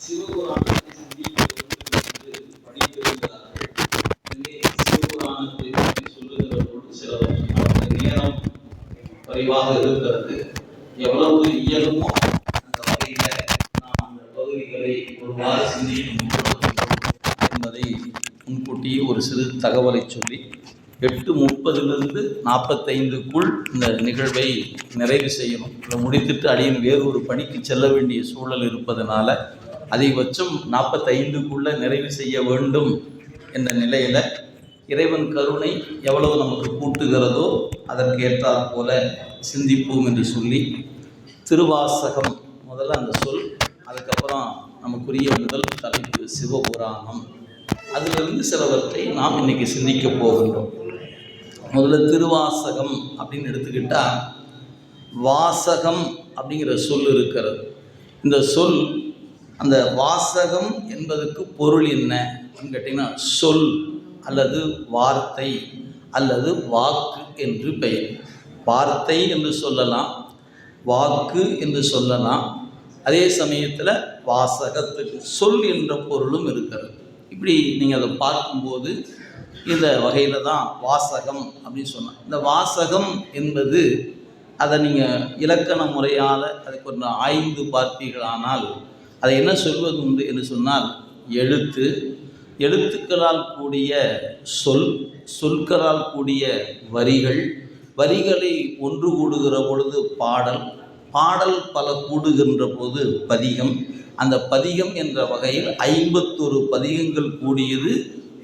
சிவபுராணத்தை சிந்திப்பது படித்திருக்கிறார்கள். சிவபுராணத்தை பற்றி சொல்லுகிற பொழுது சில நேரம் குறைவாக இருக்கிறது. எவ்வளவு இயலுமோ அந்த வகையில நாம் அந்த பகுதிகளை ஒருவாறு சிந்திக்க என்பதை முன்கூட்டியே ஒரு சிறு தகவலை சொல்லி 8:30 45க்குள் இந்த நிகழ்வை நிறைவு செய்யணும். இதை முடித்துட்டு அடியின் வேறு ஒரு பணிக்கு செல்ல வேண்டிய சூழல் இருப்பதனால அதிகபட்சம் 45க்குள்ளே நிறைவு செய்ய வேண்டும் என்ற நிலையில் இறைவன் கருணை எவ்வளவு நமக்கு கூட்டுகிறதோ அதற்கு ஏற்றாற் போல சிந்திப்போம் என்று சொல்லி திருவாசகம் முதல்ல அந்த சொல், அதுக்கப்புறம் நமக்குரிய முதல் தலைப்பு சிவபுராணம். அதிலிருந்து சிலவற்றை நாம் இன்னைக்கு சிந்திக்க போகின்றோம். முதல்ல திருவாசகம் அப்படின்னு எடுத்துக்கிட்டால் வாசகம் அப்படிங்கிற சொல் இருக்கிறது. இந்த சொல், அந்த வாசகம் என்பதற்கு பொருள் என்ன அப்படின்னு கேட்டிங்கன்னா சொல் அல்லது வார்த்தை அல்லது வாக்கு என்று பெயர். வார்த்தை என்று சொல்லலாம், வாக்கு என்று சொல்லலாம். அதே சமயத்தில் வாசகத்துக்கு சொல் என்ற பொருளும் இருக்கிறது. இப்படி நீங்கள் அதை பார்க்கும்போது இந்த வகையில் தான் வாசகம் அப்படின்னு சொன்னான். இந்த வாசகம் என்பது அதை நீங்கள் இலக்கண முறையால் அதை கொஞ்சம் ஆய்ந்து பார்த்தீர்களானால் அதை என்ன சொல்வது உண்டு என்று சொன்னால் எழுத்து, எழுத்துக்களால் கூடிய சொல், சொற்களால் கூடிய வரிகள், வரிகளை ஒன்று கூடுகிற பொழுது பாடல், பாடல் பல கூடுகின்ற போது பதிகம், அந்த பதிகம் என்ற வகையில் 51 பதிகங்கள் கூடியது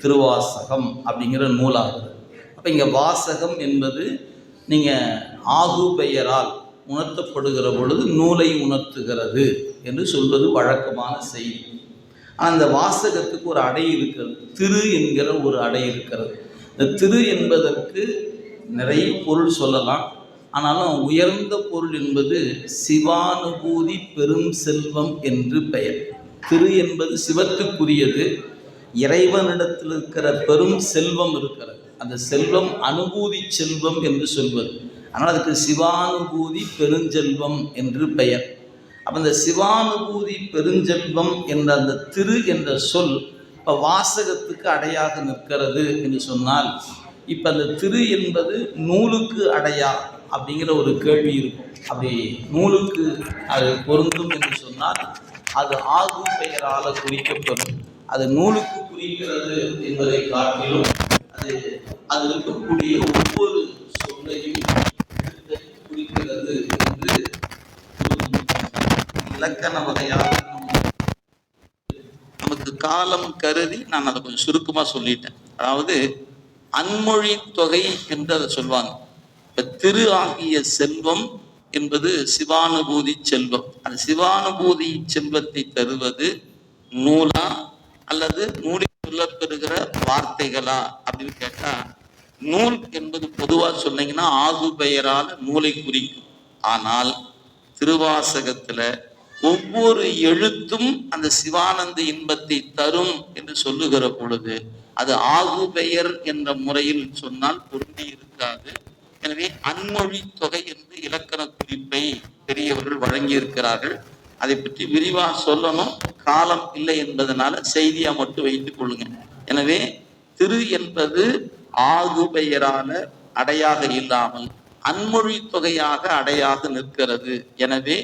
திருவாசகம் அப்படிங்கிற நூலாகுது. அப்போ இங்கே வாசகம் என்பது நீங்கள் ஆகு பெயரால் உணர்த்தப்படுகிற பொழுது நூலை உணர்த்துகிறது என்று சொல்வது வழக்கமான செய்தி. ஆனால் அந்த வாசகத்துக்கு ஒரு அடை இருக்கிறது, திரு என்கிற ஒரு அடை இருக்கிறது. இந்த திரு என்பதற்கு நிறைய பொருள் சொல்லலாம். ஆனாலும் உயர்ந்த பொருள் என்பது சிவானுபூதி பெரும் செல்வம் என்று பெயர். திரு என்பது சிவத்துக்குரியது, இறைவனிடத்தில் இருக்கிற பெரும் செல்வம் இருக்கிறது. அந்த செல்வம் அனுபூதி செல்வம் என்று சொல்வது. ஆனால் அதுக்கு சிவானுபூதி பெருஞ்செல்வம் என்று பெயர். அப்போ அந்த சிவானுபூதி பெருஞ்செல்வம் என்ற அந்த திரு என்ற சொல் இப்போ வாசகத்துக்கு அடையாக நிற்கிறது என்று சொன்னால், இப்போ அந்த திரு என்பது நூலுக்கு அடையா அப்படிங்கிற ஒரு கேள்வி இருக்கும். அப்படி நூலுக்கு அது பொருந்தும் என்று சொன்னால் அது ஆகு பெயரால் குறிக்கப்படும். அது நூலுக்கு குறிக்கிறது என்பதை காட்டிலும் அது இருக்கக்கூடிய ஒவ்வொரு சொல்லையும் குறிக்கிறது என்று இலக்கண வகையாக நமக்கு காலம் கருதி நான் அதை கொஞ்சம் சுருக்கமாக சொல்லிட்டேன். அதாவது அன்மொழி தொகை என்று அதை சொல்லுவாங்க. இப்போ திரு ஆகிய செல்வம் என்பது சிவானுபூதி செல்வம். அந்த சிவானுபூதி செல்வத்தை தருவது நூலா அல்லது நூலில் சொல்லப்பெறுகிற வார்த்தைகளா அப்படின்னு கேட்டா, நூல் என்பது பொதுவாக சொன்னீங்கன்னா ஆகு பெயரால் நூலை குறிக்கும். ஆனால் திருவாசகத்துல ஒவ்வொரு எழுத்தும் அந்த சிவானந்த இன்பத்தை தரும் என்று சொல்லுகிற பொழுது அது ஆகு பெயர் என்ற முறையில் சொன்னால் பொருந்தி இருக்காது. எனவே அன்மொழி தொகை என்று இலக்கண குறிப்பை பெரியவர்கள் வழங்கியிருக்கிறார்கள். அதை பற்றி விரிவாக சொல்லணும், காலம் இல்லை என்பதனால செய்தியா மட்டும் வைத்துக் கொள்ளுங்க. எனவே திரு என்பது ஆகு பெயரான அடையாக இல்லாமல் அன்மொழி தொகையாக அடையாக நிற்கிறது. எனவே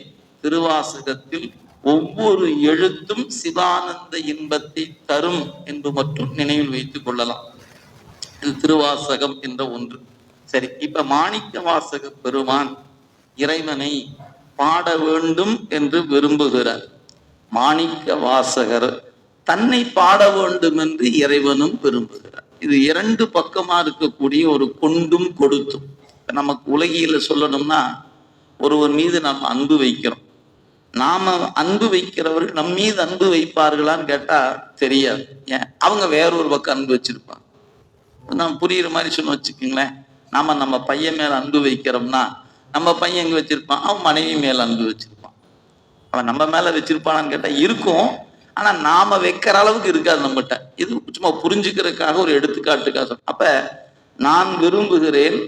திருவாசகத்தில் ஒவ்வொரு எழுத்தும் சிவானந்த இன்பத்தை தரும் என்று மட்டும் நினைவில் வைத்துக் கொள்ளலாம். இது திருவாசகம் என்ற ஒன்று. சரி, இப்ப மாணிக்க வாசக பெருமான் இறைவனை பாட வேண்டும் என்று விரும்புகிறார். மாணிக்க வாசகர் தன்னை பாட வேண்டும் என்று இறைவனும் விரும்புகிறார். இது இரண்டு பக்கமா இருக்கக்கூடிய ஒரு கொண்டும் கொடுத்தும். நமக்கு உலகில சொல்லணும்னா ஒருவர் மீது நாம் அன்பு வைக்கிறோம். நாம அன்பு வைக்கிறவர்கள் நம் மீது அன்பு வைப்பார்களான்னு கேட்டா தெரியாது. ஏன், அவங்க வேறொரு பக்கம் அன்பு வச்சிருப்பாங்க. நம்ம புரியுற மாதிரி சொன்ன வச்சுக்கோங்களேன். நம்ம பையன் மேல அன்பு வைக்கிறோம்னா நம்ம பையன் எங்க வச்சிருப்பான், அவன் மனைவி மேல அன்பு வச்சிருப்பான். அவன் நம்ம மேல வச்சிருப்பானான்னு கேட்டா இருக்கும், ஆனா நாம வைக்கிற அளவுக்கு இருக்காது நம்மகிட்ட. இது சும்மா புரிஞ்சுக்கிறதுக்காக ஒரு எடுத்துக்காட்டுக்காக. அப்ப நான் விரும்புகிறேன்,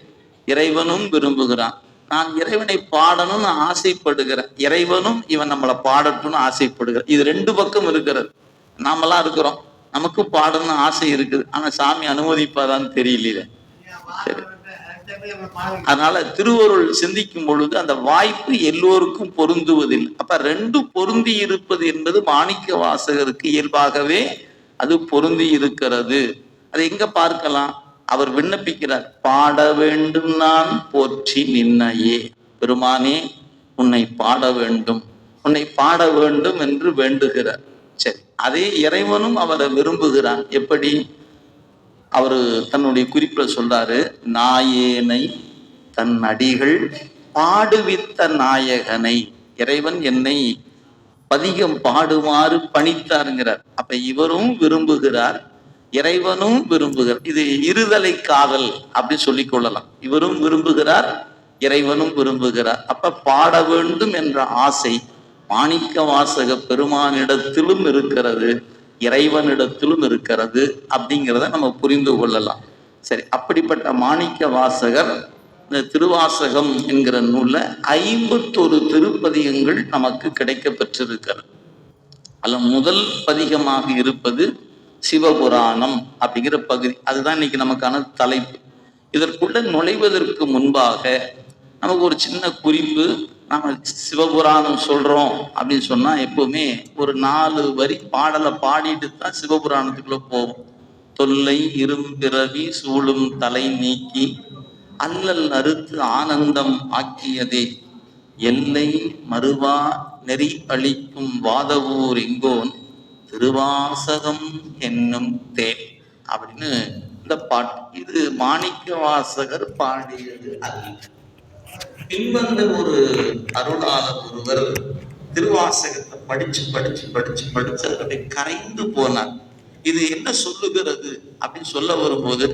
இறைவனும் விரும்புகிறான். நான் இறைவனை பாடணும்னு ஆசைப்படுகிறேன், இறைவனும் இவன் நம்மளை பாடட்டும்னு ஆசைப்படுகிறேன். இது ரெண்டு பக்கம் இருக்கிறது. நாமெல்லாம் இருக்கிறோம், நமக்கும் பாடணும்னு ஆசை இருக்குது, ஆனா சாமி அனுமதிப்பாதான்னு தெரியல. சரி, அதனால திருவருள் சிந்திக்கும் பொழுது அந்த வாய்ப்பு எல்லோருக்கும் பொருந்துவதில்லை. அப்ப ரெண்டும் பொருந்தி இருப்பது என்பது மாணிக்க வாசகருக்கு இயல்பாகவே அது பொருந்தி இருக்கிறது. அது எங்க பார்க்கலாம்? அவர் விண்ணப்பிக்கிறார், பாட வேண்டும் நான் போற்றி நின்னையே, பெருமானே உன்னை பாட வேண்டும், உன்னை பாட வேண்டும் என்று வேண்டுகிறார். சரி, அதே இறைவனும் அவரை விரும்புகிறான். எப்படி? அவரு தன்னுடைய குறிப்பில் சொல்றாரு, நாயேனை தன் அடிகள் பாடுவித்த நாயகனை. இறைவன் என்னை பதிகம் பாடுமாறு பணித்தாருங்கிறார். அப்ப இவரும் விரும்புகிறார், இறைவனும் விரும்புகிறார். இது இருதலை காதல் அப்படி சொல்லிக் கொள்ளலாம். இவரும் விரும்புகிறார், இறைவனும் விரும்புகிறார். அப்ப பாட வேண்டும் என்ற ஆசை மாணிக்க வாசக பெருமானிடத்திலும் இருக்கிறது, இறைவனிடத்திலும் இருக்கிறது அப்படிங்கிறத நம்ம புரிந்து கொள்ளலாம். சரி, அப்படிப்பட்ட மாணிக்க வாசகர் இந்த திருவாசகம் என்கிற நூல்ல 51 திருப்பதிகங்கள் நமக்கு கிடைக்க பெற்றிருக்கிறது. அல்ல, முதல் பதிகமாக இருப்பது சிவபுராணம் அப்படிங்கிற பகுதி. அதுதான் இன்னைக்கு நமக்கான தலைப்பு. இதற்குள்ள நுழைவதற்கு முன்பாக நமக்கு ஒரு சின்ன குறிப்பு. நாம சிவபுராணம் சொல்றோம் அப்படின்னு சொன்னா எப்பவுமே ஒரு 4 வரி பாடலை பாடிட்டு தான் சிவபுராணத்துக்குள்ள போவோம். தொல்லை இரும்பிறவி சூழும் தலை நீக்கி அல்லல் அறுத்து ஆனந்தம் ஆக்கியதே, எல்லை மறுவா நெறி அளிக்கும் வாதவூர் எங்கோன் திருவாசகம் என்னும் தேன் அப்படின்னு இந்த பாட்டு. இது மாணிக்க வாசகர் பாடியது அல்ல. பின்வந்த ஒரு அருளாளர் ஒருவர் திருவாசகத்தை படிச்சு படிச்சு படிச்சு படிச்சு அதை கரைந்து போனார். இது என்ன சொல்லுகிறது அப்படின்னு சொல்ல வரும்போது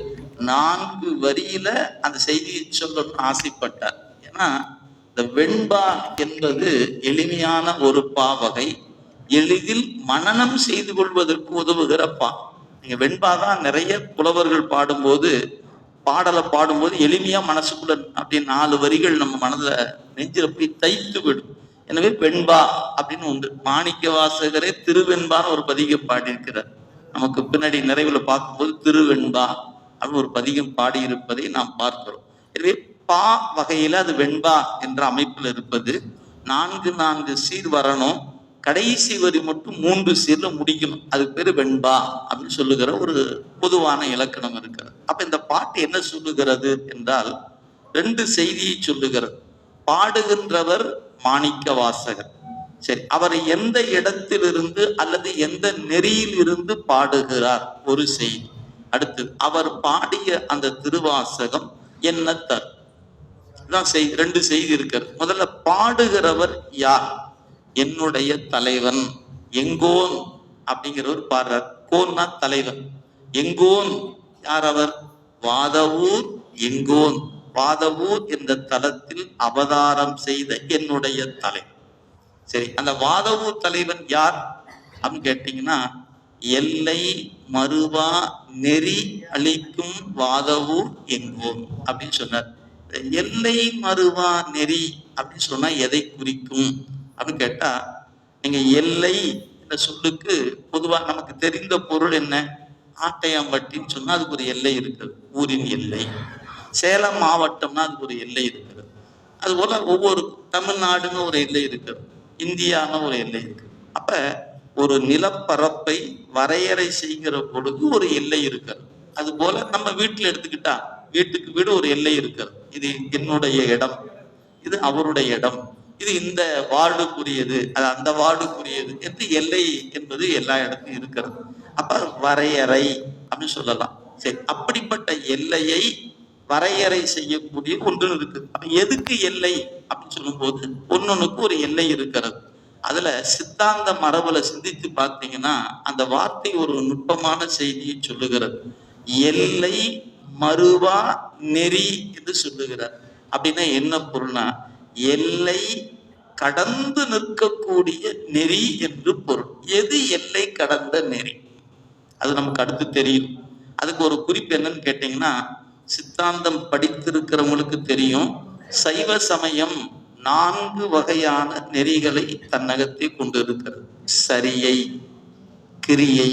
4 வரியில அந்த செய்தியை சொல்லணும்னு ஆசைப்பட்டார். ஏன்னா இந்த வெண்பா என்பது எளிமையான ஒரு பாவகை, எளிதில் மனனம் செய்து கொள்வதற்கு உதவுகிற பா. நீங்க வெண்பாதான் நிறைய புலவர்கள் பாடும்போது, பாடலை பாடும்போது எளிமையா மனசுக்குள்ள அப்படி 4 வரிகள் நம்ம மனதுல நெஞ்சில போய் தைத்து விடும். எனவே வெண்பா அப்படின்னு உண்டு. மாணிக்க வாசகரே திருவெண்பான்னு ஒரு பதிகம் பாடியிருக்கிறார். நமக்கு பின்னாடி நிறைவுல பார்க்கும்போது திருவெண்பா அப்படின்னு ஒரு பதிகம் பாடியிருப்பதை நாம் பார்க்கிறோம். எனவே பா வகையில அது வெண்பா என்ற அமைப்பில் இருப்பது. 4 சீர் வரணும், கடைசி வரி மட்டும் 3 சீர்ல முடிக்கணும். அதுக்கு பேரு வெண்பா அப்படின்னு சொல்லுகிற ஒரு பொதுவான இலக்கணம் இருக்கிறது. அப்ப இந்த பாட்டு என்ன சொல்லுகிறது என்றால் 2 செய்தியை சொல்லுகிறது. பாடுகின்றவர் மாணிக்க வாசகர். சரி, அவர் எந்த இடத்திலிருந்து அல்லது எந்த நெறியில் இருந்து பாடுகிறார் ஒரு செய்தி. அடுத்து அவர் பாடிய அந்த திருவாசகம் என்ன தரும். 2 செய்தி இருக்கிறது. முதல்ல பாடுகிறவர் யார்? என்னுடைய தலைவன் எங்கோன் அப்படிங்கிறவர் பாடுறார். கோன்னா தலைவன், எங்கோன் யார்? அவர் வாதவூர் எங்கோன், வாதவூர் என்ற தலத்தில் அவதாரம் செய்த என்னுடைய தலைவன். சரி, அந்த வாதவூர் தலைவன் யார் அப்படின்னு கேட்டீங்கன்னா, எல்லை மறுவா நெறி அளிக்கும் வாதவூர் எங்கோன் அப்படின்னு சொன்னார். எல்லை மறுவா நெறி அப்படின்னு சொன்னா எதை குறிக்கும் அப்படின்னு கேட்டா, நீங்க எல்லை என்ற சொல்லுக்கு பொதுவா நமக்கு தெரிந்த பொருள் என்ன? ஆட்டையாம்பட்டின்னு சொன்னா அதுக்கு ஒரு எல்லை இருக்குது, ஊரின் எல்லை. சேலம் மாவட்டம்னா அதுக்கு ஒரு எல்லை இருக்கிறது. அதுபோல ஒவ்வொரு தமிழ்நாடுன்னு ஒரு எல்லை இருக்கிறது, இந்தியான்னு ஒரு எல்லை இருக்கு. அப்ப ஒரு நிலப்பரப்பை வரையறை செய்கிற பொழுது ஒரு எல்லை இருக்கிறது. அது போல நம்ம வீட்டுல எடுத்துக்கிட்டா வீட்டுக்கு வீடு ஒரு எல்லை இருக்கிறது. இது என்னுடைய இடம், இது அவருடைய இடம், இது இந்த வார்டுக்குரியது, அது அந்த வார்டுக்குரியது என்று எல்லை என்பது எல்லா இடத்துலையும் இருக்கிறது. அப்ப வரையறை அப்படின்னு சொல்லலாம். சரி, அப்படிப்பட்ட எல்லையை வரையறை செய்யக்கூடிய ஒன்று இருக்குது. அப்ப எதுக்கு எல்லை அப்படின்னு சொல்லும் போது ஒன்னொன்னுக்கு ஒரு எல்லை இருக்கிறது. அதுல சித்தாந்த மரபுல சிந்தித்து பார்த்தீங்கன்னா அந்த வார்த்தை ஒரு நுட்பமான செய்தியை சொல்லுகிறது. எல்லை மறுவா நெறி என்று சொல்லுகிறார். அப்படின்னா என்ன பொருள்னா, எல்லை கடந்து நிற்கக்கூடிய நெறி என்று பொருள். எது எல்லை கடந்த நெறி? அது நமக்கு அடுத்து தெரியும். அதுக்கு ஒரு குறிப்பு என்னன்னு கேட்டீங்கன்னா, சித்தாந்தம் படித்திருக்கிறவங்களுக்கு தெரியும், சைவ சமயம் 4 வகையான நெறிகளை தன்னகத்தை கொண்டிருக்கிறது. சரியை, கிரியை,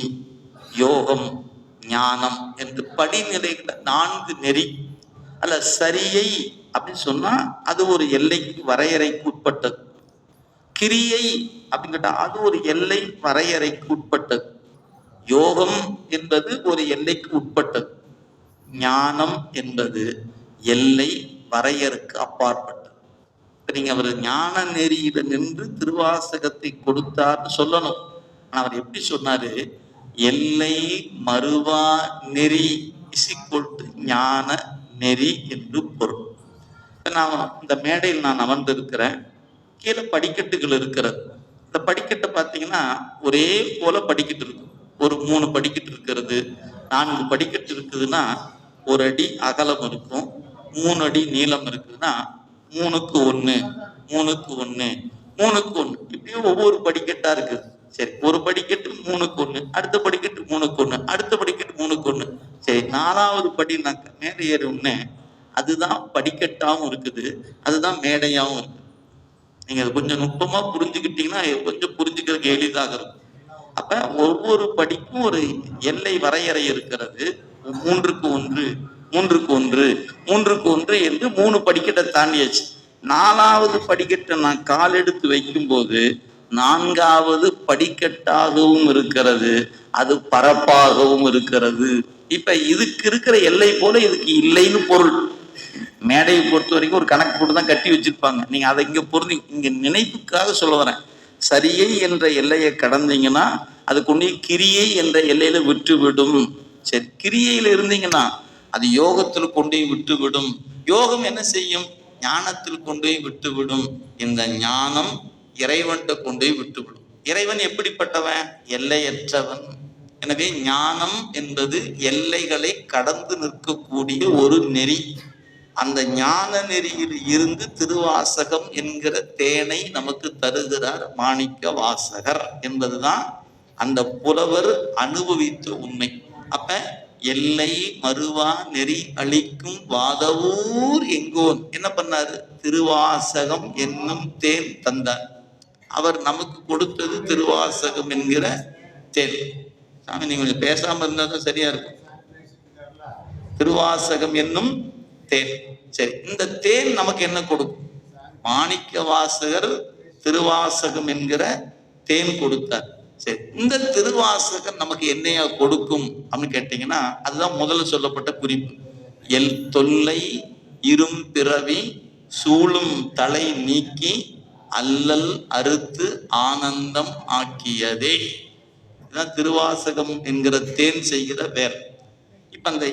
யோகம், ஞானம் என்று படிநிலைகள் 4 நெறி. அல்ல, சரியை அப்படின்னு சொன்னா அது ஒரு எல்லைக்கு வரையறைக்கு உட்பட்டது. கிரியை அப்படின்னு கேட்டா அது ஒரு எல்லை வரையறைக்கு உட்பட்டது. யோகம் என்பது ஒரு எல்லைக்கு உட்பட்டது. ஞானம் என்பது எல்லை வரையறுக்கு அப்பாற்பட்டது. நீங்க அவர் ஞான நெறியில நின்று திருவாசகத்தை கொடுத்தார்னு சொல்லணும். ஆனா அவர் எப்படி சொன்னாரு? எல்லை மறுவா நெறி ஞான நெறி என்று பொருள். நான் இந்த மேடையில் நான் அமர்ந்திருக்கிறேன். கீழே படிக்கட்டுகள் இருக்கிறது. இந்த படிக்கட்டை பார்த்தீங்கன்னா ஒரே போல படிக்கட்டு இருக்கு. ஒரு 3 படிக்கட்டு இருக்கிறது, 4 படிக்கட்டு இருக்குதுன்னா 1 அடி அகலம் இருக்கும், 3 அடி நீளம் இருக்குதுன்னா 3க்கு 1, 3க்கு 1, 3க்கு 1, இப்படியும் ஒவ்வொரு படிக்கட்டா இருக்குது. சரி, ஒரு படிக்கட்டு 3க்கு 1, அடுத்த படிக்கட்டு 3க்கு 1, அடுத்த படிக்கட்டு 3க்கு 1. சரி, 4வது படி நான் மேலே ஏறி உடனே அதுதான் படிக்கட்டாவும் இருக்குது, அதுதான் மேடையாவும் இருக்கு. நீங்க அது கொஞ்சம் நுட்பமா புரிஞ்சுக்கிட்டீங்கன்னா கொஞ்சம் புரிஞ்சுக்கிறதுக்கு எளிதாக இருக்கும். அப்ப ஒவ்வொரு படிக்கும் ஒரு எல்லை வரையறை இருக்கிறது. 3க்கு 1, 3க்கு 1, 3க்கு 1 என்று 3 படிக்கட்டை தாண்டியாச்சு. 4வது படிக்கட்டை நான் கால் எடுத்து வைக்கும் போது 4வது படிக்கட்டாகவும் இருக்கிறது, அது பரப்பாகவும் இருக்கிறது. இப்ப இதுக்கு இருக்கிற எல்லை போல இதுக்கு இல்லைன்னு பொருள். மேடையை பொறுத்த வரைக்கும் ஒரு கணக்கு போட்டு தான் கட்டி வச்சிருப்பாங்க. நீங்க அதை இங்க பொருள் இங்க நினைப்புக்காக சொல்ல வரேன். சரியை என்ற எல்லையை கடந்தீங்கன்னா அது கொண்டு கிரியை என்ற எல்லையில விட்டு விடும். சரி, கிரியையில இருந்தீங்கன்னா அது யோகத்தில் கொண்டு விட்டு விடும். யோகம் என்ன செய்யும்? ஞானத்தில் கொண்டு விட்டு விடும். இந்த ஞானம் இறைவன்கிட்ட கொண்டு விட்டு விடும். இறைவன் எப்படிப்பட்டவன்? எல்லையற்றவன். எனவே ஞானம் என்பது எல்லைகளை கடந்து நிற்கக்கூடிய ஒரு நெறி. அந்த ஞான நெறியில் இருந்து திருவாசகம் என்கிற தேனை நமக்கு தருகிறார் மாணிக்க வாசகர் என்பதுதான் அந்த புலவர் அனுபவித்த உண்மை. அப்ப எல்லை மறுவா நெறி அளிக்கும் வாதவூர் எங்கோன் என்ன பண்ணாரு? திருவாசகம் என்னும் தேன் தந்தார். அவர் நமக்கு கொடுத்தது திருவாசகம் என்கிற தேன். சாமி, நீங்க கொஞ்சம் பேசாம இருந்தா தான் சரியா இருக்கும். திருவாசகம் என்னும் தேன். சரி, இந்த தேன் நமக்கு என்ன கொடுக்கும்? மாணிக்க வாசகர் திருவாசகம் என்கிற தேன் கொடுத்தார். சரி, இந்த திருவாசகம் நமக்கு என்னையா கொடுக்கும் அப்படின்னு கேட்டீங்கன்னா அதுதான் முதல்ல சொல்லப்பட்ட குறிப்பு. எல் தொல்லை இரும் பிறவி சூழும் தலை நீக்கி அல்லல் அறுத்து ஆனந்தம் ஆக்கியதே. இதுதான் திருவாசகம் என்கிற தேன் செய்கிற வேலை. இப்ப அந்த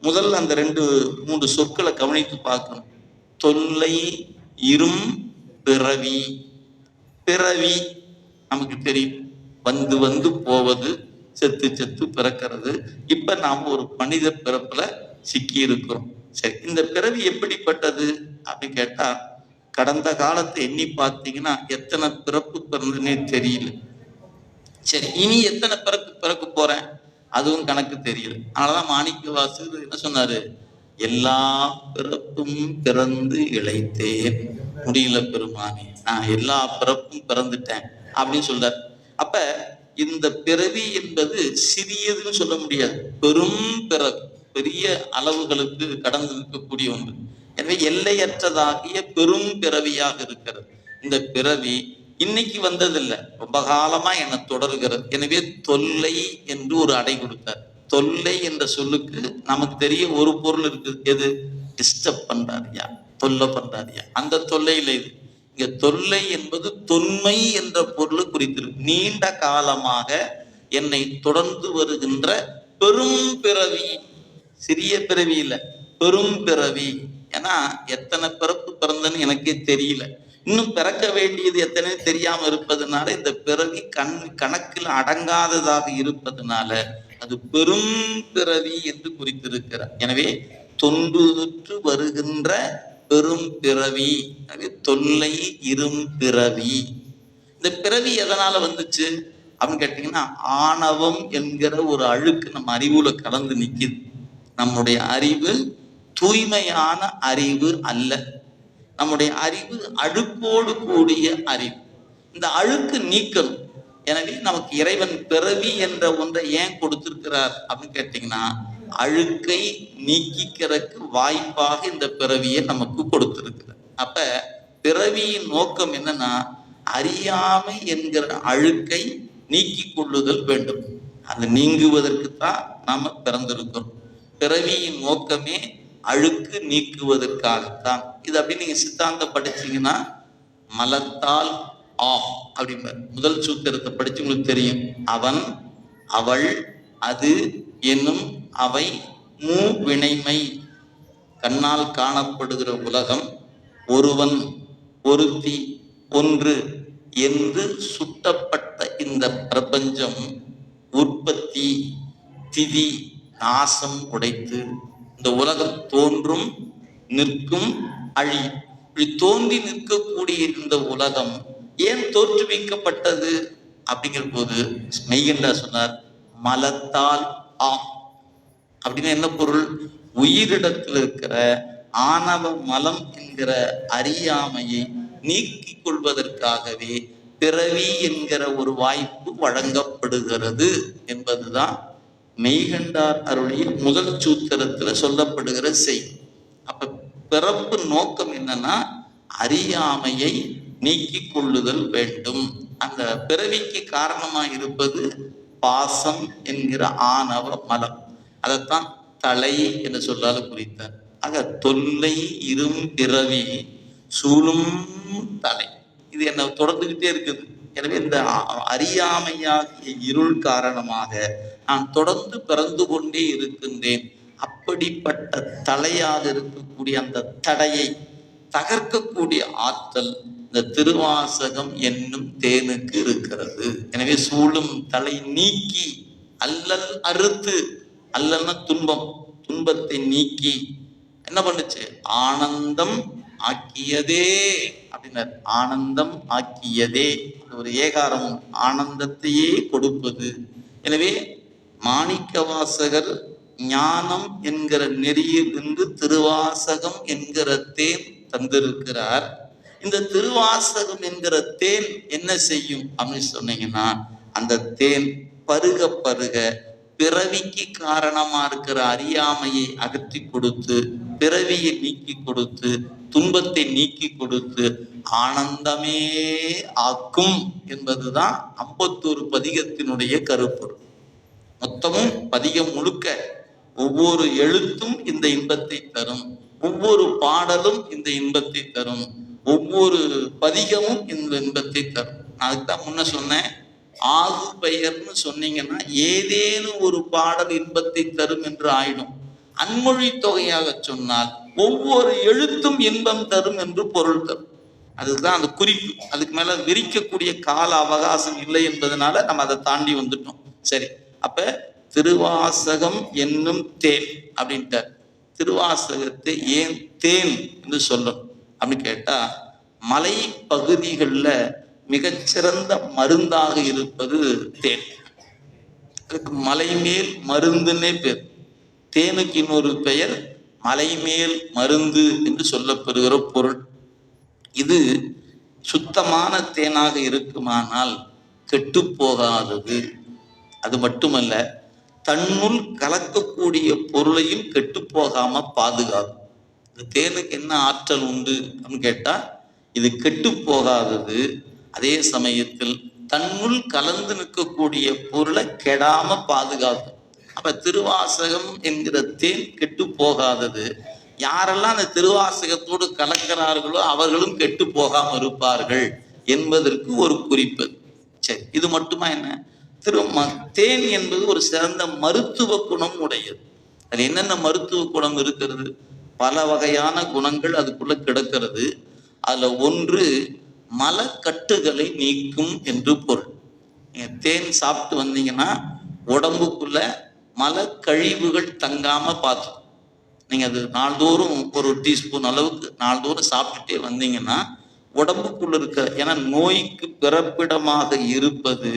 முதல்ல அந்த 2-3 சொற்களை கவனித்து பார்க்கணும். தொல்லை இரும் பிறவி. பிறவி நமக்கு தெரியும், வந்து வந்து போவது, செத்து செத்து பிறக்கிறது. இப்ப நாம ஒரு மனித பிறப்புல சிக்கி இருக்கிறோம். சரி, இந்த பிறவி எப்படிப்பட்டது அப்படின்னு கேட்டா கடந்த காலத்தை எண்ணி பார்த்தீங்கன்னா எத்தனை பிறப்பு பிறந்ததுன்னே தெரியல. சரி, இனி எத்தனை பிறக்க போறேன் அதுவும் கணக்கு தெரியல. அதனாலதான் மாணிக்க வாசகர் என்ன சொன்னாரு? எல்லா பிறப்பும் பிறந்து இழைத்தேன், முடியல பெருமானே, நான் எல்லா பிறப்பும் பிறந்துட்டேன் அப்படின்னு சொல்றார். அப்ப இந்த பிறவி என்பது சிறியதுன்னு சொல்ல முடியாது, பெரும் பிறவி, பெரிய அளவுகளுக்கு கடந்து இருக்கக்கூடிய ஒன்று. எனவே எல்லையற்றதாகிய பெரும் பிறவியாக இருக்கிறது. இந்த பிறவி இன்னைக்கு வந்ததில்லை, ரொம்ப காலமா என்னை தொடர்கிறது. எனவே தொல்லை என்று ஒரு அடை கொடுத்தார். தொல்லை என்ற சொல்லுக்கு நமக்கு தெரிய ஒரு பொருள் இருக்கு. எது? டிஸ்டர்ப் பண்றாரியா, தொல்லை பண்றாரியா, அந்த தொல்லையில இது. இங்க தொல்லை என்பது தொன்மை என்ற பொருள் குறித்திருக்கு. நீண்ட காலமாக என்னை தொடர்ந்து வருகின்ற பெரும் பிறவி. சிறிய பிறவி இல்லை, பெரும் பிறவி. ஏன்னா எத்தனை பிறப்பு பிறந்தன்னு எனக்கே தெரியல, இன்னும் பிறக்க வேண்டியது எத்தனை தெரியாம இருப்பதுனால இந்த பிறவி கணக்கில் அடங்காததாக இருப்பதனால அது பெரும் பிறவி என்று குறித்திருக்கிறார். எனவே தொன்று வருகின்ற பெரும் பிறவி, தொல்லை இரும் பிறவி. இந்த பிறவி எதனால வந்துச்சு அப்படின்னு கேட்டீங்கன்னா ஆணவம் என்கிற ஒரு அழுக்கு நம்ம அறிவுல கலந்து நிக்குது. நம்முடைய அறிவு தூய்மையான அறிவு அல்ல. நம்முடைய அறிவு அழுக்கோடு கூடிய அறிவு. இந்த அழுக்கு நீக்கணும். எனவே நமக்கு இறைவன் பிறவி என்ற ஒன்றை ஏன் கொடுத்திருக்கிறார் அப்படின்னு கேட்டீங்கன்னா, அழுக்கை நீக்கிக்கிறதுக்கு வாய்ப்பாக இந்த பிறவியை நமக்கு கொடுத்திருக்கிறார். அப்ப பிறவியின் நோக்கம் என்னன்னா, அறியாமை என்கிற அழுக்கை நீக்கி கொள்ளுதல் வேண்டும். அது நீங்குவதற்கு தான் நாம பிறந்திருக்கிறோம். பிறவியின் நோக்கமே அழுக்கு நீக்குவதற்காகத்தான். இது அப்படி நீங்க சித்தாந்தம் படிச்சீங்கன்னா, மலத்தால் ஆம் அப்படிம்பார். முதல் சூத்திரத்தை படிச்சு உங்களுக்கு தெரியும். அவன், அவள், அது என்னும் அவை மூ வினைமை. கண்ணால் காணப்படுகிற உலகம், ஒருவன், ஒருத்தி, ஒன்று என்று சுட்டப்பட்ட இந்த பிரபஞ்சம் உற்பத்தி, திதி, நாசம் உடைத்து இந்த உலகம் தோன்றும், நிற்கும், அழி. இப்படி தோன்றி நிற்கக்கூடிய இந்த உலகம் ஏன் தோற்றுவிக்கப்பட்டது அப்படிங்கிற போது மெய்கண்டார் சொன்னார், மலத்தால் ஆம். அப்படின்னா என்ன பொருள்? உயிரிடத்தில் இருக்கிற ஆணவ மலம் என்கிற அறியாமையை நீக்கிக் கொள்வதற்காகவே பிறவி என்கிற ஒரு வாய்ப்பு வழங்கப்படுகிறது என்பதுதான் மெய்கண்டார் அருளிய முதல் சூத்திரத்துல சொல்லப்படுகிற செய்தி. அப்ப பிறப்பு நோக்கம் என்னன்னா, அறியாமையை நீக்கிக் கொள்ளுதல் வேண்டும். அந்த பிறவிக்கு காரணமாக இருப்பது பாசம் என்கிற ஆணவ மலம். அதைத்தான் தலை என்று சொல்லால் குறித்தார். ஆக தொல்லை இரும் பிறவி சூழும் தலை, இது என்ன தொடர்ந்துகிட்டே இருக்குது. எனவே இந்த அறியாமையாகிய இருள் காரணமாக நான் தொடர்ந்து பிறந்து கொண்டே இருக்கின்றேன். அப்படிப்பட்ட தலையாக இருக்கக்கூடிய அந்த தடையை தகர்க்கக்கூடிய ஆற்றல் இந்த திருவாசகம் என்னும் தேனுக்கு இருக்கிறது. எனவே சூழும் தலை நீக்கி, அல்லல் அறுத்து, அல்லல்னா துன்பம், துன்பத்தை நீக்கி என்ன பண்ணுச்சு? ஆனந்தம் ஆக்கியதே அப்படின்னார். ஆனந்தம் ஆக்கியதே ஒரு ஏகாரம், ஆனந்தத்தையே கொடுப்பது. எனவே மாணிக்க வாசகர் ஞானம் என்கிற நெறியில் இருந்து திருவாசகம் என்கிற தேன் தந்திருக்கிறார். இந்த திருவாசகம் என்கிற தேன் என்ன செய்யும் அப்படின்னு சொன்னீங்கன்னா, அந்த தேன் பருக பருக பிறவிக்கு காரணமா இருக்கிற அறியாமையை அகற்றி கொடுத்து, பிறவியை நீக்கி கொடுத்து, துன்பத்தை நீக்கி கொடுத்து ஆனந்தமே ஆக்கும் என்பதுதான் 51 பதிகத்தினுடைய கருப்பொருள். மொத்தமும் பதிகம் முழுக்க ஒவ்வொரு எழுத்தும் இந்த இன்பத்தை தரும், ஒவ்வொரு பாடலும் இந்த இன்பத்தை தரும், ஒவ்வொரு பதிகமும் இந்த இன்பத்தை தரும். அதுக்குதான் முன்ன சொன்னேன், ஆகு பெயர்னு சொன்னீங்கன்னா ஏதேனும் ஒரு பாடல் இன்பத்தை தரும் என்று ஆயிடும். அன்மொழி தொகையாக சொன்னால் ஒவ்வொரு எழுத்தும் இன்பம் தரும் என்று பொருள் தரும். அதுதான் அந்த குறிப்பு. அதுக்கு மேல விரிக்கக்கூடிய கால அவகாசம் இல்லை என்பதனால நம்ம அதை தாண்டி வந்துட்டோம். சரி, அப்ப திருவாசகம் என்னும் தேன் அப்படின்ட்டார். திருவாசகத்தை ஏன் தேன் என்று சொல்லணும் அப்படின்னு கேட்டா, மலை பகுதிகளில் மிகச்சிறந்த மருந்தாக இருப்பது தேன். அதுக்கு மலைமேல் மருந்துன்னே பேர். தேனுக்கு இன்னொரு பெயர் மலைமேல் மருந்து என்று சொல்லப்படுகிற பொருள். இது சுத்தமான தேனாக இருக்குமானால் கெட்டு போகாதது. அது மட்டுமல்ல, தன்னுள் கலக்கக்கூடிய பொருளையும் கெட்டு போகாம பாதுகாக்கும். இந்த தேனுக்கு என்ன ஆற்றல் உண்டு அப்படின்னு கேட்டா, இது கெட்டு போகாதது. அதே சமயத்தில் தன்னுள் கலந்து நிற்கக்கூடிய பொருளை கெடாம பாதுகாக்கும். அப்ப திருவாசகம் என்கிற தேன் கெட்டு போகாதது. யாரெல்லாம் அந்த திருவாசகத்தோடு கலக்கிறார்களோ அவர்களும் கெட்டு போகாம இருப்பார்கள் என்பதற்கு ஒரு குறிப்பு. சரி, இது மட்டுமா என்ன? தேன் என்பது ஒரு சிறந்த மருத்துவ குணம் உடையது. அது என்னென்ன மருத்துவ குணம் இருக்கிறது? பல வகையான குணங்கள் அதுக்குள்ள கிடக்கிறது. அதுல ஒன்று மலக்கட்டுகளை நீக்கும் என்று பொருள். நீங்க தேன் சாப்பிட்டு வந்தீங்கன்னா உடம்புக்குள்ள மல கழிவுகள் தங்காம பார்த்து, நீங்க அது நாள்தோறும் ஒரு டீஸ்பூன் அளவுக்கு நாள்தோறும் சாப்பிட்டுட்டே வந்தீங்கன்னா உடம்புக்குள்ள இருக்க, ஏன்னா நோய்க்கு பிறப்பிடமாக இருப்பது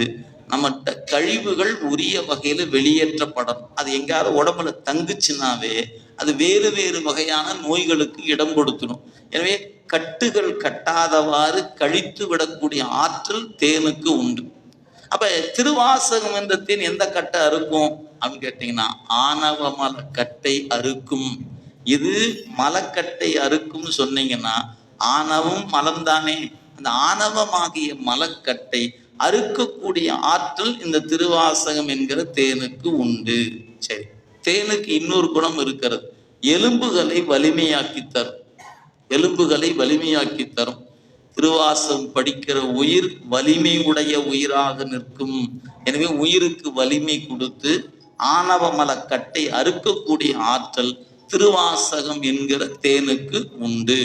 நம்மகிட்ட கழிவுகள் உரிய வகையில வெளியேற்றப்படும். அது எங்கேயாவது உடம்புல தங்குச்சுன்னாவே அது வேறு வேறு வகையான நோய்களுக்கு இடம் கொடுத்துடும். எனவே கட்டுகள் கட்டாதவாறு கழித்து விடக்கூடிய ஆற்றல் தேனுக்கு உண்டு. அப்ப திருவாசகம் என்ற தேன் எந்த கட்டை அறுக்கும் அப்படின்னு கேட்டீங்கன்னா, ஆணவ மலக்கட்டை அறுக்கும். இது மலக்கட்டை அறுக்கும்னு சொன்னீங்கன்னா, ஆணவம் மலம்தானே, அந்த ஆணவமாகிய மலக்கட்டை அறுக்கக்கூடிய ஆற்றல் இந்த திருவாசகம் என்கிற தேனுக்கு உண்டு. சரி, தேனுக்கு இன்னொரு குணம் இருக்கிறது. எலும்புகளை வலிமையாக்கி தரும். எலும்புகளை வலிமையாக்கி தரும். திருவாசகம் படிக்கிற உயிர் வலிமை உடைய உயிராக நிற்கும். எனவே உயிருக்கு வலிமை கொடுத்து ஆணவ மலக்கட்டை அறுக்கக்கூடிய ஆற்றல் திருவாசகம் என்கிற தேனுக்கு உண்டு.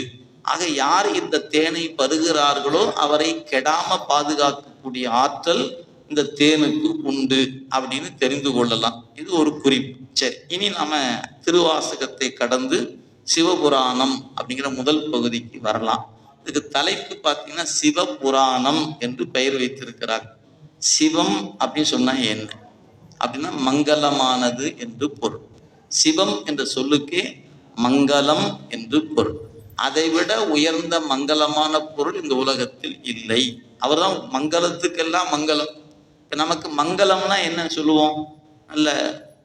ஆக யார் இந்த தேனை பருகிறார்களோ அவரை கெடாம பாதுகாக்கக்கூடிய ஆற்றல் இந்த தேனுக்கு உண்டு அப்படின்னு தெரிந்து கொள்ளலாம். இது ஒரு குறிப்பு. சரி, இனி நாம திருவாசகத்தை கடந்து சிவபுராணம் அப்படிங்கிற முதல் பகுதிக்கு வரலாம். இதுக்கு தலைப்பு பார்த்தீங்கன்னா சிவபுராணம் என்று பெயர் வைத்திருக்கிறார். சிவம் அப்படின்னு சொன்னா என்ன அப்படின்னா மங்களமானது என்று பொருள். சிவம் என்ற சொல்லுக்கே மங்களம் என்று பொருள். அதைவிட உயர்ந்த மங்களமான பொருள் இந்த உலகத்தில் இல்லை. அவர்தான் மங்களத்துக்கெல்லாம் மங்களம். நமக்கு மங்களம்னா என்ன சொல்லுவோம்? நல்ல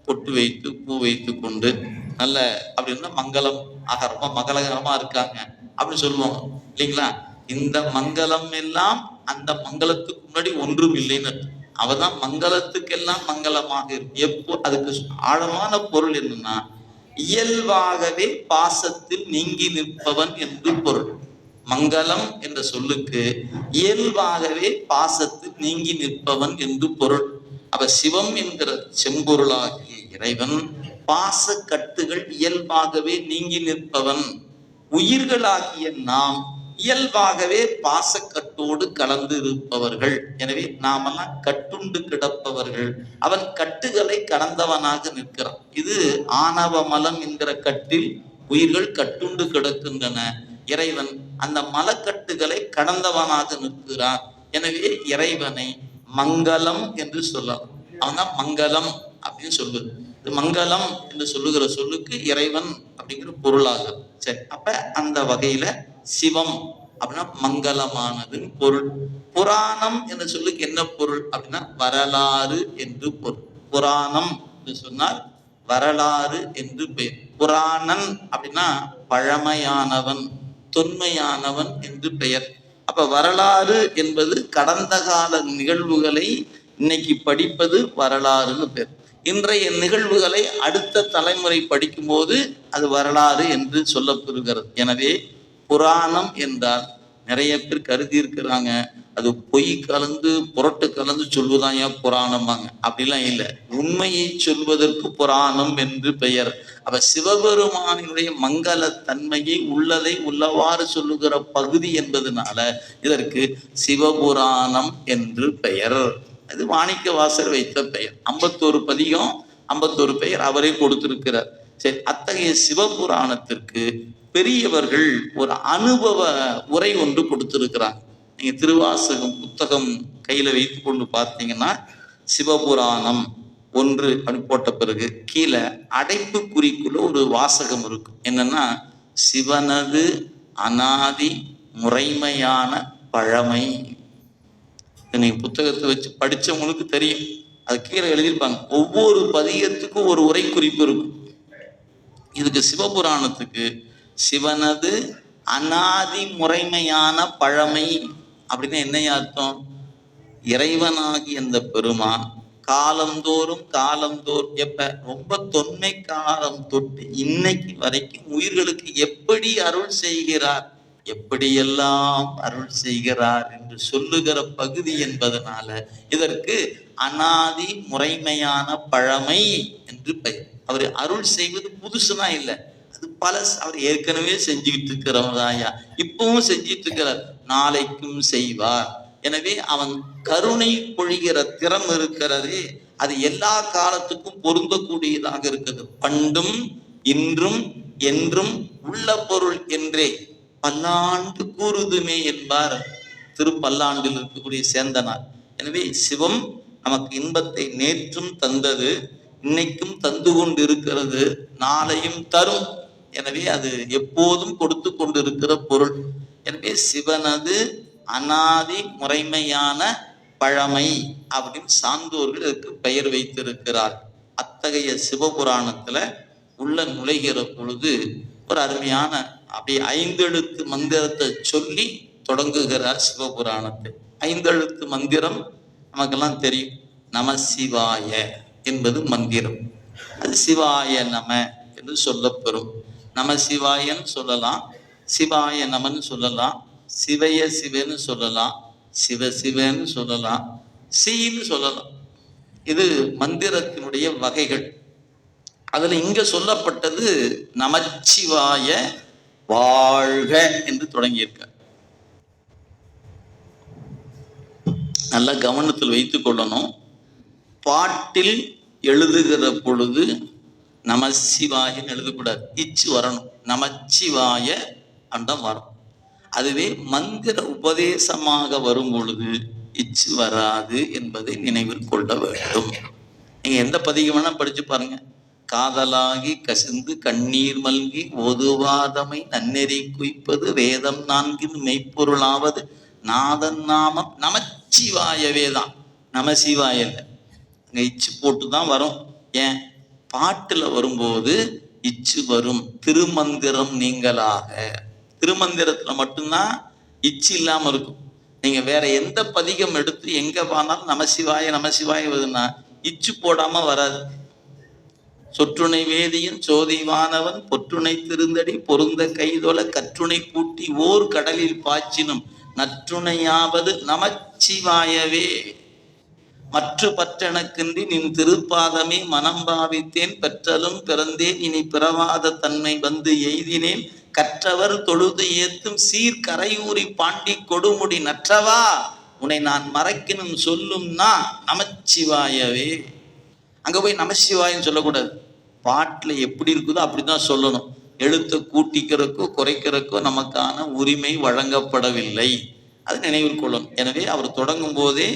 பொட்டு வைத்து பூ வைத்து கொண்டு நல்ல அப்படின்னா மங்களம் ஆக ரொம்ப மங்களகரமா இருக்காங்க அப்படின்னு சொல்லுவோம் இல்லைங்களா? இந்த மங்களம் எல்லாம் அந்த மங்களத்துக்கு முன்னாடி ஒன்றும் இல்லைன்னு. அவதான் மங்களத்துக்கெல்லாம் மங்களமாக இருக்கும். எப்போ அதுக்கு ஆழமான பொருள் என்னன்னா, இயல்பாகவே பாசத்தில் நீங்கி நிற்பவன் என்று பொருள். மங்களம் என்ற சொல்லுக்கு இயல்பாகவே பாசத்தில் நீங்கி நிற்பவன் என்று பொருள். அப்ப சிவம் என்கிற செம்பொருளாகிய இறைவன் பாச கட்டுகள் இயல்பாகவே நீங்கி நிற்பவன். உயிர்களாகிய நாம் இயல்பாகவே பாசக்கட்டோடு கலந்து இருப்பவர்கள். எனவே நாமெல்லாம் கட்டுண்டு கிடப்பவர்கள். அவன் கட்டுகளை கடந்தவனாக நிற்கிறான். இது ஆணவ மலம் என்கிற கட்டில் உயிர்கள் கட்டுண்டு கிடக்கின்றன. இறைவன் அந்த மலக்கட்டுகளை கடந்தவனாக நிற்கிறான். எனவே இறைவனை மங்களம் என்று சொல்லலாம். அவன் தான் மங்களம் அப்படின்னு சொல்லுது. மங்களம் என்று சொல்லுகிற சொல்லுக்கு இறைவன் அப்படிங்கிற பொருளாக. சரி, அப்ப அந்த வகையில சிவம் அப்படின்னா மங்களமானது பொருள். புராணம் என்ற சொல்லுக்கு என்ன பொருள் அப்படின்னா வரலாறு என்று பொருள். புராணம் என்று சொன்னால் வரலாறு என்று பெயர். புராணன் அப்படின்னா பழமையானவன், தொன்மையானவன் என்று பெயர். அப்ப வரலாறு என்பது கடந்த கால நிகழ்வுகளை இன்னைக்கு படிப்பது வரலாறுன்னு பேர். இன்றைய நிகழ்வுகளை அடுத்த தலைமுறை படிக்கும் போது அது வரலாறு என்று சொல்லப்பெறுகிறது. எனவே புராணம் என்றால் நிறைய பேர் கருதி இருக்கிறாங்க, அது பொய் கலந்து புரட்டு கலந்து சொல்வதான் ஏன் புராணமாங்க. அப்படிலாம் இல்லை, உண்மையை சொல்வதற்கு புராணம் என்று பெயர். அப்ப சிவபெருமானினுடைய மங்கள தன்மையை உள்ளதை உள்ளவாறு சொல்லுகிற பகுதி என்பதனால இதற்கு சிவபுராணம் என்று பெயர். அது மாணிக்க வாசகர் வைத்த பெயர். 51 பதிகம், 51 பெயர் அவரே கொடுத்திருக்கிறார். சரி, அத்தகைய சிவபுராணத்திற்கு பெரியவர்கள் ஒரு அனுபவ உரை ஒன்று கொடுத்திருக்கிறாங்க. நீங்க திருவாசகம் புத்தகம் கையில வைத்து கொண்டு பார்த்தீங்கன்னா சிவபுராணம் 1 அப்படி போட்ட பிறகு கீழே அடைப்பு குறிக்குள்ள ஒரு வாசகம் இருக்கும். என்னன்னா, சிவனது அனாதி முறைமையான பழமை. நீங்க புத்தகத்தை வச்சு படிச்சவங்களுக்கு தெரியும், அது கீழே எழுதியிருப்பாங்க. ஒவ்வொரு பதிகத்துக்கும் ஒரு உரை குறிப்பு இருக்கும். இதுக்கு சிவபுராணத்துக்கு சிவனது அனாதி முறைமையான பழமை அப்படின்னு என்ன அர்த்தம்? இறைவனாகி அந்த பெருமான் காலந்தோறும் எப்ப ரொம்ப தொன்மை காலம் தொட்டு இன்னைக்கு வரைக்கும் உயிர்களுக்கு எப்படி அருள் செய்கிறார், எப்படியெல்லாம் அருள் செய்கிறார் என்று சொல்லுகிற பகுதி என்பதனால இதற்கு அனாதி முறைமையான பழமை என்று பெயர். அவர் அருள் செய்வது புதுசுனா இல்லை, அது பல அவர் ஏற்கனவே செஞ்சுக்கிட்டு இருக்கிறவராயா, இப்பவும் செஞ்சிட்டு இருக்கிறார், நாளைக்கும் செய்வார். எனவே அவன் கருணை பொழிகிற திறம் இருக்கிறதே, அது எல்லா காலத்துக்கும் பொருந்தக்கூடியதாக இருக்கிறது. பண்டும் இன்றும் என்றும் உள்ள பொருள் என்றே பல்லாண்டு கூறுதுமே என்பார் திருப்பல்லாண்டில் இருக்கக்கூடிய சேந்தனார். எனவே சிவம் நமக்கு இன்பத்தை நேற்றும் தந்தது, இன்னைக்கும் தந்து கொண்டு இருக்கிறது, நாளையும் தரும். எனவே அது எப்போதும் கொடுத்து கொண்டிருக்கிற பொருள். எனவே சிவனது அனாதி முறைமையான பழமை அப்படின்னு சான்றோர்கள் இதற்கு பெயர் வைத்திருக்கிறார். அத்தகைய சிவபுராணத்துல உள்ள நுழைகிற பொழுது ஒரு அருமையான அப்படியே 5 எழுத்து மந்திரத்தை சொல்லி தொடங்குகிறார் சிவபுராணத்தை. 5 எழுத்து மந்திரம் நமக்கெல்லாம் தெரியும். நம சிவாய என்பது மந்திரம். அது சிவாய நம என்று சொல்லப்பெறும். நம சிவாயன்னு சொல்லலாம், சிவாய நமன்னு சொல்லலாம், சிவய சிவன்னு சொல்லலாம், சிவ சிவன்னு சொல்லலாம், சீன்னு சொல்லலாம். இது மந்திரத்தினுடைய வகைகள். அதுல இங்க சொல்லப்பட்டது நமச்சிவாய வாழ்க என்று தொடங்கியிருக்க. நல்ல கவனத்தில் வைத்துக் கொள்ளணும். பாட்டில் எழுதுகிற பொழுது நமசிவாயன்னு எழுதக்கூடாது, இச்சு வரணும். நமச்சிவாய அண்டம் வரும். அதுவே மந்திர உபதேசமாக வரும் பொழுது இச்சு வராது என்பதை நினைவில் கொள்ள வேண்டும். நீங்க எந்த பதிகம் வேணா படிச்சு பாருங்க. காதலாகி கசிந்து கண்ணீர் மல்கி ஒதுவாதமை நன்னெறி குய்ப்பது வேதம் 4 மெய்ப்பொருளாவது நாதன் நாமம் நமச்சிவாயவே தான், நமசிவாய இல்லை. அங்க இச்சு போட்டுதான் வரும். ஏன்? பாட்டுல வரும்போது இச்சு வரும். திருமந்திரம் நீங்களாக, திருமந்திரத்துல மட்டும்தான் இச்சு இல்லாம இருக்கும். நீங்க வேற எந்த பதிகம் எடுத்து எங்க பானாலும் நமசிவாய நமசிவாய வருதுன்னா இச்சு போடாம வராது. சொற்றுணை வேதியன் சோதிவானவன் பொற்றுணை திருந்தடி பொருந்த கைதொல கற்றுணை பூட்டி ஓர் கடலில் பாய்ச்சினும் நற்றுணையாவது நமச்சிவாயவே. மற்ற பற்றெனக்கின்றி நின் திருப்பாதமே மனம் பாவித்தேன், பெற்றலும் பிறந்தேன் இனி பிறவாத தன்மை வந்து எய்தினேன், கற்றவர் தொழுது ஏத்தும் சீர் கரையூரி பாண்டி கொடுமுடி நற்றவா உன்னை நான் மறைக்கணும் சொல்லும்னா நமச்சிவாயவே. அங்க போய் நமசிவாயன்னு சொல்லக்கூடாது. பாட்டுல எப்படி இருக்குதோ அப்படிதான் சொல்லணும். எழுத்தை கூட்டிக்கிறக்கோ குறைக்கிறக்கோ நமக்கான உரிமை வழங்கப்படவில்லை. அது நினைவில் கொள்ளணும். எனவே அவர் தொடங்கும் போதே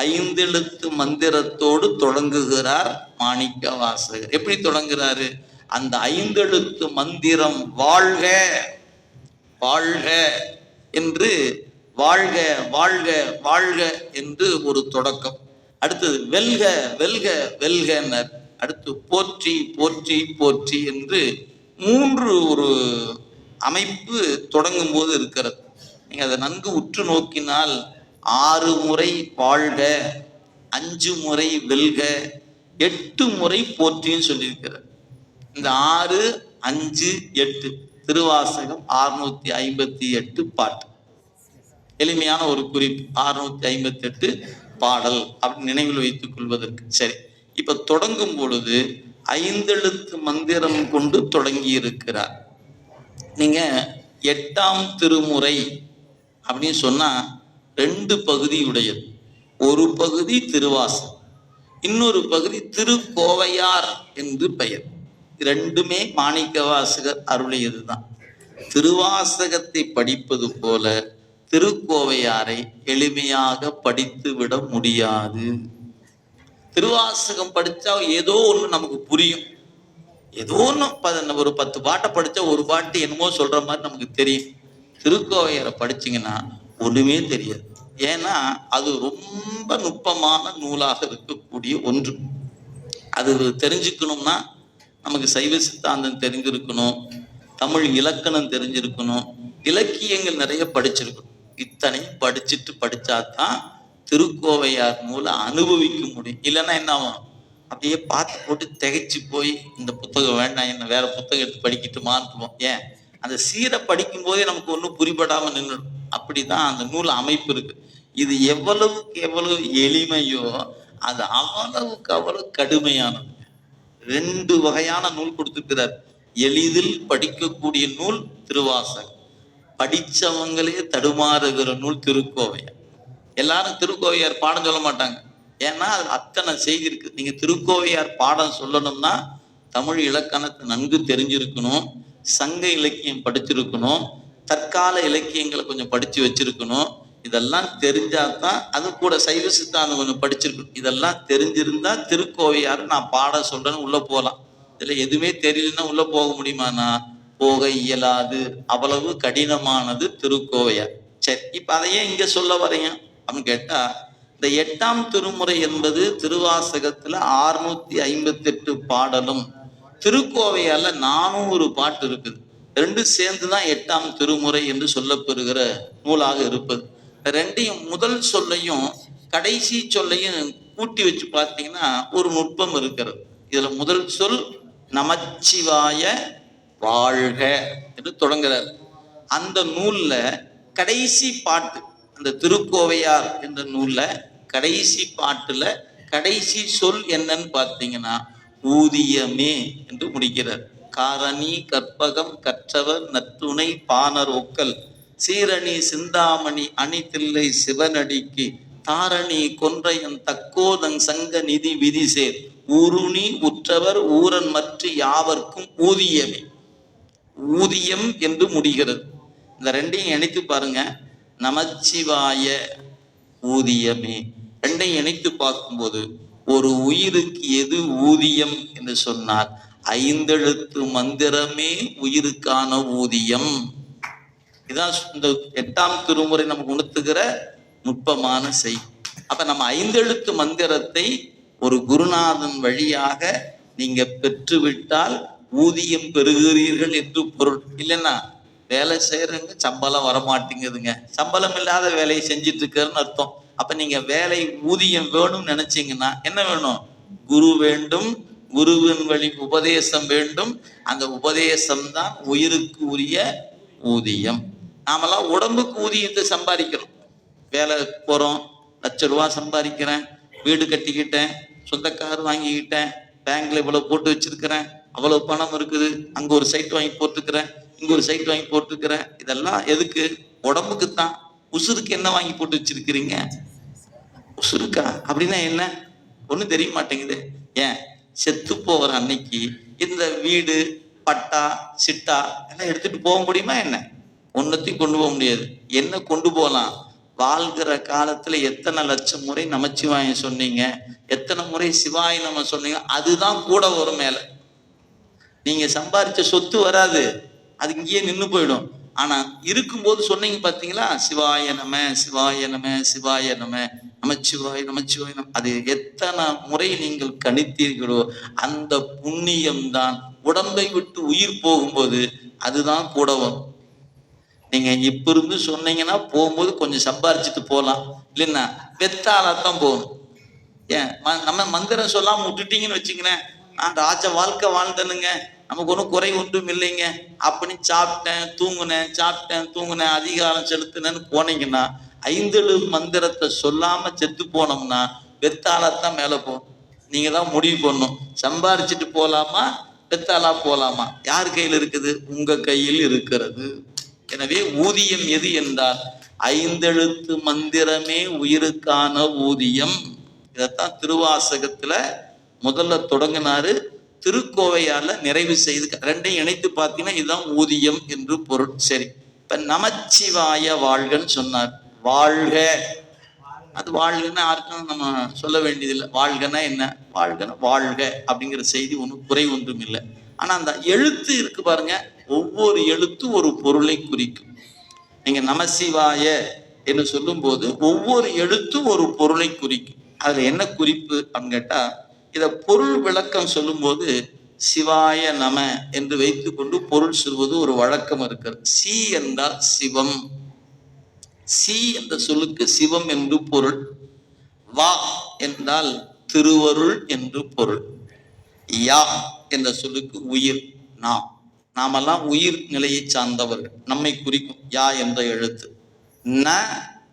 5 எழுத்து மந்திரத்தோடு தொடங்குகிறார் மாணிக்க வாசகர். எப்படி தொடங்குறாரு? அந்த 5 எழுத்து மந்திரம் வாழ்க வாழ்க என்று, வாழ்க வாழ்க வாழ்க என்று ஒரு தொடக்கம். அடுத்தது வெல்க வெல்க வெல்கனர். அடுத்து போற்றி போற்றி போற்றி என்று 3 ஒரு அமைப்பு தொடங்கும் போது இருக்கிறது. நீங்க அதை நன்கு உற்று நோக்கினால் 6 முறை வாழ்க, 5 முறை வெல்க, 8 முறை போற்றின்னு சொல்லியிருக்கிறார். இந்த 6, 5, 8 திருவாசகம் 658 பாட்டு. எளிமையான ஒரு குறிப்பு, 658 பாடல் அப்படின்னு நினைவில் வைத்துக் கொள்வதற்கு. சரி, இப்ப தொடங்கும் பொழுது 5 எழுத்து மந்திரம் கொண்டு தொடங்கி இருக்கிறார். நீங்க 8ஆம் திருமுறை அப்படின்னு சொன்னா 2 பகுதி உடையது. ஒரு பகுதி திருவாசகம், இன்னொரு பகுதி திருக்கோவையார் என்று பெயர். 2மே மாணிக்க வாசகர் அருளியதுதான். திருவாசகத்தை படிப்பது போல திருக்கோவையாரை எளிமையாக படித்து விட முடியாது. திருவாசகம் படிச்சா ஏதோ ஒண்ணு நமக்கு புரியும். ஏதோ ஒண்ணு ஒரு 10 பாட்டை படிச்சா ஒரு பாட்டு என்னமோ சொல்ற மாதிரி நமக்கு தெரியும். திருக்கோவையாரை படிச்சீங்கன்னா ஒண்ணுமே தெரியாது. ஏன்னா அது ரொம்ப நுட்பமான நூலாக இருக்கக்கூடிய ஒன்று. அது தெரிஞ்சுக்கணும்னா நமக்கு சைவ சித்தாந்தம் தெரிஞ்சிருக்கணும், தமிழ் இலக்கணம் தெரிஞ்சிருக்கணும், இலக்கியங்கள் நிறைய படிச்சிருக்கணும். இத்தனையும் படிச்சாதான் திருக்கோவையார் நூலை அனுபவிக்க முடியும். இல்லைன்னா என்ன ஆகும்? அப்படியே பார்த்து போட்டு திகைச்சு போய் இந்த புத்தகம் வேண்டாம், என்ன வேற புத்தகம் எடுத்து படிக்கட்டுமான்னு. ஏன்? அந்த சீரை படிக்கும் போதே நமக்கு ஒன்றும் புரிபடாம நின்றுடும். அப்படிதான் அந்த நூல் அமைப்பு இருக்கு. இது எவ்வளவுக்கு எவ்வளவு எளிமையோ அது அவ்வளவுக்கு அவ்வளவு கடுமையானது. 2 வகையான நூல் கொடுத்திருக்கிறார். எளிதில் படிக்கக்கூடிய நூல் திருவாசகம், படிச்சவங்களே தடுமாறுகிற நூல் திருக்கோவையார். எல்லாரும் திருக்கோவையார் பாடம் சொல்ல மாட்டாங்க. ஏன்னா அது அத்தனை செய்தி இருக்கு. நீங்க திருக்கோவையார் பாடம் சொல்லணும்னா தமிழ் இலக்கணத்தை நன்கு தெரிஞ்சிருக்கணும், சங்க இலக்கியம் படிச்சிருக்கணும், தற்கால இலக்கியங்களை கொஞ்சம் படிச்சு வச்சிருக்கணும். இதெல்லாம் தெரிஞ்சாதான், அது கூட சைவ சித்தாந்தம் கொஞ்சம் படிச்சிருக்கணும். இதெல்லாம் தெரிஞ்சிருந்தா திருக்கோவையார் நான் பாட சொல்றேன்னு உள்ள போகலாம். இதுல எதுவுமே தெரியலன்னா உள்ள போக முடியுமானா போக இயலாது. அவ்வளவு கடினமானது திருக்கோவையார். சரி, இப்ப அதையே இங்க சொல்ல வரீங்க அப்படின்னு கேட்டா, இந்த 8ஆம் திருமுறை என்பது திருவாசகத்துல 658 பாடலும், திருக்கோவையால 400 பாட்டு இருக்குது. ரெண்டும் சேர்ந்துதான் 8ஆம் திருமுறை என்று சொல்லப்பெறுகிற நூலாக இருப்பது. ரெண்டையும் முதல் சொல்லையும் கடைசி சொல்லையும் கூட்டி வச்சு பார்த்தீங்கன்னா ஒரு நுட்பம் இருக்கிறது. இதுல முதல் சொல் நமச்சிவாய வாழ்க என்று தொடங்குறார். அந்த நூல்ல கடைசி பாட்டு, அந்த திருக்கோவையார் என்ற நூல்ல கடைசி பாட்டுல கடைசி சொல் என்னன்னு பார்த்தீங்கன்னா ஊதியமே என்று முடிக்கிறார். காரணி கற்பகம் கற்றவர் நற்றுணை பாணர் ஒக்கல் சீரணி சிந்தாமணி அணிதில்லை சிவனடிக்கு தாரணி கொன்றையன் தக்கோதங் சங்க நிதி விதிசேர் ஊருணி உற்றவர் ஊரன் மற்ற யாவர்க்கும் ஊதியமே. ஊதியம் என்று முடிகிறது. இந்த ரெண்டையும் இணைத்து பாருங்க. நமச்சிவாய ஊதியமே ரெண்டையும் இணைத்து பார்க்கும்போது ஒரு உயிருக்கு எது ஊதியம் என்று சொன்னார், 5 எழுத்து மந்திரமே உயிருக்கான ஊதியம். இதான் இந்த 8ஆம் திருமுறை நமக்கு உணர்த்துகிற நுட்பமான செய். அப்ப நம்ம 5 எழுத்து மந்திரத்தை ஒரு குருநாதன் வழியாக நீங்க பெற்றுவிட்டால் ஊதியம் பெறுகிறீர்கள் என்று பொருள். இல்லைன்னா வேலை செய்யறவங்க சம்பளம் வரமாட்டேங்குதுங்க, சம்பளம் இல்லாத வேலையை செஞ்சிட்டு இருக்கிறன்னு அர்த்தம். அப்ப நீங்க வேலை ஊதியம் வேணும்னு நினைச்சீங்கன்னா என்ன வேணும்? குரு வேண்டும், குருவின் வழி உபதேசம் வேண்டும். அந்த உபதேசம் தான் உயிருக்கு உரிய ஊதியம். நாமெல்லாம் உடம்புக்கு ஊதியத்தை சம்பாதிக்கிறோம். வேலை போறோம், ₹1,00,000 சம்பாதிக்கிறேன், வீடு கட்டிக்கிட்டேன், சொந்த கார் வாங்கிக்கிட்டேன், பேங்க்ல இவ்வளவு போட்டு வச்சிருக்கிறேன், அவ்வளவு பணம் இருக்குது, அங்க ஒரு சைட் வாங்கி போட்டுக்கிறேன், இங்க ஒரு சைட் வாங்கி போட்டுக்கிறேன். இதெல்லாம் எதுக்கு? உடம்புக்கு தான். உசுருக்கு என்ன வாங்கி போட்டு வச்சிருக்கிறீங்க? உசுருக்கா அப்படின்னா என்ன? ஒண்ணும் தெரிய மாட்டேங்குது. ஏன்? செத்து போகிற அன்னைக்கு இந்த வீடு பட்டா சிட்டா எல்லாம் எடுத்துட்டு போக முடியுமா என்ன? ஒன்னத்தையும் கொண்டு போக முடியாது. என்ன கொண்டு போகலாம்? வாழ்கிற காலத்துல எத்தனை லட்சம் முறை நமச்சிவாயம் சொன்னீங்க, எத்தனை முறை சிவாய நம்ம சொன்னீங்க, அதுதான் கூட வரும் மேல. நீங்க சம்பாரிச்ச சொத்து வராது, அது இங்கேயே நின்று போயிடும். ஆனா இருக்கும்போது சொன்னீங்க பாத்தீங்களா, சிவாய நம சிவாய நம சிவாய நம நமச்சிவாய நமச்சிவாய நம, அது எத்தனை முறை நீங்கள் கணித்தீர்களோ அந்த புண்ணியம் தான் உடம்பை விட்டு உயிர் போகும்போது அதுதான் கூட வரும். நீங்க இப்ப இருந்து சொன்னீங்கன்னா போகும்போது கொஞ்சம் சம்பாரிச்சுட்டு போகலாம், இல்லைன்னா வெத்தாலத்தான் போகணும். ஏன் நம்ம மந்திரம் சொல்லாம விட்டுட்டீங்கன்னு வச்சுக்கிறேன், நான் ராஜ வாழ்க்கை வாழ்ந்தனுங்க, நமக்கு ஒன்றும் குறை ஒன்றும் இல்லைங்க அப்படின்னு சாப்பிட்டேன் தூங்குனேன் அதிகாரம் செலுத்தினேன்னு போனீங்கன்னா 5 எழுத்து மந்திரத்தை சொல்லாம செத்து போனோம்னா வெத்தாலத்தான் மேல போகும். நீங்க தான் முடிவு பண்ணணும், சம்பாரிச்சுட்டு போலாமா வெத்தாலா போலாமா? யார் கையில் இருக்குது? உங்க கையில் இருக்கிறது. எனவே ஊதியம் எது என்றால் 5 எழுத்து மந்திரமே உயிருக்கான ஊதியம். இதைத்தான் திருவாசகத்துல முதல்ல தொடங்கினாரு, திருக்கோவையால நிறைவு செய்து. ரெண்டையும் இணைத்து பார்த்தீங்கன்னா இதுதான் ஊதியம் என்று பொருள். சரி, இப்ப நமச்சிவாய வாழ்கன்னு சொன்னார். வாழ்க, அது வாழ்கன்னா யாருக்கும் நம்ம சொல்ல வேண்டியதில்லை. வாழ்கன்னா என்ன? வாழ்கன்னா வாழ்க அப்படிங்கிற செய்தி ஒன்றும் குறை ஒன்றும் இல்லை. ஆனா அந்த எழுத்து இருக்கு பாருங்க, ஒவ்வொரு எழுத்தும் ஒரு பொருளை குறிக்கும். நீங்க நமசிவாய என்று சொல்லும் போது ஒவ்வொரு எழுத்தும் ஒரு பொருளை குறிக்கும். அதுல என்ன குறிப்பு அப்படின்னு கேட்டா, இத பொருள் விளக்கம் சொல்லும் போது சிவாய நம என்று வைத்துக் கொண்டு பொருள் சொல்வது ஒரு வழக்கம் இருக்கிறது. சி என்றால் சிவம், சி என்ற சொல்லுக்கு சிவம் என்று பொருள். வா என்றால் திருவருள் என்று பொருள். யா என்ற சொல்லுக்கு உயிர். நாமெல்லாம் உயிர் நிலையை சார்ந்தவர்கள், நம்மை குறிக்கும் யா என்ற எழுத்து. ந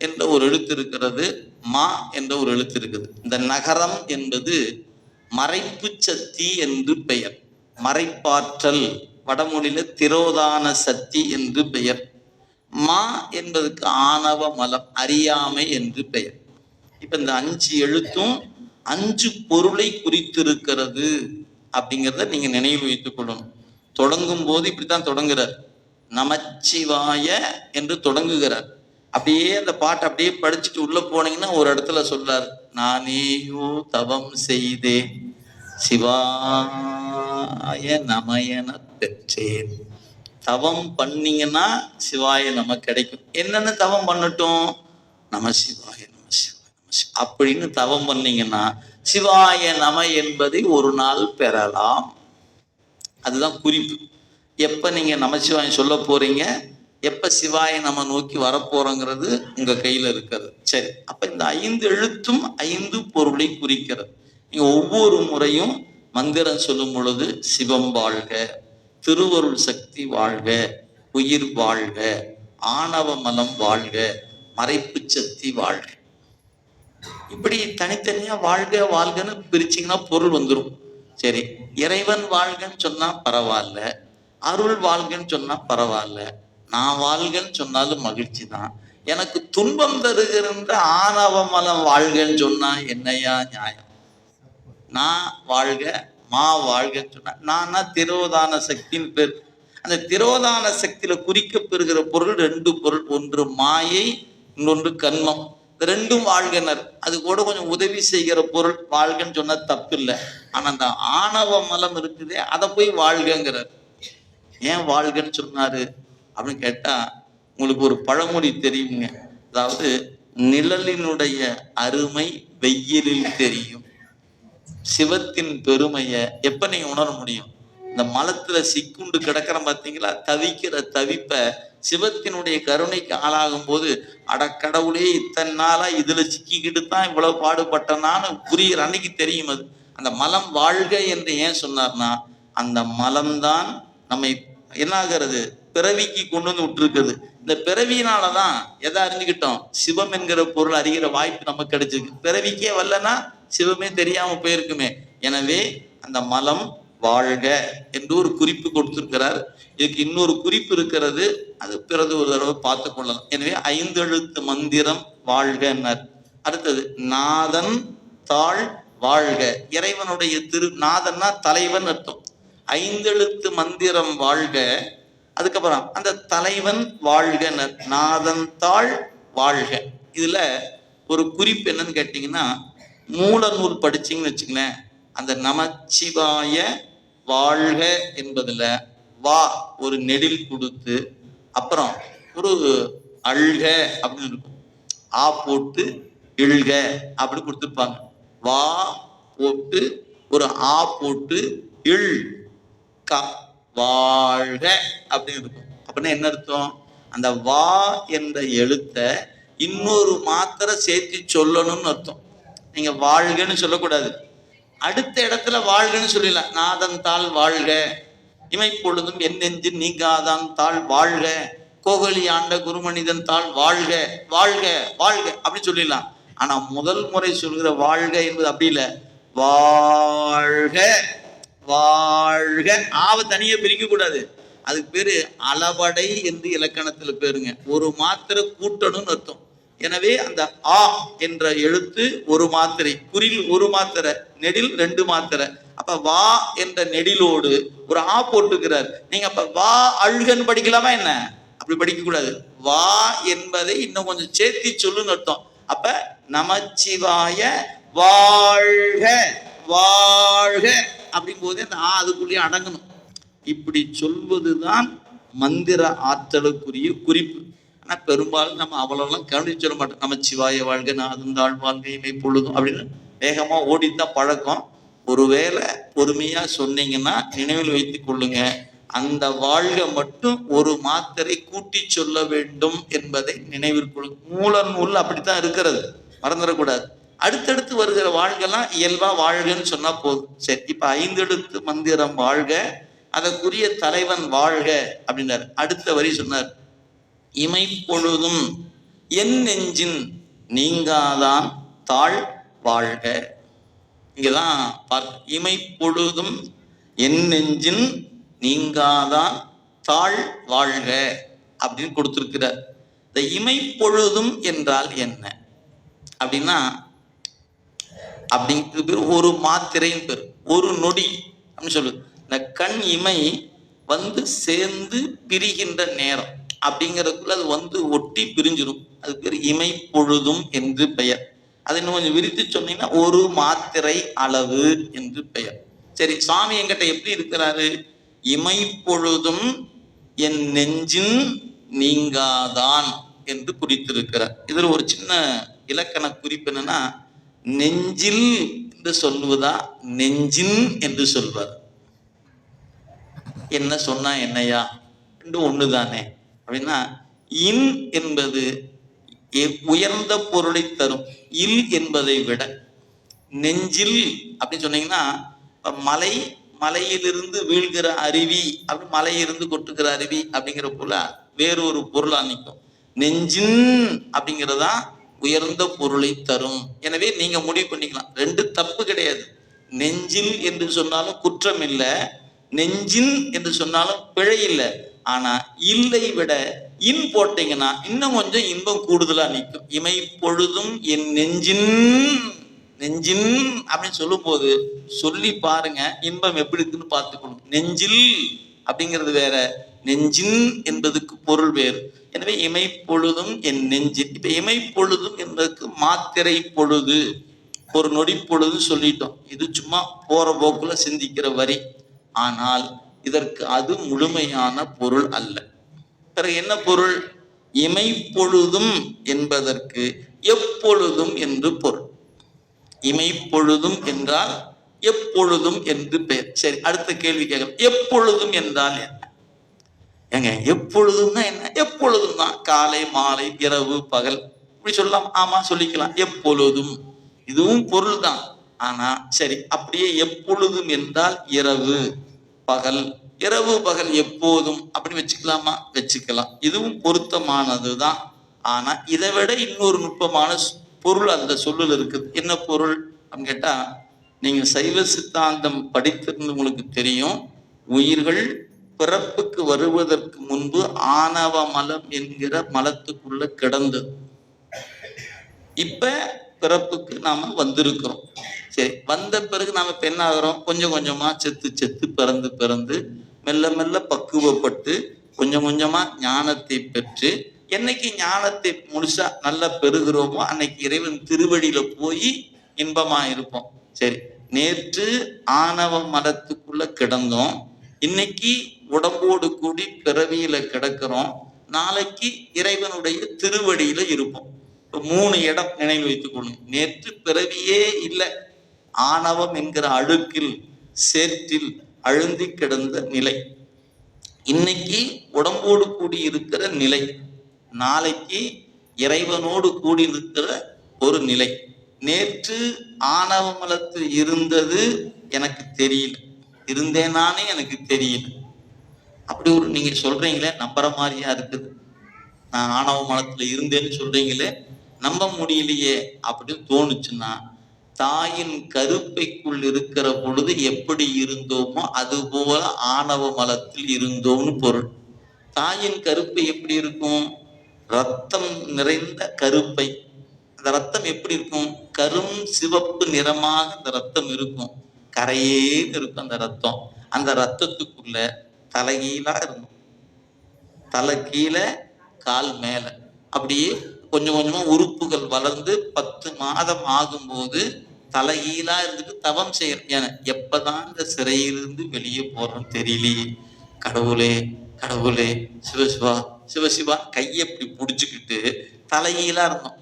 என்ற ஒரு எழுத்து இருக்கிறது, மா என்ற ஒரு எழுத்து இருக்குது. இந்த நகரம் என்பது மறைப்பு சக்தி என்று பெயர். மறைப்பாற்றல், வடமொழியில திரோதான சக்தி என்று பெயர். மா என்பதுக்கு ஆணவ மலம், அறியாமை என்று பெயர். இப்ப இந்த 5 எழுத்தும் 5 பொருளை குறித்திருக்கிறது அப்படிங்கிறத நீங்க நினைவில் வைத்துக் கொள்ளணும். தொடங்கும் போது இப்படித்தான் தொடங்குறார், நமச்சிவாய என்று தொடங்குகிறார். அப்படியே அந்த பாட்டை அப்படியே படிச்சுட்டு உள்ள போனீங்கன்னா ஒரு இடத்துல சொல்றாரு, நானேயோ தவம் செய்தேன் சிவாய நமயன பெற்றேன். தவம் பண்ணீங்கன்னா சிவாய நம கிடைக்கும். என்னென்ன தவம் பண்ணட்டும்? நம சிவாய நம சிவாய நம சிவாய அப்படின்னு தவம் பண்ணீங்கன்னா சிவாய நம என்பதை ஒரு நாள் பெறலாம். அதுதான் குறிப்பு. எப்ப நீங்க நமச்சிவாயம் சொல்ல போறீங்க, எப்ப சிவாய நம்ம நோக்கி வரப்போறோங்கிறது உங்க கையில இருக்கிறது. சரி, அப்ப இந்த 5 எழுத்தும் 5 பொருளை குறிக்கிறது. நீங்க ஒவ்வொரு முறையும் மந்திரம் சொல்லும் பொழுது சிவம் வாழ்க, திருவருள் சக்தி வாழ்க, உயிர் வாழ்க, ஆணவ மலம் வாழ்க, மறைப்பு சக்தி வாழ்க, இப்படி தனித்தனியா வாழ்க வாழ்கன்னு பிரிச்சிங்கன்னா பொருள் வந்துடும். சரி, இறைவன் வாழ்கன்னு சொன்னா பரவாயில்ல, அருள் வாழ்கன்னு சொன்னா பரவாயில்ல, நான் வாழ்கன்னு சொன்னாலும் மகிழ்ச்சி தான். எனக்கு துன்பம் தருகின்ற ஆணவ மலம் வாழ்கன்னு சொன்னா என்னையா நியாயம்? நான் வாழ்க மா வாழ்கன்னு சொன்னா நான்னா திரோதான சக்தின்னு பேர். அந்த திரோதான சக்தியில குறிக்கப்பெறுகிற பொருள் 2 பொருள், ஒன்று மாயை, இன்னொன்று கண்மம். ரெண்டும் வாழ்கனர். அது கூட கொஞ்சம் உதவி செய்கிற பொருள் வாழ்கன்னு சொன்னா தப்பு இல்லை. ஆனா அந்த ஆணவ மலம் இருக்குதே அதை போய் வாழ்கங்கிறார். ஏன் வாழ்கன்னு சொன்னாரு அப்படின்னு கேட்டா, உங்களுக்கு ஒரு பழமொழி தெரியுங்க. அதாவது, நிழலினுடைய அருமை வெயிலில் தெரியும், சிவத்தின் பெருமையை எப்ப நீங்க உணர முடியும்? இந்த மலத்துல சிக்குண்டு கிடக்கிற பார்த்தீங்களா, தவிக்கிற தவிப்ப சிவத்தினுடைய கருணைக்கு ஆளாகும் போது, அடக்கடவுளே இத்தனை நாளா இதுல சிக்கிக்கிட்டு தான் இவ்வளவு பாடுபட்டனான்னு புரியுற அன்னைக்கு தெரியும். அது அந்த மலம் வாழ்க என்று ஏன் சொன்னார்னா, அந்த மலம்தான் நம்மை என்னாகிறது, பிறவிக்கு கொண்டு வந்து விட்டுருக்குது. இந்த பிறவியினாலதான் எதை அறிஞ்சுக்கிட்டோம்? சிவம் என்கிற பொருள் அறிகிற வாய்ப்பு நமக்கு கிடைச்சிருக்கு. பிறவிக்கே வரலன்னா சிவமே தெரியாம போயிருக்குமே. எனவே அந்த மலம் வாழ்க என்று ஒரு குறிப்பு கொடுத்திருக்கிறார். இதுக்கு இன்னொரு குறிப்பு இருக்கிறது, அது பிறகு ஒரு தடவை பார்த்து கொள்ளலாம். எனவே 5 எழுத்து மந்திரம் வாழ்கனர். அடுத்தது நாதன் தாழ் வாழ்க. இறைவனுடைய நாதன்னா தலைவன் அர்த்தம். 5 எழுத்து மந்திரம் வாழ்க. அதுக்கப்புறம் அந்த தலைவன் வாழ்கனர், நாதன் தாழ் வாழ்க. இதுல ஒரு குறிப்பு என்னன்னு கேட்டீங்கன்னா, மூல நூல் படிச்சீங்கன்னு வச்சுங்களேன், அந்த நமச்சிவாய வாழ்க என்பதுல வா ஒரு நெடில் கொடுத்து, அப்புறம் ஒரு அழ்க அப்படின்னு இருக்கும், ஆ போட்டு இழ்க அப்படி கொடுத்துருப்பாங்க. வா போட்டு ஒரு ஆ போட்டு இழ் க வாழ்க அப்படின்னு இருக்கும். அப்படின்னா என்ன அர்த்தம்? அந்த வா என்ற எழுத்த இன்னொரு மாத்திரை சேர்த்து சொல்லணும்னு அர்த்தம். நீங்க வாழ்கன்னு சொல்லக்கூடாது, அடுத்த இடத்துல வாழ்கன்னு சொல்லிடலாம். நாதன் தாள் வாழ்க, இமைப்பொழுதும் என் நெஞ்சு நீங்காதான் தாள் வாழ்க, கோகலி ஆண்ட குருமனிதன் தாள் வாழ்க வாழ்க வாழ்க அப்படி சொல்லிடலாம். ஆனா முதல் முறை சொல்கிற வாழ்க என்பது அப்படி இல்லை. வாழ்க வாழ்க, ஆவ தனியே பிரிக்க கூடாது. அதுக்கு பேரு அளவடை என்று இலக்கணத்துல பேருங்க. ஒரு மாத்திரை கூட்டணும்னு அர்த்தம். எனவே அந்த ஆ என்ற எழுத்து ஒரு மாத்திரை, குறில் ஒரு மாத்திரை, நெடில் 2 மாத்திரை. அப்ப வா என்ற நெடிலோடு ஒரு ஆ போட்டுக்கிறார். நீங்க அப்ப வா அழுகன்னு படிக்கலாமா என்ன? அப்படி படிக்க கூடாது. வா என்பதை இன்னும் கொஞ்சம் சேர்த்தி சொல்லுன்னு அர்த்தம். அப்ப நமச்சிவாய வாழ்க வாழ்க அப்படிங்கும் போது அந்த ஆ அதுக்குள்ளேயே அடங்கணும். இப்படி சொல்வதுதான் மந்திர ஆற்றலுக்குரிய குறிப்பு. ஆனா பெரும்பாலும் நம்ம அவ்வளவுலாம் கவனிச்சு சொல்ல மாட்டோம். நம்ம சிவாய வாழ்க, நாதந்தாள் வாழ்க, இமை பொழுதும் அப்படின்னு வேகமா ஓடித்தான் பழக்கம். ஒருவேளை பொறுமையா சொன்னீங்கன்னா நினைவில் வைத்துக் கொள்ளுங்க, அந்த வாழ்க மட்டும் ஒரு மாத்திரை கூட்டி சொல்ல வேண்டும் என்பதை நினைவிற்கொள்ளுங்க. மூல நூல் அப்படித்தான் இருக்கிறது, மறந்துடக்கூடாது. அடுத்தடுத்து வருகிற வாழ்கெல்லாம் இயல்பா வாழ்கன்னு சொன்னா போதும். சரி, இப்ப 5 எழுத்து மந்திரம் வாழ்க, அதற்குரிய தலைவன் வாழ்க அப்படின்னாரு. அடுத்த வரி சொன்னார், இமைப்பொழுதும் என் நெஞ்சின் நீங்காதான் தாழ் வாழ்க. இங்கதான் பார்க்க, இமைப்பொழுதும் என் நெஞ்சின் நீங்காதான் தாழ் வாழ்க அப்படின்னு கொடுத்திருக்கிறார். இந்த இமைப்பொழுதும் என்றால் என்ன அப்படின்னா, அப்படிங்கிறது பேர் ஒரு மாத்திரைன்னு பேர், ஒரு நொடி அப்படின்னு சொல்லுது. இந்த கண் இமை வந்து சேர்ந்து பிரிகின்ற நேரம், அப்படிங்கிறதுக்குள்ள அது வந்து ஒட்டி பிரிஞ்சிடும். அது பேர் இமைப்பொழுதும் என்று பெயர். அதை இன்னும் கொஞ்சம் விரித்து சொன்னீங்கன்னா ஒரு மாத்திரை அளவு என்று பெயர். சரி, சுவாமி என்கிட்ட எப்படி இருக்கிறாரு? இமைப்பொழுதும் என் நெஞ்சின் நீங்காதான் என்று குறித்திருக்கிறார். இதுல ஒரு சின்ன இலக்கண குறிப்பு என்னன்னா, நெஞ்சில் என்று சொல்லுவதா நெஞ்சின் என்று சொல்வார். என்ன சொன்னா என்னையா, ரெண்டும் ஒண்ணுதானே அப்படின்னா, இன் என்பது உயர்ந்த பொருளை தரும். இல் என்பதை விட நெஞ்சில் அப்படின்னு சொன்னீங்கன்னா, மலையிலிருந்து வீழ்கிற அருவி அப்படி மலையிலிருந்து கொட்டுகிற அருவி அப்படிங்கிற போல வேறொரு பொருளா நிற்கும். நெஞ்சின் அப்படிங்கிறதா உயர்ந்த பொருளை தரும். எனவே நீங்க முடிவு பண்ணிக்கலாம், ரெண்டு தப்பு கிடையாது. நெஞ்சில் என்று சொன்னாலும் குற்றம் இல்லை, நெஞ்சின் என்று சொன்னாலும் பிழை இல்லை. ஆனா இல்லை விட இன் போட்டீங்கன்னா இன்னும் கொஞ்சம் இன்பம் கூடுதலா நிற்கும். இமை பொழுதும் என் நெஞ்சின் நெஞ்சின் அப்படின்னு சொல்லும் போது சொல்லி பாருங்க, இன்பம் எப்படி இருக்குன்னு பார்த்துக்கணும். நெஞ்சில் அப்படிங்கிறது வேற, நெஞ்சின் என்பதுக்கு பொருள் வேறு. எனவே இமை பொழுதும் என் நெஞ்சின். இப்ப இமை பொழுதும் என்பதற்கு மாத்திரை பொழுது, ஒரு நொடி பொழுது சொல்லிட்டோம். இது சும்மா போற போக்குல சிந்திக்கிற வரி. ஆனால் இதற்கு அது முழுமையான பொருள் அல்ல. பிறகு என்ன பொருள்? இமை பொழுதும் என்பதற்கு எப்பொழுதும் என்று பொருள். இமை பொழுதும் என்றால் எப்பொழுதும் என்று பெயர். சரி, அடுத்த கேள்வி கேட்கலாம், எப்பொழுதும் என்றால் என்ன? ஏங்க எப்பொழுதும்னா என்ன? எப்பொழுதும் தான், காலை மாலை இரவு பகல் இப்படி சொல்லலாம். ஆமா சொல்லிக்கலாம், எப்பொழுதும். இதுவும் பொருள் தான். ஆனா சரி, அப்படியே எப்பொழுதும் என்றால் இரவு பகல், இரவு பகல் எப்போதும் அப்படி வச்சுக்கலாமா? வச்சுக்கலாம். இதுவும் பொருத்தமானதுதான். ஆனா இதை விட இன்னொரு நுட்பமான பொருள் அந்த சொல்லுல இருக்குது. என்ன பொருள் அப்படின்னு கேட்டா, நீங்க சைவ சித்தாந்தம் படித்திருந்து உங்களுக்கு தெரியும், உயிர்கள் பிறப்புக்கு வருவதற்கு முன்பு ஆணவ மலம் என்கிற மலத்துக்குள்ள கிடந்தது. இப்ப பிறப்புக்கு நாம வந்திருக்கிறோம். சரி, வந்த பிறகு நாம இப்ப என்ன ஆகிறோம்? கொஞ்சம் கொஞ்சமா செத்து செத்து பிறந்து பிறந்து மெல்ல மெல்ல பக்குவப்பட்டு கொஞ்சம் கொஞ்சமா ஞானத்தை பெற்று, என்னைக்கு ஞானத்தை முழுசா நல்லா பெறுகிறோமோ அன்னைக்கு இறைவன் திருவடியில போய் இன்பமா இருப்போம். சரி, நேற்று ஆணவ மலத்துக்குள்ள கிடந்தோம், இன்னைக்கு உடம்போடு கூடி பிறவியில கிடக்கிறோம், நாளைக்கு இறைவனுடைய திருவடியில இருப்போம். 3 இடம் நினைவில் வைத்துக் கொள்ளுங்க. நேற்று பிறவியே இல்லை, ஆணவம் என்கிற அழுக்கில் சேற்றில் அழுந்தி கிடந்த நிலை. இன்னைக்கு உடம்போடு கூடி இருக்கிற நிலை, நாளைக்கு இறைவனோடு கூடி இருக்கிற ஒரு நிலை. நேற்று ஆணவ மலத்தில் இருந்தது எனக்கு தெரியல, இருந்தேனானே எனக்கு தெரியல. அப்படி ஒரு நீங்க சொல்றீங்களே, நம்புற மாதிரியா இருக்குது. நான் ஆணவ மலத்துல இருந்தேன்னு சொல்றீங்களே, நம்ப முடியலையே அப்படின்னு தோணுச்சுன்னா, தாயின் கருப்பைக்குள் இருக்கிற பொழுது எப்படி இருந்தோமோ அது போல ஆணவ மலத்தில் இருந்தோம்னு பொருள். தாயின் கருப்பை எப்படி இருக்கும்? ரத்தம் நிறைந்த கருப்பை. அந்த ரத்தம் எப்படி இருக்கும்? கரும் சிவப்பு நிறமாக அந்த ரத்தம் இருக்கும், கரையே இருக்கும் அந்த ரத்தம். அந்த ரத்தத்துக்குள்ள தலைகீழா இருந்தோம், தலை கீழே கால் மேல, அப்படியே கொஞ்சம் கொஞ்சமா உறுப்புகள் வளர்ந்து 10 மாதம் ஆகும்போது தலைகீழா இருந்துட்டு தவம் செய்யறேன். எப்பதான் இந்த சிறையிலிருந்து வெளியே போறோம் தெரியலையே, கடவுளே கடவுளே சிவசிவா சிவசிவா கையை இப்படி பிடிச்சுக்கிட்டு தலைகீழா இருந்தோம்.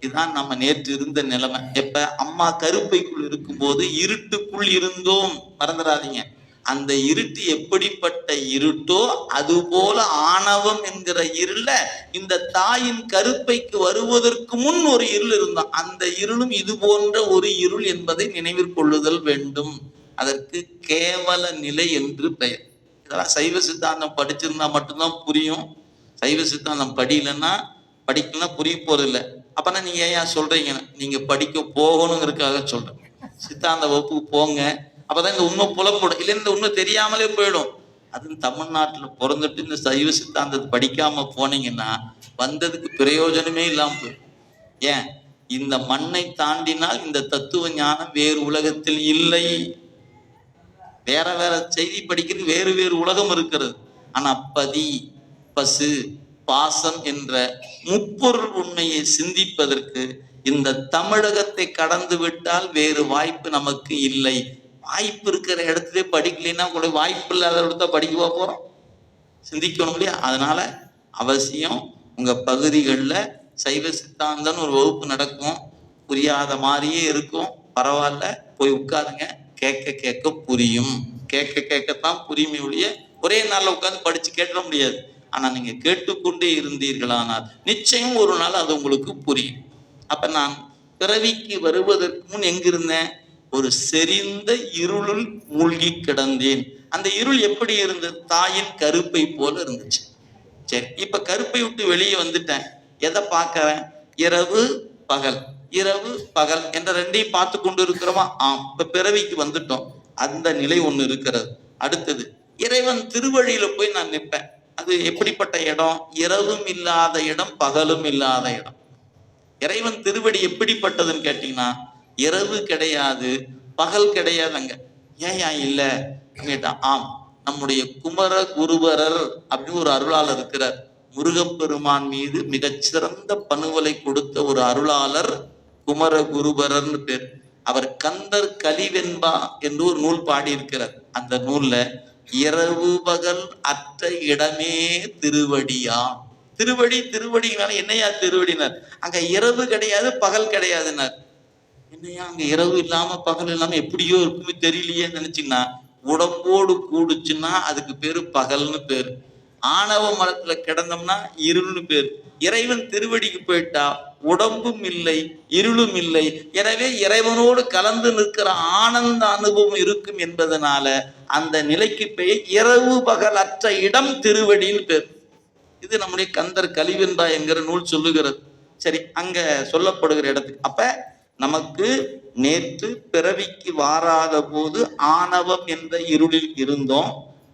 இதுதான் நம்ம நேற்று இருந்த நிலைமை. எப்ப? அம்மா கருப்பைக்குள் இருக்கும்போது இருட்டுக்குள் இருந்தோம், மறந்துடாதீங்க. அந்த இருட்டு எப்படிப்பட்ட இருட்டோ அது போல ஆணவம் என்கிற இருள இந்த தாயின் கருப்பைக்கு வருவதற்கு முன் ஒரு இருள் இருந்தான். அந்த இருளும் இது போன்ற ஒரு இருள் என்பதை நினைவில் கொள்ளுதல் வேண்டும். அதற்கு கேவல நிலை என்று பெயர். இதெல்லாம் சைவ சித்தாந்தம் படிச்சிருந்தா மட்டும்தான் புரியும். சைவ சித்தாந்தம் படிக்கலன்னா புரிய போறதில்லை. அப்பனா நீங்க ஏன் சொல்றீங்க? நீங்க படிக்க போகணுங்கிறதுக்காக சொல்றேன். சித்தாந்த வகுப்புக்கு போங்க, அப்பதான் இந்த உண்மை புலப்படும். இல்லை இந்த உண்மை தெரியாமலே போயிடும். அது தமிழ்நாட்டுல பிறந்துட்டு இந்த சைவ சித்தாந்தத்தை படிக்காம போனீங்கன்னா வந்ததுக்கு பிரயோஜனமே இல்லாம போயிடும். ஏன்? இந்த மண்ணை தாண்டினால் இந்த தத்துவ ஞானம் வேறு உலகத்தில் இல்லை. வேற வேற செய்தி படிக்கிறது வேறு வேறு உலகம் இருக்கிறது. ஆனா பதி பசு பாசம் என்ற முப்பொருள் உண்மையை சிந்திப்பதற்கு இந்த தமிழகத்தை கடந்து விட்டால் வேறு வாய்ப்பு நமக்கு இல்லை. வாய்ப்பு இருக்கிற இடத்துல படிக்கலைன்னா கூட வாய்ப்பு இல்லாத இடத்த படிக்கவா போறோம்? சிந்திக்கணும் இல்லையா? அதனால அவசியம் உங்க பகுதிகளில் சைவ சித்தாந்தம்னு ஒரு வகுப்பு நடக்கும். புரியாத மாதிரியே இருக்கும், பரவாயில்ல, போய் உட்காருங்க. கேட்க கேட்க புரியும். கேட்க கேட்கத்தான் புரியுமே ஒழிய ஒரே நாள்ல உட்காந்து படிச்சு கேட்க முடியாது. ஆனா நீங்க கேட்டுக்கொண்டே இருந்தீர்களானால் நிச்சயம் ஒரு நாள் அது உங்களுக்கு புரியும். அப்ப நான் பிறவிக்கு வருவதற்கு முன் எங்கிருந்தேன்? ஒரு செறிந்த இருளுள் மூழ்கி கிடந்தேன். அந்த இருள் எப்படி இருந்தது? தாயின் கருப்பை போல இருந்துச்சு. சரி, இப்ப கருப்பை விட்டு வெளியே வந்துட்டேன். எதை பார்க்கிறேன்? இரவு பகல், இரவு பகல் என்ற ரெண்டையும் பார்த்து கொண்டு இருக்கிறோமா? இப்ப பிறவிக்கு வந்துட்டோம். அந்த நிலை ஒண்ணு இருக்கிறது. அடுத்தது இறைவன் திருவழியில போய் நான் நிற்பேன். அது எப்படிப்பட்ட இடம்? இரவும் இல்லாத இடம், பகலும் இல்லாத இடம். இறைவன் திருவடி எப்படிப்பட்டதுன்னு கேட்டீங்கன்னா, இரவு கிடையாது, பகல் கிடையாது. அங்க ஏன் இல்ல கேட்டா, நம்முடைய குமர குருபரர் அப்படின்னு ஒரு அருளாளர் இருக்கிறார். முருகப்பெருமான் மீது மிகச்சிறந்த பணுவலை கொடுத்த ஒரு அருளாளர் குமர குருபரர்னு பேர். அவர் கந்தர் கலிவெண்பா என்று ஒரு நூல் பாடி இருக்கிறார். அந்த நூல்ல இரவு பகல் அற்ற இடமே திருவடியா. திருவடி திருவடினால என்னையா திருவடினார்? அங்க இரவு கிடையாது, பகல் கிடையாதுன்னார். என்னையா அங்க இரவு இல்லாம பகல் இல்லாம எப்படியோ இருக்குமே தெரியலையே நினைச்சீங்கன்னா, உடம்போடு கூடுச்சுன்னா அதுக்கு பேரு பகல்னு பேரு. ஆணவ மரத்துல கிடந்தோம்னா இருள்னு பேரு. இறைவன் திருவடிக்கு போயிட்டா உடம்பும் இல்லை, இருளும் இல்லை. எனவே இறைவனோடு கலந்து நிற்கிற ஆனந்த அனுபவம் இருக்கும் என்பதனால அந்த நிலைக்கு பெயர் இரவு பகல் அற்ற இடம் திருவடின்னு பேர். இது நம்முடைய கந்தர் கலிவெண்பா என்கிற நூல் சொல்லுகிறது. சரி, அங்க சொல்லப்படுகிற இடத்துக்கு அப்ப நமக்கு நேற்று பிறவிக்கு வாராத போது ஆணவம் என்ற இருளில் இருந்தோம்.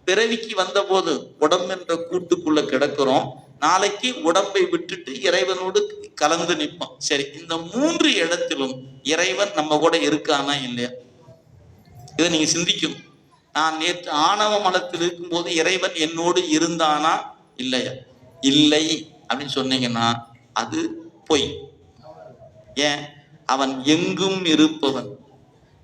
பிறவிக்கு வந்த போது உடம்பு என்ற கூட்டுக்குள்ள கிடக்கிறோம். நாளைக்கு உடம்பை விட்டுட்டு இறைவனோடு கலந்து நிற்போம். சரி, இந்த 3 இடத்திலும் இறைவன் நம்ம கூட இருக்கானா இல்லையா? இதை நீங்க சிந்திக்கும். நான் நேற்று ஆணவ மலத்தில் இருக்கும் போது இறைவன் என்னோடு இருந்தானா இல்லையா? இல்லை அப்படின்னு சொன்னீங்கன்னா அது பொய். ஏன்? அவன் எங்கும் இருப்பவன்,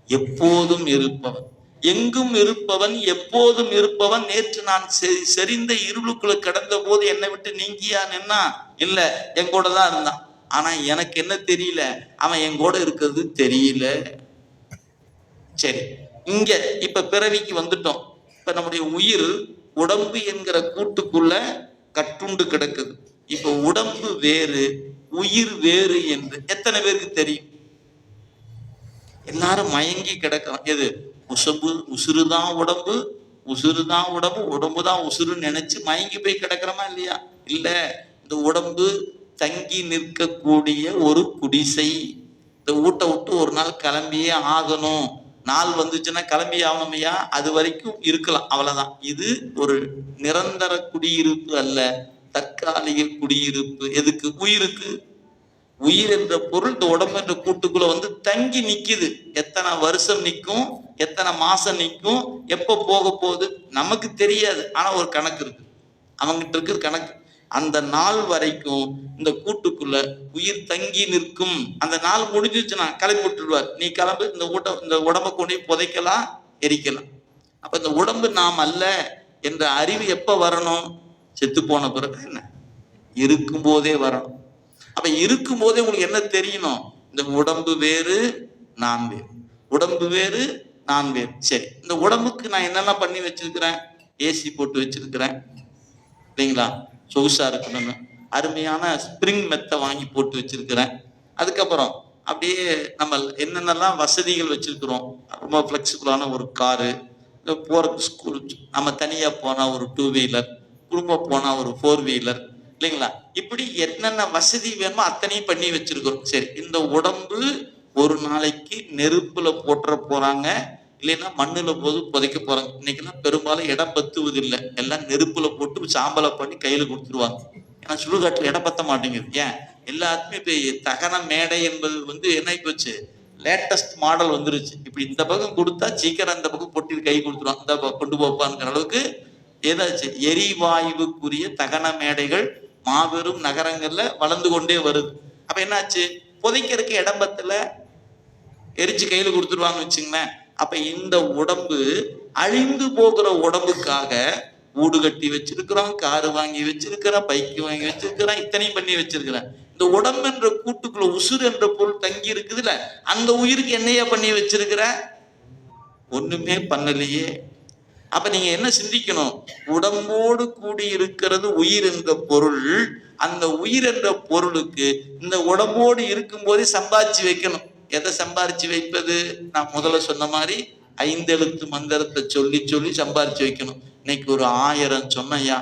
எப்போதும் இருப்பவன். எங்கும் இருப்பவன், எப்போதும் இருப்பவன். நேற்று நான் செறிந்த இருளுக்குள்ள கடந்த போது என்னை விட்டு நீங்கியா நின்னா? இல்ல, என் கூட தான் இருந்தான். ஆனா எனக்கு என்ன தெரியல, அவன் என் கூட இருக்கிறது தெரியல. சரி, இங்க இப்ப பிறவிக்கு வந்துட்டோம். இப்ப நம்முடைய உயிர் உடம்பு என்கிற கூட்டுக்குள்ள கட்டுண்டு கிடக்குது. இப்ப உடம்பு வேறு, உயிர் வேறு என்று எத்தனை பேருக்கு தெரியும்? எல்லாரும் மயங்கி கிடக்கிறோம். எது? உசுறுதான் உடம்பு, உசுறுதான் உடம்பு, உடம்புதான் உசுறுன்னு நினைச்சு மயங்கி போய் கிடக்கிறோமா இல்லையா? இல்ல, இந்த உடம்பு தங்கி நிற்கக்கூடிய ஒரு குடிசை. இந்த வீட்டை விட்டு ஒரு நாள் கிளம்பியே ஆகணும். நாள் வந்துச்சுன்னா கிளம்பி ஆகணுமையா? அது வரைக்கும் இருக்கலாம், அவ்வளவுதான். இது ஒரு நிரந்தர குடியிருப்பு அல்ல, தற்காலிக குடியிருப்பு. எதுக்கு? உயிருக்கு. உயிர் என்ற பொருள் இந்த உடம்பு என்ற கூட்டுக்குள்ள வந்து தங்கி நிக்குது. எத்தனை வருஷம் நிற்கும், எத்தனை மாசம் நிற்கும், எப்ப போக போகுது நமக்கு தெரியாது. ஆனா ஒரு கணக்கு இருக்கு, அவங்கிட்ட இருக்கு கணக்கு. அந்த நாள் வரைக்கும் இந்த கூட்டுக்குள்ள உயிர் தங்கி நிற்கும். அந்த நாள் முடிஞ்சிச்சுன்னா கிளப்பி விட்டுடுவார். நீ கிளம்பு, இந்த உடம்பை கொண்டு புதைக்கலாம், எரிக்கலாம். அப்ப இந்த உடம்பு நாம் அல்ல என்ற அறிவு எப்ப வரணும்? செத்து போன பிறகு என்ன? இருக்கும் போதே வரணும். அப்ப இருக்கும் போதே உங்களுக்கு என்ன தெரியணும்? இந்த உடம்பு வேறு, நான் வேறு. உடம்பு வேறு, நான் வேறு. சரி, இந்த உடம்புக்கு நான் என்னெல்லாம் பண்ணி வச்சிருக்கிறேன்? ஏசி போட்டு வச்சிருக்கிறேன் இல்லைங்களா? சொகுசா இருக்கணும்னு அருமையான ஸ்பிரிங் மெத்தை வாங்கி போட்டு வச்சிருக்கிறேன். அதுக்கப்புறம் அப்படியே நம்ம என்னென்னலாம் வசதிகள் வச்சிருக்கிறோம். ரொம்ப ஃப்ளெக்சிபிளான ஒரு காரு, போற ஸ்கூல், நம்ம தனியா போனா ஒரு 2 வீலர், குடும்பம் போனா ஒரு 4 வீலர் இல்லைங்களா? இப்படி என்னென்ன வசதி வேணுமோ அத்தனையும் பண்ணி வச்சிருக்கிறோம். சரி, இந்த உடம்பு ஒரு நாளைக்கு நெருப்புல போட்டுற போறாங்க, இல்லைன்னா மண்ணுல போது புதைக்க போறாங்க. இன்னைக்கெல்லாம் பெரும்பாலும் இடம் பத்துவது இல்லை, எல்லாம் நெருப்புல போட்டு சாம்பலை பண்ணி கையில கொடுத்துருவாங்க. ஏன்னா சுடுகாட்டுல இடம் பத்த மாட்டேங்குது. ஏன்? எல்லாத்துமே இப்ப தகன மேடை என்பது வந்து என்ன போச்சு, லேட்டஸ்ட் மாடல் வந்துருச்சு. இப்படி இந்த பக்கம் கொடுத்தா சீக்கிரம் அந்த பக்கம் பொட்டி கை கொடுத்துருவாங்க, இந்த கொண்டு போப்பான்ங்கிற அளவுக்கு ஏதாச்சு எரிவாயுக்குரிய தகன மேடைகள் மாபெரும் நகரங்கள்ல வளர்ந்து கொண்டே வருது. அப்ப என்னாச்சு, புதைக்கிறதுக்கு இடம் பத்தல, எரிச்சு கையில கொடுத்துருவாங்கன்னு வச்சுங்களேன். அப்ப இந்த உடம்பு அழிந்து போகிற உடம்புக்காக வீடு கட்டி வச்சிருக்கிறோம், காரு வாங்கி வச்சிருக்கிறோம், பைக்கு வாங்கி வச்சிருக்கிறோம், இத்தனையும் பண்ணி வச்சிருக்கிறேன். இந்த உடம்பு என்ற கூட்டுக்குள்ள உசுர் என்ற பொருள் தங்கி இருக்குதுல்ல, அந்த உயிருக்கு என்னையா பண்ணி வச்சிருக்கிற? ஒண்ணுமே பண்ணலையே. அப்ப நீங்க என்ன சிந்திக்கணும், உடம்போடு கூடி இருக்கிறது உயிர் என்ற பொருள். அந்த உயிர் என்ற பொருளுக்கு இந்த உடம்போடு இருக்கும் போதே சம்பாதிச்சு வைக்கணும். எதை சம்பாரிச்சு வைப்பது? நான் முதல்ல சொன்ன மாதிரி 5 எழுத்து மந்திரத்தை சொல்லி சொல்லி சம்பாரிச்சு வைக்கணும். இன்னைக்கு ஒரு 1000 சொன்ன ஐயா,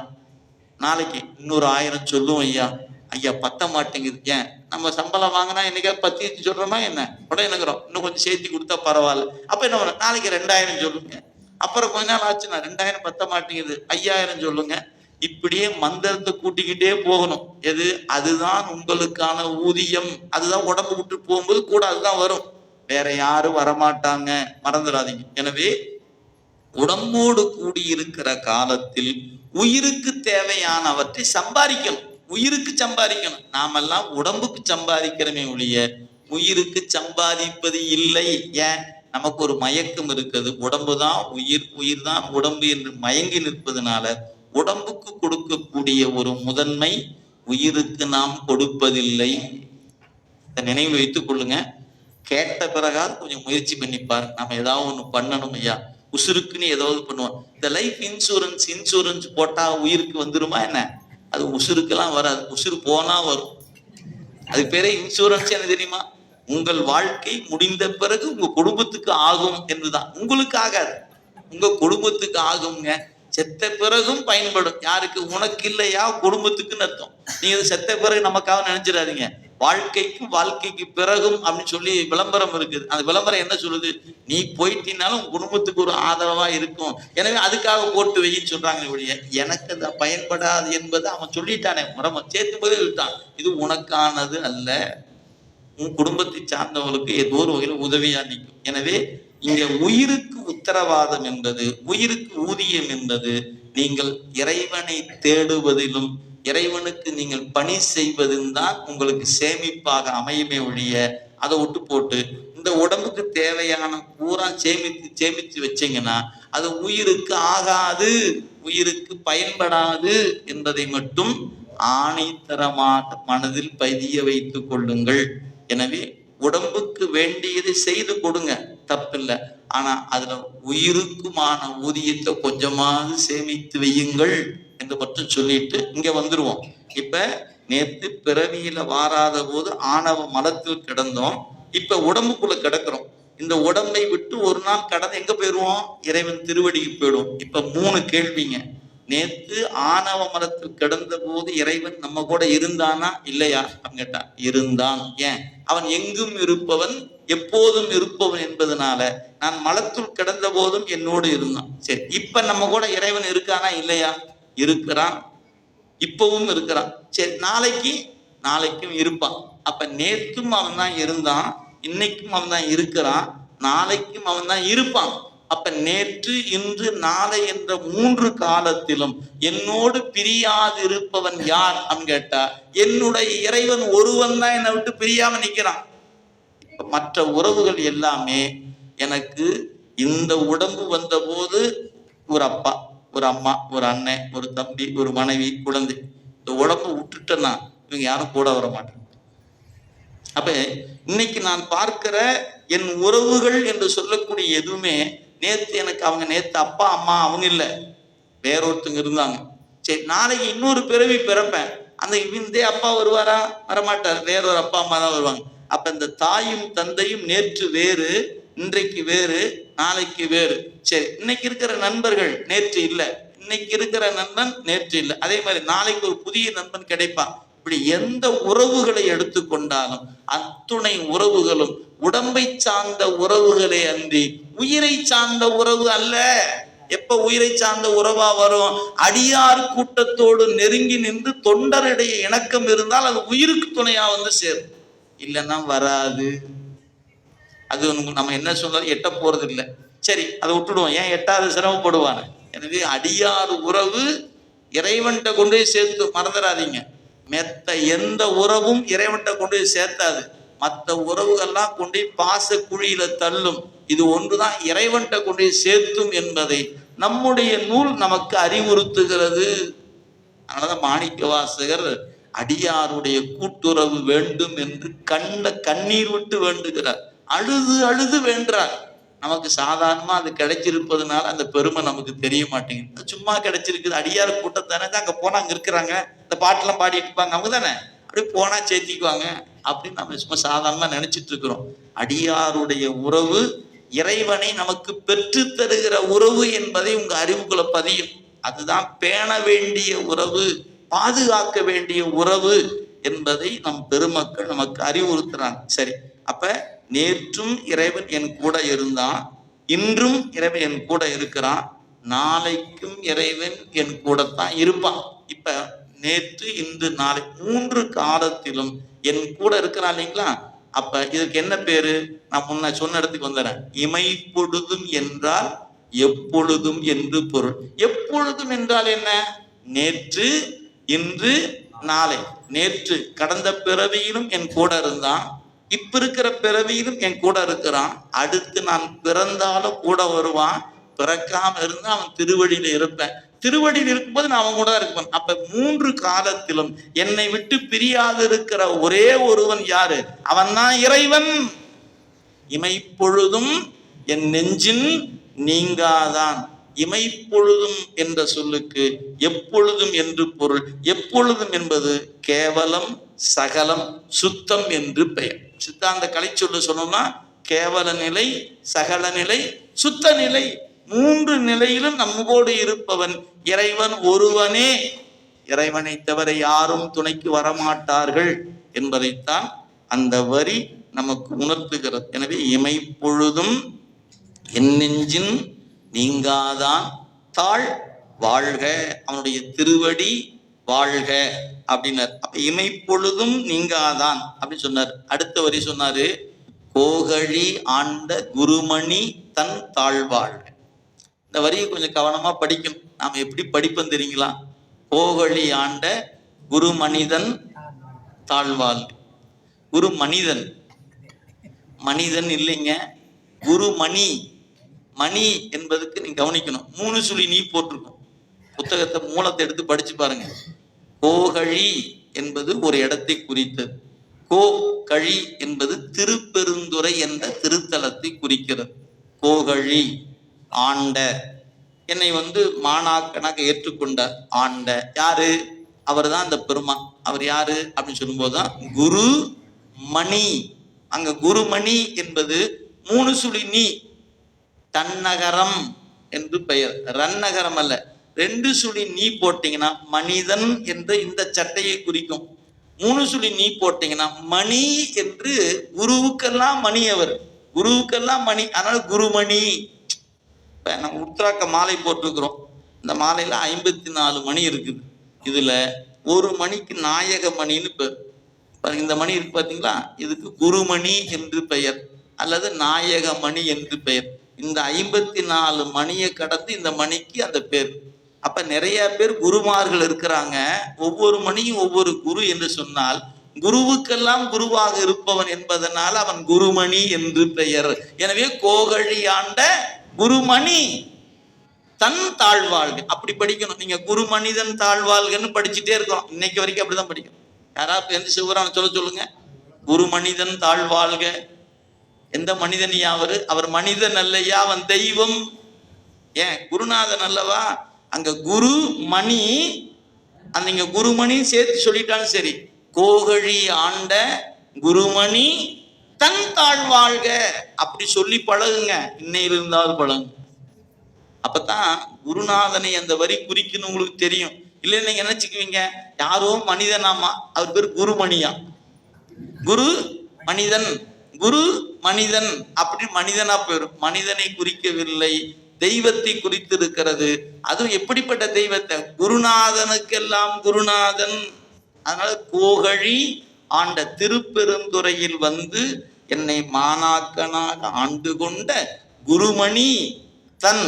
நாளைக்கு இன்னொரு 1000 சொல்லுவோம் ஐயா. ஐயா பத்த மாட்டேங்குது. ஏன், நம்ம சம்பளம் வாங்கினா என்னைக்காவது 10 சொல்றோமா என்ன? உடனே என்னங்கிறோம், இன்னும் கொஞ்சம் சேர்த்து கொடுத்தா பரவாயில்ல. அப்ப என்ன பண்ண, நாளைக்கு 2000 சொல்லுங்க. அப்புறம் கொஞ்ச நாள் ஆச்சுன்னா 2000 பத்த மாட்டேங்குது, 5000 சொல்லுங்க. இப்படியே மந்திரத்தை கூட்டிக்கிட்டே போகணும். எது? அதுதான் உங்களுக்கான ஊதியம். அதுதான் உடம்பு விட்டு போகும்போது கூட அதுதான் வரும், வேற யாரும் வரமாட்டாங்க, மறந்துடாதீங்க. எனவே உடம்போடு கூடி இருக்கிற காலத்தில் உயிருக்கு தேவையானவற்றை சம்பாதிக்கணும். உயிருக்கு சம்பாதிக்கணும். நாமெல்லாம் உடம்புக்கு சம்பாதிக்கிறமே ஒழிய உயிருக்கு சம்பாதிப்பது இல்லை. ஏன்? நமக்கு ஒரு மயக்கம் இருக்குது, உடம்பு தான் உயிர், உயிர் தான் உடம்பு என்று மயங்கி நிற்பதனால உடம்புக்கு கொடுக்கக்கூடிய ஒரு முதன்மை உயிருக்கு நாம் கொடுப்பதில்லை. நினைவில் வைத்துக் கொள்ளுங்க. கேட்ட பிறகாவது கொஞ்சம் முயற்சி பண்ணிப்பார். நம்ம ஏதாவது ஒண்ணு பண்ணணும் ஐயா, உசுருக்குன்னு ஏதாவது பண்ணுவோம். இந்த லைஃப் இன்சூரன்ஸ் போட்டா உயிருக்கு வந்துருமா என்ன? அது உசுருக்கெல்லாம் வராது, உசுறு போனா வரும். அது பேரே இன்சூரன்ஸ். என்ன தெரியுமா? உங்கள் வாழ்க்கை முடிந்த பிறகு உங்க குடும்பத்துக்கு ஆகும் என்றுதான். உங்களுக்கு ஆகாது, உங்க குடும்பத்துக்கு ஆகுங்க. செத்த பிறகும் பயன்படும். யாருக்கு? உனக்கு இல்லையா, குடும்பத்துக்குன்னு அர்த்தம். நீங்க செத்த பிறகு நமக்காக நினைச்சிடாதீங்க. வாழ்க்கைக்கு பிறகும் அப்படின்னு சொல்லி விளம்பரம் இருக்குது. அந்த விளம்பரம் என்ன சொல்லுது? நீ போயிட்டீனாலும் உன் குடும்பத்துக்கு ஒரு ஆதரவா இருக்கும், எனவே அதுக்காக போட்டு வைன்னு சொல்றாங்க ஒழிய எனக்கு அது பயன்படாது என்பது அவன் சொல்லிட்டானே, மரம சேர்த்தும் போதே விட்டான். இது உனக்கானது அல்ல, உன் குடும்பத்தை சார்ந்தவர்களுக்கு ஏதோ ஒரு வகையில் உதவியா நிற்கும். எனவே இங்க உயிருக்கு உத்தரவாதம் என்பது, உயிருக்கு ஊதியம் என்பது, நீங்கள் இறைவனை தேடுவதிலும் இறைவனுக்கு நீங்கள் பணி செய்வதும் தான் உங்களுக்கு சேமிப்பாக அமையுமே ஒழிய அதை விட்டு போட்டு இந்த உடம்புக்கு தேவையான பூரா சேமித்து வச்சீங்கன்னா அது உயிருக்கு ஆகாது, உயிருக்கு பயன்படாது என்பதை மட்டும் ஆணைத்தரமாக மனதில் பதிய வைத்துக் கொள்ளுங்கள். எனவே உடம்புக்கு வேண்டியதை செய்து கொடுங்க, தப்பில்லை. ஆனா அதுல உயிருக்குமான ஊதியத்தை கொஞ்சமாவது சேமித்து வையுங்கள் என்று மட்டும் சொல்லிட்டு இங்க வந்துருவோம். இப்ப நேத்து பிறவியில வாராத போது ஆணவ மலத்தில் கிடந்தோம், இப்ப உடம்புக்குள்ள கிடக்கிறோம். இந்த உடம்பை விட்டு ஒரு நாள் கடந்து எங்க போயிடுவோம்? இறைவன் திருவடிக்கு போயிடுவோம். இப்ப 3 கேள்விங்க. நேத்து ஆணவ மலத்தில் கிடந்த போது இறைவன் நம்ம கூட இருந்தானா இல்லையா அப்படின்னு கேட்டா இருந்தான். ஏன்? அவன் எங்கும் இருப்பவன், எப்போதும் இருப்பவன் என்பதனால நான் மலத்துள் கிடந்த போதும் என்னோடு இருந்தான். சரி, இப்ப நம்ம கூட இறைவன் இருக்கானா இல்லையா? இருக்கிறான், இப்பவும் இருக்கிறான். சரி, நாளைக்கும் இருப்பான். அப்ப நேற்றும் அவன் தான் இருந்தான், இன்னைக்கும் அவன் தான் இருக்கிறான், நாளைக்கும் அவன் தான் இருப்பான். அப்ப நேற்று, இன்று, நாளை என்ற 3 காலத்திலும் என்னோடு பிரியாது இருப்பவன் யார் அப்படின்னு கேட்டா என்னுடைய இறைவன் ஒருவன் தான் என்னை விட்டு பிரியாம நிக்கிறான். மற்ற உறவுகள் எல்லாமே எனக்கு இந்த உடம்பு வந்த போது ஒரு அப்பா, ஒரு அம்மா, ஒரு அண்ணன், ஒரு தம்பி, ஒரு மனைவி, குழந்தை. இந்த உடம்பு விட்டுட்டேன்னா இவங்க யாரும் கூட வர மாட்டாங்க. அப்ப இன்னைக்கு நான் பார்க்கிற என் உறவுகள் என்று சொல்லக்கூடிய எதுவுமே நேத்து எனக்கு அவங்க நேத்து அப்பா அம்மா அவங்க இல்லை, வேறொருத்தங்க இருந்தாங்க. சரி, நாளைக்கு இன்னொரு பிறவி பிறப்பேன், அந்த இதே அப்பா வருவாரா? வரமாட்டார், வேறொரு அப்பா அம்மா தான் வருவாங்க. அப்ப இந்த தாயும் தந்தையும் நேற்று வேறு, இன்றைக்கு வேறு, நாளைக்கு வேறு. சரி, இன்னைக்கு இருக்கிற நண்பர்கள் நேற்று இல்லை, இன்னைக்கு இருக்கிற நண்பன் நேற்று இல்லை, அதே மாதிரி நாளைக்கு ஒரு புதிய நண்பன் கிடைப்பான். இப்படி எந்த உறவுகளை எடுத்துக்கொண்டாலும் அத்துணை உறவுகளும் உடம்பை சார்ந்த உறவுகளே அன்றி உயிரை சார்ந்த உறவு அல்ல. எப்ப உயிரை சார்ந்த உறவா வரும்? அடியார் கூட்டத்தோடு நெருங்கி நின்று தொண்டரிடையே இணக்கம் இருந்தால் அது உயிருக்கு துணையா வந்து சேரும், இல்லைன்னா வராது. அது நம்ம என்ன சொன்னாலும் எட்ட போறது இல்லை. சரி, அதை விட்டுடுவோம், ஏன் எட்டாவது சிரமப்படுவாங்க. எனவே அடியார் உறவு இறைவன்கிட்ட கொண்டு போய் சேர்த்து, மறந்துடாதீங்க. மெத்த எந்த உறவும் இறைவன்கிட்ட கொண்டு போய் சேர்த்தாது. மற்ற உறவுகள்லாம் கொண்டு போய் பாச குழியில தள்ளும். இது ஒன்றுதான் இறைவன்கிட்ட கொண்டு போய் சேர்த்தும் என்பதை நம்முடைய நூல் நமக்கு அறிவுறுத்துகிறது. அதனாலதான் மாணிக்க வாசகர் அடியாருடைய கூட்டுறவு வேண்டும் என்று கண்ணீர் விட்டு வேண்டுகிறார். அழுது அழுது வேண்டார். நமக்கு சாதாரணமா அது கிடைச்சிருப்பதுனால அந்த பெருமை நமக்கு தெரிய மாட்டேங்குது. சும்மா கிடைச்சிருக்குது, அடியார் கூட்டத்தானே, அங்க போனா அங்க இருக்கிறாங்க, இந்த பாட்டெல்லாம் பாடிட்டு இருப்பாங்க, அவங்க தானே, அப்படி போனா சேர்த்திக்குவாங்க அப்படின்னு நம்ம சும்மா சாதாரணமா நினைச்சிட்டு இருக்கிறோம். அடியாருடைய உறவு இறைவனை நமக்கு பெற்று தருகிற உறவு என்பதை உங்க அறிவுக்குள்ள பதியும். அதுதான் பேண வேண்டிய உறவு, பாதுகாக்க வேண்டிய உறவு என்பதை நம் பெருமக்கள் நமக்கு அறிவுறுத்துறாங்க. சரி, அப்ப நேற்றும் இறைவன் என் கூட இருந்தான், இன்றும் இறைவன் என் கூட இருக்கிறான், நாளைக்கும் இறைவன் என் கூட தான் இருப்பான். இப்ப நேற்று, இன்று, நாளை 3 காலத்திலும் என் கூட இருக்கிறான் இல்லைங்களா? அப்ப இதுக்கு என்ன பேரு? நான் முன்ன சொன்ன இடத்துக்கு வந்துடுறேன். இமைப்பொழுதும் என்றால் எப்பொழுதும் என்று பொருள். எப்பொழுதும் என்றால் என்ன? நேற்று, இன்று, நாளை. நேற்று கடந்த பிறவியிலும் என் கூட இருந்தான், இப்ப இருக்கிற பிறவியிலும் என் கூட இருக்கிறான், அடுத்து நான் பிறந்தாலும் கூட வருவான், பிறக்காம இருந்தா அவன் திருவடியில இருப்பேன், திருவடியில் இருக்கும்போது நான் அவன் கூட தான் இருப்பேன். அப்ப 3 காலத்திலும் என்னை விட்டு பிரியாது இருக்கிற ஒரே ஒருவன் யாரு? அவன் தான் இறைவன். இமைப்பொழுதும் என் நெஞ்சின் நீங்காதான். இமைப்பொழுதும் என்ற சொல்லுக்கு எப்பொழுதும் என்று பொருள். எப்பொழுதும் என்பது கேவலம், சகலம், சுத்தம் என்று பெயர். சித்தாந்த கலை சொல்லணும்னா கேவல நிலை, சகல நிலை, சுத்த நிலை, 3 நிலையிலும் நம்மோடு இருப்பவன் இறைவன் ஒருவனே. இறைவனை தவிர யாரும் துணைக்கு வரமாட்டார்கள் என்பதைத்தான் அந்த வரி நமக்கு உணர்த்துகிறது. எனவே இமைப்பொழுதும் என் நெஞ்சின் நீங்காதான் தாழ் வாழ்க, அவனுடைய திருவடி வாழ்க அப்படின்னார். அப்ப இமைப்பொழுதும் நீங்காதான் அப்படின்னு சொன்னார். அடுத்த வரி சொன்னாரு, கோகழி ஆண்ட குருமணி தன் தாழ்வாழ்க. இந்த வரியை கொஞ்சம் கவனமா படிக்கணும். நாம எப்படி படிப்போம் தெரியுங்களா? கோகழி ஆண்ட குரு மனிதன் தாழ்வாழ்க. குரு மனிதன், மனிதன் இல்லைங்க, குருமணி. மணி என்பதுக்கு நீங்க கவனிக்கணும், 3 சுழி நீ போட்டிருக்கும். புத்தகத்தை மூலத்தை எடுத்து படிச்சு பாருங்க. கோகழி என்பது ஒரு இடத்தை குறித்தது. கோ கழி என்பது திருப்பெருந்துறை என்ற திருத்தலத்தை குறிக்கிறது. கோகழி ஆண்ட, என்னை மாணாக்கனாக ஏற்றுக்கொண்டார். ஆண்ட யாரு? அவர் தான் அந்த பெருமான். அவர் யாரு அப்படின்னு சொல்லும்போதுதான் குரு மணி. அங்க குருமணி என்பது 3 சுழி நீ, தன்னகரம் என்று பெயர். ரன்னகரம் அல்ல, 2 சுழி நீ போட்டீங்கன்னா மனிதன் என்று இந்த சட்டையை குறிக்கும். 3 சுழி நீ போட்டீங்கன்னா மணி என்று, குருவுக்கெல்லாம் மணி, அவர் குருவுக்கெல்லாம் மணி, அதனால குருமணி. இப்ப நம்ம உத்ராக்க மாலை போட்டிருக்கிறோம். இந்த மாலையில 54 மணி இருக்குது. இதுல ஒரு மணிக்கு நாயக மணின்னு பேர். இந்த மணி இருக்கு பாத்தீங்களா, இதுக்கு குருமணி என்று பெயர் அல்லது நாயக மணி என்று பெயர். இந்த 54 மணியை கடந்து இந்த மணிக்கு அந்த பேர். அப்ப நிறைய பேர் குருமார்கள் இருக்கிறாங்க. ஒவ்வொரு மணியும் ஒவ்வொரு குரு என்று சொன்னால், குருவுக்கெல்லாம் குருவாக இருப்பவன் என்பதனால் அவன் குருமணி என்று பெயர். எனவே கோகழி ஆண்ட குருமணி தன் தாழ்வாழ்க அப்படி படிக்கணும். நீங்க குருமனிதன் தாழ்வாழ்கன்னு படிச்சுட்டே இருக்கணும். இன்னைக்கு வரைக்கும் அப்படிதான் படிக்கணும். யாராவது எந்த சிவரான சொல்லுங்க, குரு மனிதன் தாழ்வாழ்க. எந்த மனிதன் அவரு? அவர் மனிதன் அல்லையா, அவன் தெய்வம். ஏன் குருநாதன் அல்லவா? அங்க குரு மணி, அந்த குருமணி சேர்த்து சொல்லிட்டாலும் சரி. கோகழி ஆண்ட குருமணி தன் தாழ்வாழ்க அப்படி சொல்லி பழகுங்க. இன்னையில இருந்தாலும் பழகுங்க. அப்பதான் குருநாதனை அந்த வரி குறிக்கணும் உங்களுக்கு தெரியும். இல்லைன்னு நீங்க நினைச்சுக்குவீங்க, யாரோ மனிதனாமா, அவர் பேர் குருமணியா. குரு மனிதன், குரு மனிதன் அப்படி மனிதனா போயிடும். மனிதனை குறிக்கவில்லை, தெய்வத்தை குறித்து இருக்கிறது. அதுவும் எப்படிப்பட்ட தெய்வத்தை? குருநாதனுக்கெல்லாம் குருநாதன். அதனால கோகழி ஆண்ட திருப்பெருந்துறையில் என்னை மாணாக்கனாக ஆண்டு கொண்ட குருமணி தன்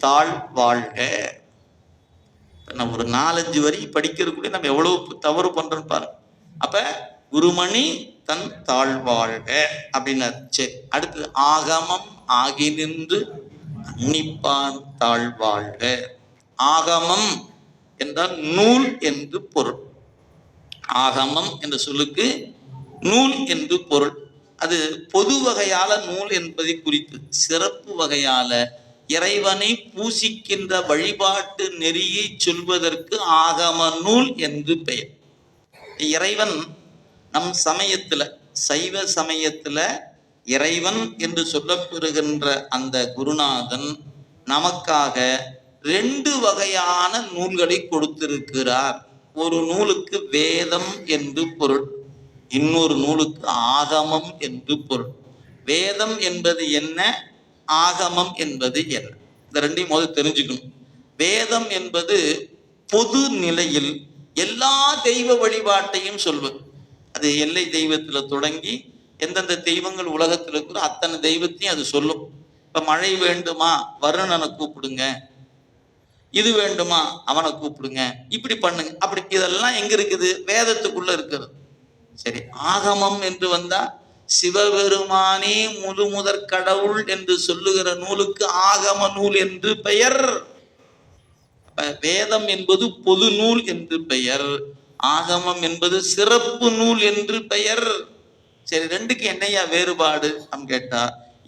தாழ் வாழ்க. நம்ம ஒரு 4-5 வரி படிக்கிறதுக்குள்ளே நம்ம எவ்வளவு தவறு பண்றோம்னு பாருங்க. அப்ப குருமணி தன் தாழ்வாழ்க அப்படின்னாரு. சரி, அடுத்து ஆகமம் ஆகி நின்று அன்னிப்பான் தாழ்வாழ்க. ஆகமம் என்றால் நூல் என்று பொருள். ஆகமம் என்ற சொல்லுக்கு நூல் என்று பொருள். அது பொது வகையால நூல் என்பதை குறித்து, சிறப்பு வகையால இறைவனை பூசிக்கின்ற வழிபாட்டு நெறியை சொல்வதற்கு ஆகம நூல் என்று பெயர். இறைவன் நம் சமயத்துல, சைவ சமயத்துல இறைவன் என்று சொல்லப்பெறுகின்ற அந்த குருநாதன் நமக்காக 2 வகையான நூல்களை கொடுத்திருக்கிறார். ஒரு நூலுக்கு வேதம் என்று பொருள், இன்னொரு நூலுக்கு ஆகமம் என்று பொருள். வேதம் என்பது என்ன, ஆகமம் என்பது என்ன, இந்த ரெண்டையும் முதல் தெரிஞ்சுக்கணும். வேதம் என்பது பொது நிலையில் எல்லா தெய்வ வழிபாட்டையும் சொல்வது. அது எல்லை தெய்வத்துல தொடங்கி எந்தெந்த தெய்வங்கள் உலகத்தில் இருக்கிற அத்தனை தெய்வத்தையும் அது சொல்லும். இப்ப மழை வேண்டுமா, வருணனை கூப்பிடுங்க, இது வேண்டுமா அவனை கூப்பிடுங்க, இப்படி பண்ணுங்க, அப்படி. இதெல்லாம் எங்க இருக்குது, வேதத்துக்குள்ள இருக்கிறது. சரி, ஆகமம் என்று வந்தா சிவபெருமானே முழு முதற் கடவுள் என்று சொல்லுகிற நூலுக்கு ஆகம நூல் என்று பெயர். வேதம் என்பது பொது நூல் என்று பெயர், ஆகமம் என்பது சிறப்பு நூல் என்று பெயர். சரி, ரெண்டுக்கு என்னையா வேறுபாடு அப்படின்னு கேட்டா,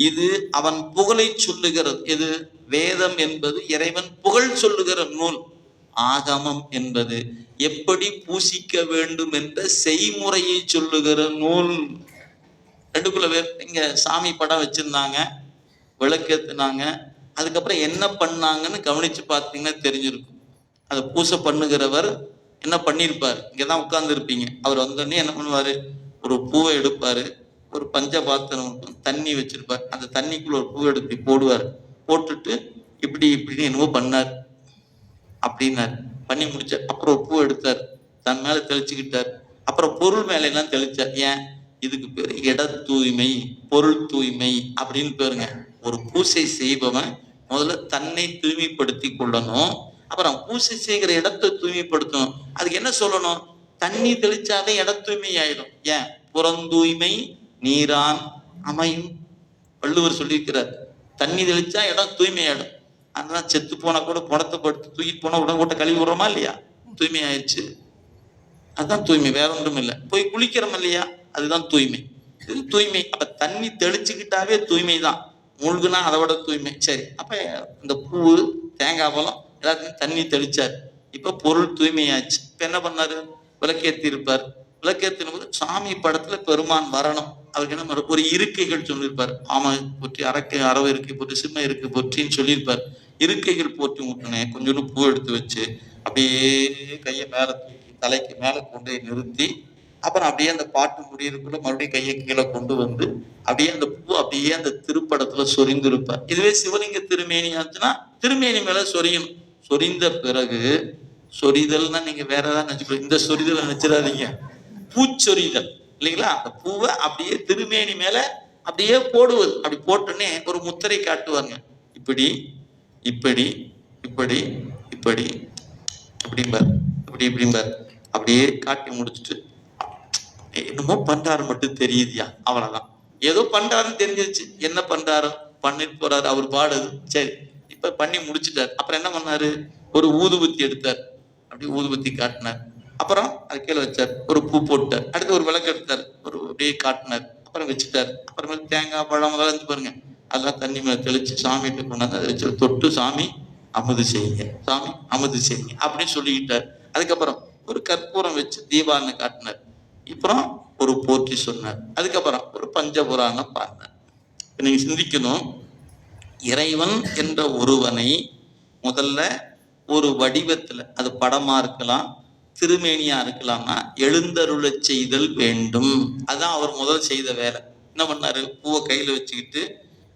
இது அவன் புகழை சொல்லுகிறது. இது வேதம் என்பது இறைவன் புகழ் சொல்லுகிற நூல். ஆகமம் என்பது எப்படி பூசிக்க வேண்டும் என்ற செய்முறையை சொல்லுகிற நூல். ரெண்டுக்குள்ள வேறு. இங்க சாமி படம் வச்சிருந்தாங்க, விளக்கேத்துனாங்க, அதுக்கப்புறம் என்ன பண்ணாங்கன்னு கவனிச்சு பார்த்தீங்கன்னா தெரிஞ்சிருக்கும். அதை பூசை பண்ணுகிறவர் என்ன பண்ணியிருப்பார். இங்கதான் உட்கார்ந்து இருப்பீங்க. அவர் வந்தோடனே என்ன பண்ணுவாரு, ஒரு பூவை எடுப்பாரு, ஒரு பஞ்ச பாத்திரம் தண்ணி வச்சிருப்பார், அந்த தண்ணிக்குள்ள ஒரு பூவை எடுத்து போடுவார், போட்டுட்டு இப்படி இப்படின்னு என்னவோ பண்ணார் அப்படின்னாரு. பண்ணி முடிச்சார். அப்புறம் ஒரு பூ எடுத்தார், தன் மேல தெளிச்சுக்கிட்டார். அப்புறம் பொருள் மேல எல்லாம் தெளிச்சார். ஏன், இதுக்கு பேரு இட தூய்மை, பொருள் தூய்மை அப்படின்னு பேருங்க. ஒரு பூசை செய்பவன் முதல்ல தன்னை தூய்மைப்படுத்தி கொள்ளணும், அப்புறம் பூசை செய்கிற இடத்தை தூய்மைப்படுத்தணும். அதுக்கு என்ன சொல்லணும், தண்ணி தெளிச்சாவே இட தூய்மை ஆயிடும். ஏன், புறந்தூய்மை நீரான் அமையும் வள்ளுவர் சொல்லியிருக்கிறார். தண்ணி தெளிச்சா இடம் தூய்மை ஆயிடும். அதனால செத்து போனா கூட பணத்தை படுத்து தூக்கிட்டு போனா உடனே கூட்ட கழுவி விடுறோமா இல்லையா, தூய்மை ஆயிடுச்சு. அதுதான் தூய்மை, வேற ஒன்றும் இல்லை. போய் குளிக்கிறோம் இல்லையா, அதுதான் தூய்மை. இது தூய்மை. அப்ப தண்ணி தெளிச்சுக்கிட்டாவே தூய்மை தான், மூழ்குனா அதை விட தூய்மை. சரி, அப்ப இந்த பூ தேங்காய் பழம் எல்லாத்தையும் தண்ணி தெளிச்சார். இப்ப பொருள் தூய்மையாச்சு. இப்ப என்ன பண்ணாரு, விளக்கேற்றி இருப்பார். விளக்கேற்றின போது சாமி படத்துல பெருமான் வரணும். அவருக்கு என்ன ஒரு இருக்கைகள் சொல்லியிருப்பார். ஆமா போற்றி, அரவ இருக்கை போற்றி, சிம்ம இருக்கை போற்றின்னு சொல்லியிருப்பார். இருக்கைகள் போற்றி விட்டுனே கொஞ்சோண்டு பூ எடுத்து வச்சு அப்படியே கையை மேல தூக்கி தலைக்கு மேல கொண்டு நிறுத்தி, அப்புறம் அப்படியே அந்த பாட்டு முடியிருக்குள்ள மறுபடியும் கையை கீழே கொண்டு வந்து அப்படியே அந்த பூ அப்படியே அந்த திருப்படத்துல சொரிந்திருப்பார். இதுவே சிவலிங்க திருமேனி ஆச்சுன்னா திருமேனி மேல சொரியணும். சொரிந்த பிறகு, சொரிதல்னா நீங்க வேற ஏதாவது நினைச்சுக்கணும், இந்த சொரிதல் நினைச்சிடாதீங்க, பூச்சொரிதல் இல்லைங்களா. அந்த பூவை அப்படியே திருமேனி மேல அப்படியே போடுவது. அப்படி போட்டோன்னே ஒரு முத்திரை காட்டுவாங்க, இப்படி இப்படி இப்படி இப்படி அப்படிம்பார், இப்படி இப்படிம்பார். அப்படியே காட்டி முடிச்சுட்டு என்னமோ பண்றாரு மட்டும் தெரியுதியா, அவ்வளவுதான். ஏதோ பண்றாருன்னு தெரிஞ்சிருச்சு. என்ன பண்றாரு, பண்ணிட்டு போறாரு, அவர் பாடுது. சரி, இப்ப பண்ணி முடிச்சுட்டார். அப்புறம் என்ன பண்ணாரு, ஒரு ஊதுபத்தி எடுத்தார், அப்படியே ஊதுபத்தி காட்டினார். அப்புறம் அது கீழே வச்சார், ஒரு பூ போட்டார். அடுத்து ஒரு விளக்கு எடுத்தார், ஒரு அப்படியே காட்டினார், அப்புறம் வச்சுட்டார். அப்புறமேல தேங்காய் பழம் முதல்ல இருந்து பாருங்க அதெல்லாம் தண்ணி மேல தெளிச்சு சாமிகிட்ட கொண்டாந்து அதை வச்சு தொட்டு, சாமி அமுது செய்யுங்க, சாமி அமுது செய்யுங்க அப்படின்னு சொல்லிக்கிட்டார். அதுக்கப்புறம் ஒரு கற்பூரம் வச்சு தீபாவளி காட்டினார். அப்புறம் ஒரு போற்றி சொன்னார். அதுக்கப்புறம் ஒரு பஞ்சபுராணம் பாடினார். நீங்க சிந்திக்கணும், இறைவன் என்ற ஒருவனை முதல்ல ஒரு வடிவத்துல, அது படமா இருக்கலாம், திருமேனியா இருக்கலாம்னா எழுந்தருள செய்தல் வேண்டும். அதான் அவர் முதல் செய்த வேலை. என்ன பண்ணாரு, பூவை கையில வச்சுக்கிட்டு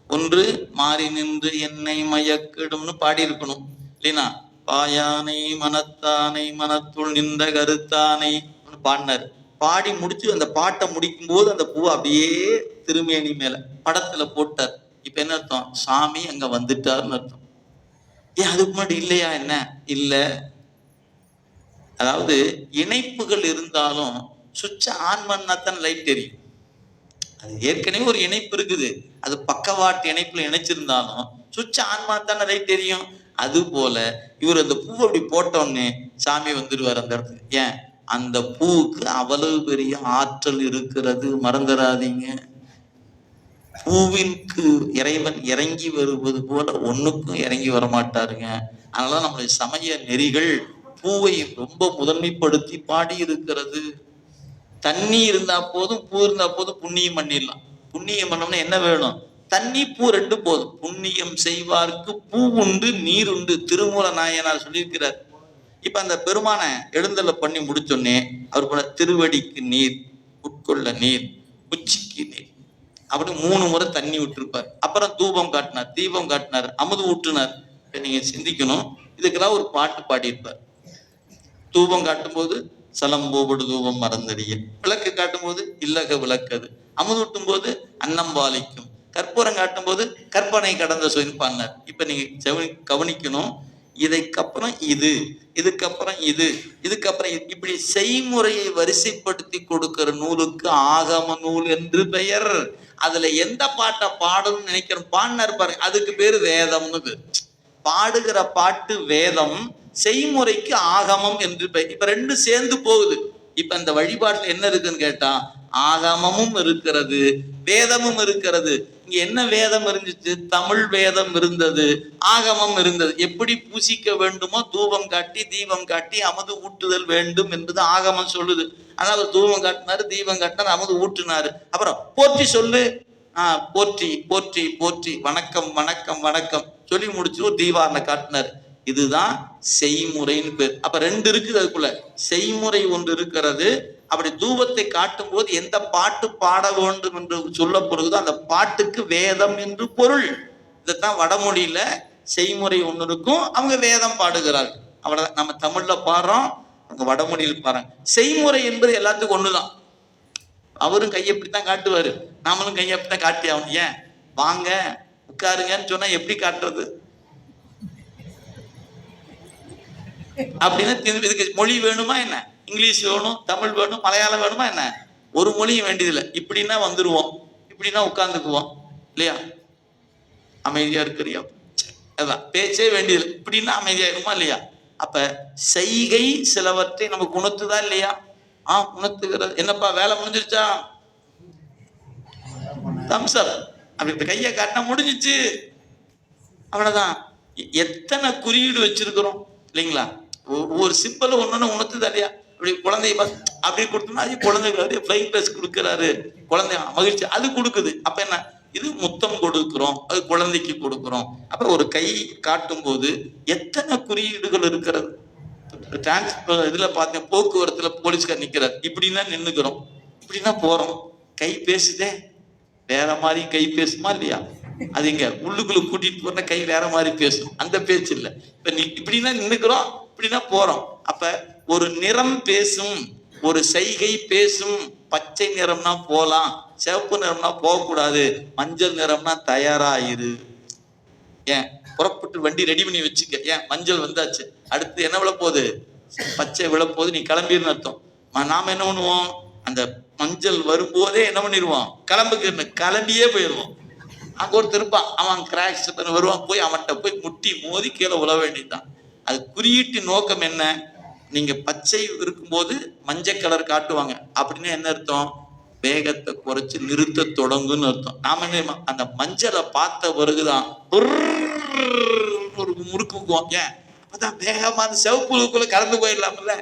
ஒன்று மாறி நின்று என்னை மயக்கிடும்னு பாடி இருக்கணும் இல்லைன்னா, பாயானை மனத்தானை மனத்துள் நின்ற கருத்தானை பாடினாரு. பாடி முடிச்சு அந்த பாட்டை முடிக்கும் போது அந்த பூவை அப்படியே திருமேனி மேல படத்துல போட்டார். இப்ப என்ன அர்த்தம், சாமி அங்க வந்துட்டாருன்னு அர்த்தம். ஏன் அதுக்கு முன்னாடி இல்லையா, என்ன இல்ல, அதாவது இணைப்புகள் இருந்தாலும் சுவிட்ச் ஆன் பண்ணாதான் லைட் தெரியும். அது ஏற்கனவே ஒரு இணைப்பு இருக்குது, அது பக்கவாட்டு இணைப்புல இணைச்சிருந்தாலும் சுவிட்ச் ஆன் பண்ணாதானே லைட் தெரியும். அது போல இவர் அந்த பூ அப்படி போட்டோன்னே சாமி வந்துடுவார் அந்த இடத்துக்கு. ஏன்? அந்த பூவுக்கு அவ்வளவு பெரிய ஆற்றல் இருக்கிறது, மறந்துடாதீங்க. பூவிற்கு இறைவன் இறங்கி வருவது போல ஒண்ணுக்கும் இறங்கி வரமாட்டாருங்க. அதனால நம்முடைய சமய நெறிகள் பூவை ரொம்ப முதன்மைப்படுத்தி பாடி இருக்கிறது. தண்ணி இருந்தா போதும், பூ இருந்தா போதும், புண்ணியம் பண்ணிடலாம். புண்ணியம் பண்ணோம்னா என்ன வேணும்? தண்ணி பூ ரெண்டு போதும். புண்ணியம் செய்வார்க்கு பூ உண்டு நீர் உண்டு, திருமூல நாயனார் சொல்லியிருக்கிறார். இப்ப அந்த பெருமானை எழுந்தல பண்ணி முடிச்சோன்னே அவர் போல திருவடிக்கு நீர், உட்கொள்ள நீர், உச்சிக்கு நீர், அப்படி 3 முறை தண்ணி விட்டுருப்பார். அப்புறம் தூபம் காட்டினார், தீபம் காட்டினார், அமுது ஊற்றினார். நீங்க சிந்திக்கணும், இதுக்கெல்லாம் ஒரு பாட்டு பாடியிருப்பார். தூபம் காட்டும் போது சலம்போபடு தூபம் மறந்தறிய, விளக்கு காட்டும் போது இல்லக விளக்கது, அமுதூட்டும் போது அன்னம் பாலிக்கும், கற்பூரம் காட்டும் போது கற்பனை கடந்த சொற்பான்னார். இப்ப நீங்க கவனிக்கணும், இதுக்கப்புறம் இது, இதுக்கப்புறம் இது, இதுக்கப்புறம் இப்படி செய்முறையை வரிசைப்படுத்தி கொடுக்கிற நூலுக்கு ஆகம நூல் என்று பெயர். அதுல எந்த பாட்டை பாடணும்னு நினைக்கிறோம் பாடினார் பாருங்க, அதுக்கு பேரு வேதம்னு. பாடுகிற பாட்டு வேதம், செய்முறைக்கு ஆகமம் என்று பெயர். இப்ப ரெண்டு சேர்ந்து போகுது. இப்ப இந்த வழிபாட்டுல என்ன இருக்குன்னு கேட்டா ஆகமமும் இருக்கிறது, வேதமும் இருக்கிறது. இங்க என்ன வேதம் இருந்துச்சு? தமிழ் வேதம் இருந்தது, ஆகமம் இருந்தது. எப்படி பூசிக்க வேண்டுமோ தூபம் காட்டி தீபம் காட்டி அமுது ஊட்டுதல் வேண்டும் என்பது ஆகமம் சொல்லுது. அதனால தூபம் காட்டினாரு, தீபம் காட்டினாரு, அமுது ஊட்டினாரு. அப்புறம் போற்றி சொல்லு, போற்றி போற்றி போற்றி, வணக்கம் வணக்கம் வணக்கம் சொல்லி முடிச்சு ஒரு தீபாரணை காட்டினார். இதுதான் செய்முறைன்னு பேர். அப்ப ரெண்டு இருக்குது அதுக்குள்ள. செய்முறை ஒன்று இருக்கிறது. அப்படி தூபத்தை காட்டும் போது எந்த பாட்டு பாட வேண்டும் என்று சொல்லப்படுகிறதோ அந்த பாட்டுக்கு வேதம் என்று பொருள். இதைத்தான் வடமொழியில செய்முறை ஒன்று இருக்கும், அவங்க வேதம் பாடுகிறார்கள். அவ்வளவுதான். நம்ம தமிழ்ல பாடுறோம், அவங்க வடமொழியில் பாடுறாங்க. செய்முறை என்பது எல்லாத்துக்கும் ஒண்ணுதான். அவரும் கையை இப்படித்தான் காட்டுவாரு, நாமளும் கையை அப்படித்தான் காட்டி ஆகணும். ஏன்? வாங்க உட்காருங்கன்னு சொன்னா எப்படி காட்டுறது? அப்படின்னா இதுக்கு மொழி வேணுமா என்ன? இங்கிலீஷ் வேணும், தமிழ் வேணும், மலையாளம் வேணுமா என்ன? ஒரு மொழியும் வேண்டியதில்லை. இப்படின்னா வந்துருவோம், இப்படின்னா உட்கார்ந்துக்குவோம் இல்லையா? அமைதியா இருக்கிறியா, அதான் பேச்சே வேண்டியதில்லை. இப்படின்னா அமைதியாயிருமா இல்லையா? அப்ப செய்கை சிலவற்றை நமக்கு உணர்த்துதா இல்லையா? உணர்த்துகிறது. என்னப்பா வேலை முடிஞ்சிருச்சா? தம்ஸ் அப். அப்படி கையை காட்டினா முடிஞ்சிச்சு, அவ்வளவுதான். எத்தனை குறியீடு வச்சிருக்கிறோம் இல்லைங்களா? ஒவ்வொரு சிம்பிள் ஒண்ணு உணர்த்துதா இல்லையா? அப்படி குழந்தைய அப்படி கொடுத்தோம்னா அது குழந்தைக்கு ஃப்ளைங் கிளாஸ் கொடுக்கிறாரு, குழந்தை மகிழ்ச்சி அது கொடுக்குது. அப்ப என்ன? இது முத்தம் கொடுக்கிறோம், அது குழந்தைக்கு கொடுக்கிறோம். அப்ப ஒரு கை காட்டும் போது எத்தனை குறியீடுகள் இருக்கிறது. இதுல பார்த்தேன், போக்குவரத்துல போலீஸ்கார் நிக்கிறார், இப்படின்னா நின்னுக்கிறோம், இப்படின்னா போறோம். கை பேசுதே, வேற மாதிரி கை பேசுமா இல்லையா? அது இங்க உள்ளுக்குள்ள கூட்டிட்டு போன கை வேற மாதிரி பேசும், அந்த பேச்சு இல்லை. இப்ப இப்படின்னா நின்னுக்கிறோம், இப்படின்னா போறோம். அப்ப ஒரு நிறம் பேசும், ஒரு செய்கை பேசும். பச்சை நிறம்னா போலாம், சிவப்பு நிறம்னா போகக்கூடாது, மஞ்சள் நிறம்னா தயாராயிரு. ஏன்? புறப்பட்டு வண்டி ரெடி பண்ணி வச்சுக்க. ஏன்? மஞ்சள் வந்தாச்சு, அடுத்து என்ன விழப்போகுது? பச்சை விழப்போகுது, நீ கிளம்பிருன்னு அர்த்தம். நாம என்ன பண்ணுவோம்? அந்த மஞ்சள் வரும்போதே என்ன பண்ணிடுவோம்? கிளம்பியே போயிடுவோம். அங்க ஒருத்தர் இருப்பான், அவன் கிராக்ஸ் வருவான், போய் அவன்கிட்ட போய் முட்டி மோதி கீழே உழ வேண்டியதுதான். அது குறியீட்டு நோக்கம் என்ன? நீங்க பச்சை இருக்கும்போது மஞ்சள் கலர் காட்டுவாங்க அப்படின்னா என்ன அர்த்தம்? வேகத்தை குறைச்சு நிறுத்த தொடங்குன்னு அர்த்தம். நாம என்ன, அந்த மஞ்சளை பார்த்த பிறகுதான் ஒரு முறுக்குவோம். ஏன்? அப்பதான் வேகமா அந்த சிவப்புக்குள்ள கடந்து போயிடலாம்ல.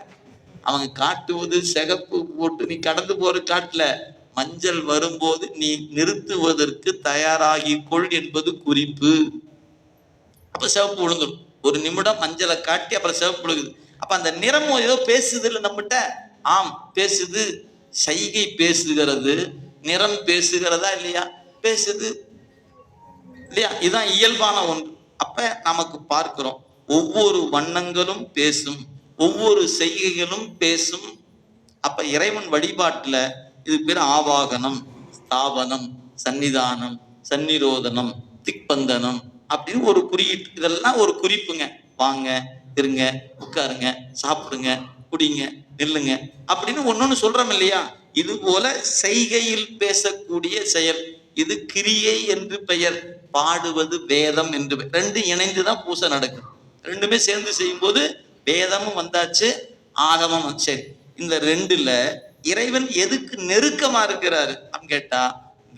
அவங்க காட்டுவது சிகப்பு போட்டு நீ கடந்து போற காட்டுல, மஞ்சள் வரும்போது நீ நிறுத்துவதற்கு தயாராகி கொள் என்பது குறிப்பு. அப்ப சிவப்பு விழுந்துடும். ஒரு நிமிடம் மஞ்சளை காட்டி அப்புறம் சிவப்பு விழுகுது. அப்ப அந்த நிறமும் ஏதோ பேசுது இல்லை நம்மகிட்ட. ஆம், பேசுது. சைகை பேசுகிறது, நிறம் பேசுகிறதா இல்லையா? பேசுது இல்லையா? இதுதான் இயல்பான ஒன்று. அப்ப நமக்கு பார்க்கிறோம், ஒவ்வொரு வண்ணங்களும் பேசும், ஒவ்வொரு செய்கைகளும் பேசும். அப்ப இறைவன் வழிபாட்டுல இது பேர் ஆவாகனம், ஸ்தாபனம், சன்னிதானம், சன்னிரோதனம், திக்பந்தனம் அப்படின்னு ஒரு குறியீட்டு. இதெல்லாம் ஒரு குறிப்புங்க. வாங்க, இருங்க, உட்காருங்க, சாப்பிடுங்க, குடிங்க, நில்லுங்க அப்படின்னு ஒன்னொன்னு சொல்றோம் இல்லையா? இது போல செய்கையில் பேசக்கூடிய செயல், இது கிரியை என்று பெயர். பாடுவது வேதம் என்று ரெண்டு இணைந்துதான் பூசை நடக்கும். ரெண்டுமே சேர்ந்து செய்யும் போது வேதமும் வந்தாச்சு, ஆகமம். சரி, இந்த ரெண்டுல இறைவன் எதுக்கு நெருக்கமா இருக்கிறாரு அப்படின்னு கேட்டா,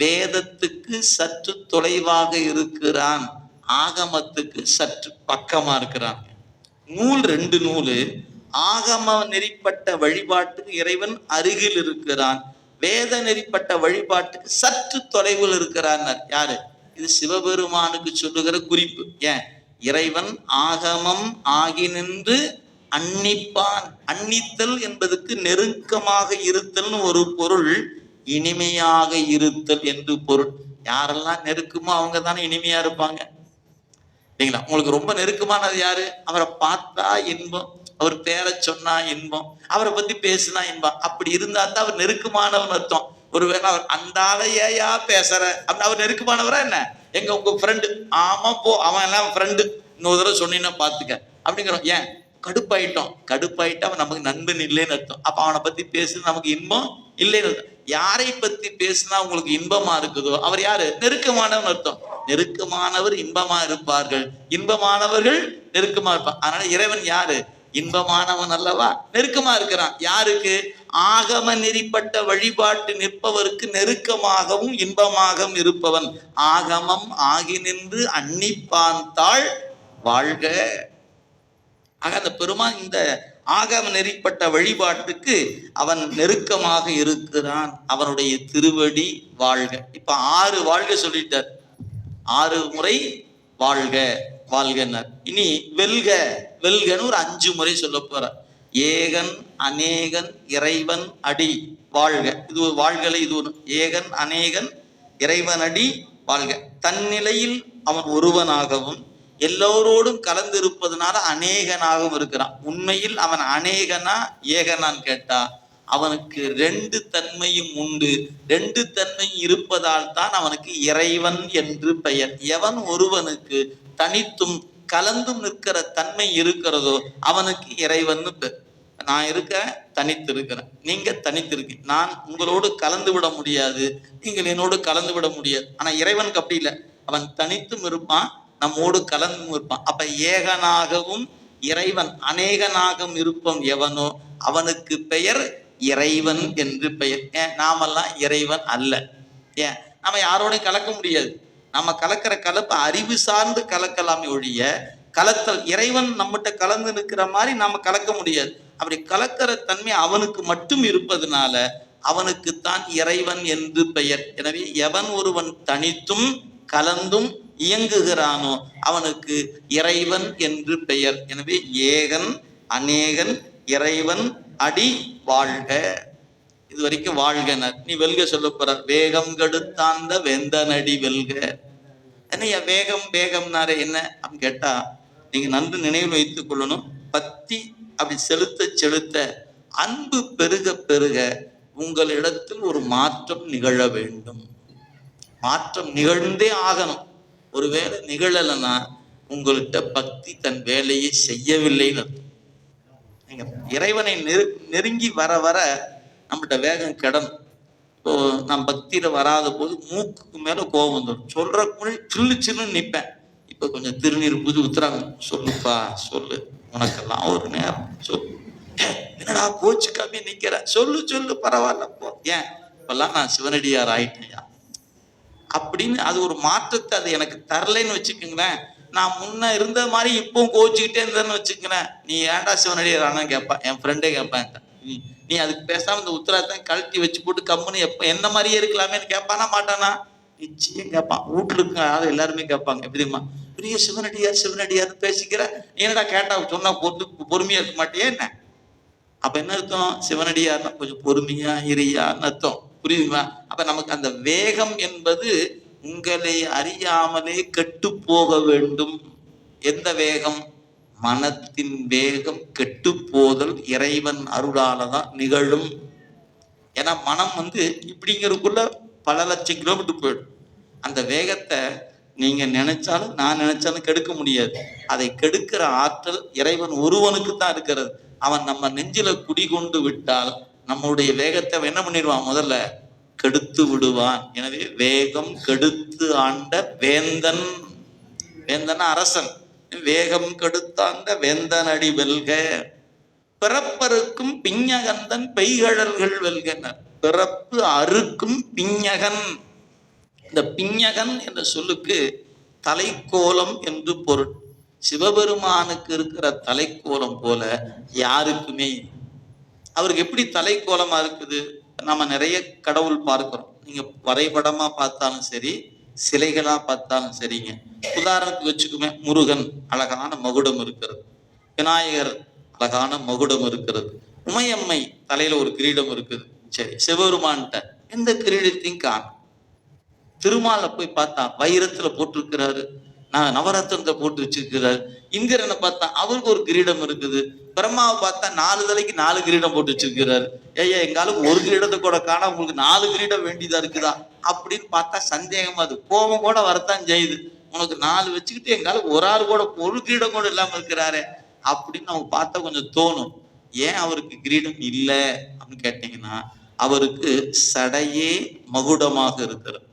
வேதத்துக்கு சற்று தொலைவாக இருக்கிறான், ஆகமத்துக்கு சற்று பக்கமா இருக்கிறான். நூல் ரெண்டு நூலு. ஆகம நெறிப்பட்ட வழிபாட்டுக்கு இறைவன் அருகில் இருக்கிறான், வேத நெறிப்பட்ட வழிபாட்டுக்கு சற்று தொலைவில் இருக்கிறான். யாரு? இது சிவபெருமானுக்கு சொல்லுகிற குறிப்பு. ஏன்? இறைவன் ஆகமம் ஆகி நின்று அன்னிப்பான். அன்னித்தல் என்பதற்கு நெருக்கமாக இருத்தல்னு ஒரு பொருள், இனிமையாக இருத்தல் என்று பொருள். யாரெல்லாம் நெருக்கமோ அவங்க தானே இனிமையா இருப்பாங்க, இல்லைங்களா? உங்களுக்கு ரொம்ப நெருக்கமானது யாரு? அவரை பார்த்தா இன்பம், அவர் பேரை சொன்னா இன்பம், அவரை பத்தி பேசுனா இன்பம். அப்படி இருந்தா தான் அவர் நெருக்கமானவன் அர்த்தம். ஒருவேளை அவர் அந்த ஆளையா பேசுற அப்படின்னு அவர் நெருக்கமானவரா என்ன? எங்க உங்க ஃப்ரெண்டு? ஆமா போ, அவன் எல்லாம் ஃப்ரெண்டு, இன்னொரு தடவை சொன்னீங்கன்னா பாத்துக்க அப்படிங்கிறோம். ஏன்? கடுப்பாயிட்டோம். கடுப்பாயிட்டா அவன் நமக்கு நண்பன் இல்லைன்னு அர்த்தம். அப்ப அவனை பத்தி பேசு நமக்கு இன்பம் இல்லைன்னு அர்த்தம். யாரை பத்தி பேசுனா உங்களுக்கு இன்பமா இருக்குதோ அவர் யாரு? நெருக்கமானவன் அர்த்தம். நெருக்கமானவர் இன்பமா இருப்பார்கள், இன்பமானவர்கள் நெருக்கமா இருப்பார். அதனால இறைவன் யாரு? இன்பமானவன் அல்லவா, நெருக்கமா இருக்கிறான். யாருக்கு? ஆகம நெறிப்பட்ட வழிபாட்டு நிற்பவருக்கு நெருக்கமாகவும் இன்பமாகவும் இருப்பவன். ஆகமம் ஆகி நின்று அன்னிப்பான் தாள் வாழ்க. ஆக அந்த பெருமான் இந்த ஆகம நெறிப்பட்ட வழிபாட்டுக்கு அவன் நெருக்கமாக இருக்கிறான். அவனுடைய திருவடி வாழ்க. இப்ப 6 வாழ்க சொல்லிட்டார், 6 முறை வாழ்க வாழ்கனர். இனி வெல்க வெல்கன்னு ஒரு 5 முறை சொல்ல போற. ஏகன் அநேகன் இறைவன் அடி வாழ்க. இது ஒரு வாழ்களை, இது ஒரு ஏகன் அநேகன் இறைவன் அடி வாழ்க. தன்னிலையில் அவன் ஒருவனாகவும் எல்லோரோடும் கலந்திருப்பதனால அநேகனாகவும் இருக்கிறான். உண்மையில் அவன் அநேகனா ஏகனான்னு கேட்டா அவனுக்கு 2 தன்மையும் உண்டு. 2 தன்மையும் இருப்பதால் தான் அவனுக்கு இறைவன் என்று பெயர். எவன் ஒருவனுக்கு தனித்தும் கலந்தும் நிற்கிற தன்மை இருக்கிறதோ அவனுக்கு இறைவன் பேர். நான் இருக்க தனித்து இருக்கிறேன், நீங்க தனித்து இருக்கு, நான் உங்களோடு கலந்து விட முடியாது, நீங்கள் என்னோடு கலந்து விட முடியாது. ஆனா இறைவனுக்கு அப்படி இல்லை, அவன் தனித்தும் இருப்பான், நம்மோடு கலந்தும் இருப்பான். அப்ப ஏகனாகவும் இறைவன் அநேகனாகவும் இருப்போம் எவனோ அவனுக்கு பெயர் இறைவன் என்று பெயர். ஏன்? நாமெல்லாம் இறைவன் அல்ல. ஏன்? நம்ம யாரோடையும் கலக்க முடியாது. நம்ம கலக்கிற கலப்பு அறிவு சார்ந்து கலக்கலாமே ஒழிய கலத்தல் இறைவன் நம்மகிட்ட கலந்து நிற்கிற மாதிரி நாம கலக்க முடியாது. அப்படி கலக்கிற தன்மை அவனுக்கு மட்டும் இருப்பதனால அவனுக்குத்தான் இறைவன் என்று பெயர். எனவே எவன் ஒருவன் தனித்தும் கலந்தும் இயங்குகிறானோ அவனுக்கு இறைவன் என்று பெயர். எனவே ஏகன் அநேகன் இறைவன் அடி வாழ்க. இது வரைக்கும் வாழ்கனர். நீ வெல்க சொல்ல போற. வேகம் கெடுத்தாந்த வெந்தனடி வெல்க. என்னையா வேகம் வேகம்னாரு என்ன அப்படின்னு கேட்டா, நீங்க நன்கு நினைவில் வைத்துக் கொள்ளணும். பக்தி அப்படி செலுத்த செலுத்த அன்பு பெருக பெருக உங்களிடத்தில் ஒரு மாற்றம் நிகழ வேண்டும். மாற்றம் நிகழ்ந்தே ஆகணும். ஒருவேளை நிகழலைன்னா உங்கள்கிட்ட பக்தி தன் வேலையை செய்யவில்லைன்னு அர்த்தம். நீங்க இறைவனை நெருங்கி வர வர நம்மகிட்ட வேகம் கிடணும். இப்போ நான் பக்தியில வராத போது மூக்குக்கு மேல கோபம் வந்துடும். சொல்ற மொழி சில்லு சில்லுன்னு நிற்பேன். இப்ப கொஞ்சம் திருநீர் புது உத்துறாங்க, சொல்லுப்பா சொல்லு, உனக்கெல்லாம் ஒரு நேரம் சொல்லு. என்னடா கோச்சுக்காமே நிக்கிற, சொல்லு சொல்லு பரவாயில்ல போ. ஏன்? இப்பெல்லாம் நான் சிவனடியார் ஆயிட்டேயா அப்படின்னு அது ஒரு மாற்றத்தை அது எனக்கு தரலைன்னு வச்சுக்கோங்களேன். நான் முன்ன இருந்த மாதிரி இப்பவும் கோச்சுக்கிட்டே இருந்தேன்னு வச்சுக்கிறேன். நீ ஏன்டா சிவனடியார் ஆனா கேட்பான், என் ஃப்ரெண்டே கேட்பான். நீ அதுக்கு பேசாம இந்த உத்தராத்தான் கழட்டி வச்சு போட்டு கம்முன்னு எப்ப என்ன மாதிரியே இருக்கலாமேன்னு கேட்பானா மாட்டானா? நிச்சயம் கேட்பான். வீட்டுல இருக்க எல்லாருமே கேட்பாங்க. எப்படிமா பெரிய சிவனடியார் சிவனடியார்னு பேசிக்கிற, என்னடா கேட்டா சொன்னா பொறுமையா இருக்க மாட்டியே என்ன? அப்ப என்ன அர்த்தம்? சிவனடியார்னா கொஞ்சம் பொறுமையா இரியான்னு அர்த்தம். புரியுதுங்களா? அப்ப நமக்கு அந்த வேகம் என்பது உங்களை அறியாமலே கெட்டு போக வேண்டும். எந்த வேகம்? மனத்தின் வேகம் கெட்டு போதல் இறைவன் அருளாலதான் நிகழும். ஏன்னா மனம் இப்படிங்கிறதுக்குள்ள பல லட்சம் கிலோமீட்டர் போயிடும். அந்த வேகத்தை நீங்க நினைச்சாலும் நான் நினைச்சாலும் கெடுக்க முடியாது. அதை கெடுக்கிற ஆற்றல் இறைவன் ஒருவனுக்கு தான் இருக்கிறது. அவன் நம்ம நெஞ்சில குடிகொண்டு விட்டால் நம்முடைய வேகத்தை என்ன பண்ணிடுவான்? முதல்ல கெடுத்து விடுவான். எனவே வேகம் கெடுத்து ஆண்ட வேந்தன், வேந்தன் அரசன், வேகம் கெடுத்தாண்ட வேந்தன் அடி வெல்க. பிறப்பருக்கும் பிஞகந்தன் பெய்கழல்கள் வெல்கனர். பிறப்பு அறுக்கும் பிஞகன். இந்த பிஞகன் என்ற சொல்லுக்கு தலைக்கோலம் என்று பொருள். சிவபெருமானுக்கு இருக்கிற தலைக்கோலம் போல யாருக்குமே. அவருக்கு எப்படி தலைக்கோலமா இருக்குது? நம்ம நிறைய கடவுள் பார்க்கிறோம். நீங்க வரைபடமா பார்த்தாலும் சரி, சிலைகளா பார்த்தாலும் சரிங்க. உதாரணத்துக்கு வச்சுக்குமே, முருகன் அழகான மகுடம் இருக்கிறது, விநாயகர் அழகான மகுடம் இருக்கிறது, உமையம்மை தலையில ஒரு கிரீடம் இருக்குது. சரி, சிவபெருமான்கிட்ட எந்த கிரீடத்தையும் காணும். திருமாலை போய் பார்த்தா வைரத்துல போட்டிருக்கிறாரு, நவரத்னத்தை போட்டு வச்சிருக்கிறாரு. இந்திரனை பார்த்தா அவருக்கு ஒரு கிரீடம் இருக்குது. பிரம்மாவை பார்த்தா 4 தலைக்கு 4 கிரீடம் போட்டு வச்சிருக்கிறாரு. ஏய்யா, எங்காலுக்கு ஒரு கிரீடத்தை கூட காணா, உங்களுக்கு 4 கிரீடம் வேண்டியதா இருக்குதா அப்படின்னு பார்த்தா சந்தேகமா, அது கோபம் கூட வரத்தான் செய்யுது. உனக்கு 4 வச்சுக்கிட்டு எங்காலுக்கு ஒரு ஆள் கூட ஒரு கிரீடம் கூட இல்லாம இருக்கிறாரு அப்படின்னு அவங்க பார்த்தா கொஞ்சம் தோணும். ஏன் அவருக்கு கிரீடம் இல்லை அப்படின்னு கேட்டீங்கன்னா, அவருக்கு சடையே மகுடமாக இருக்கிறது.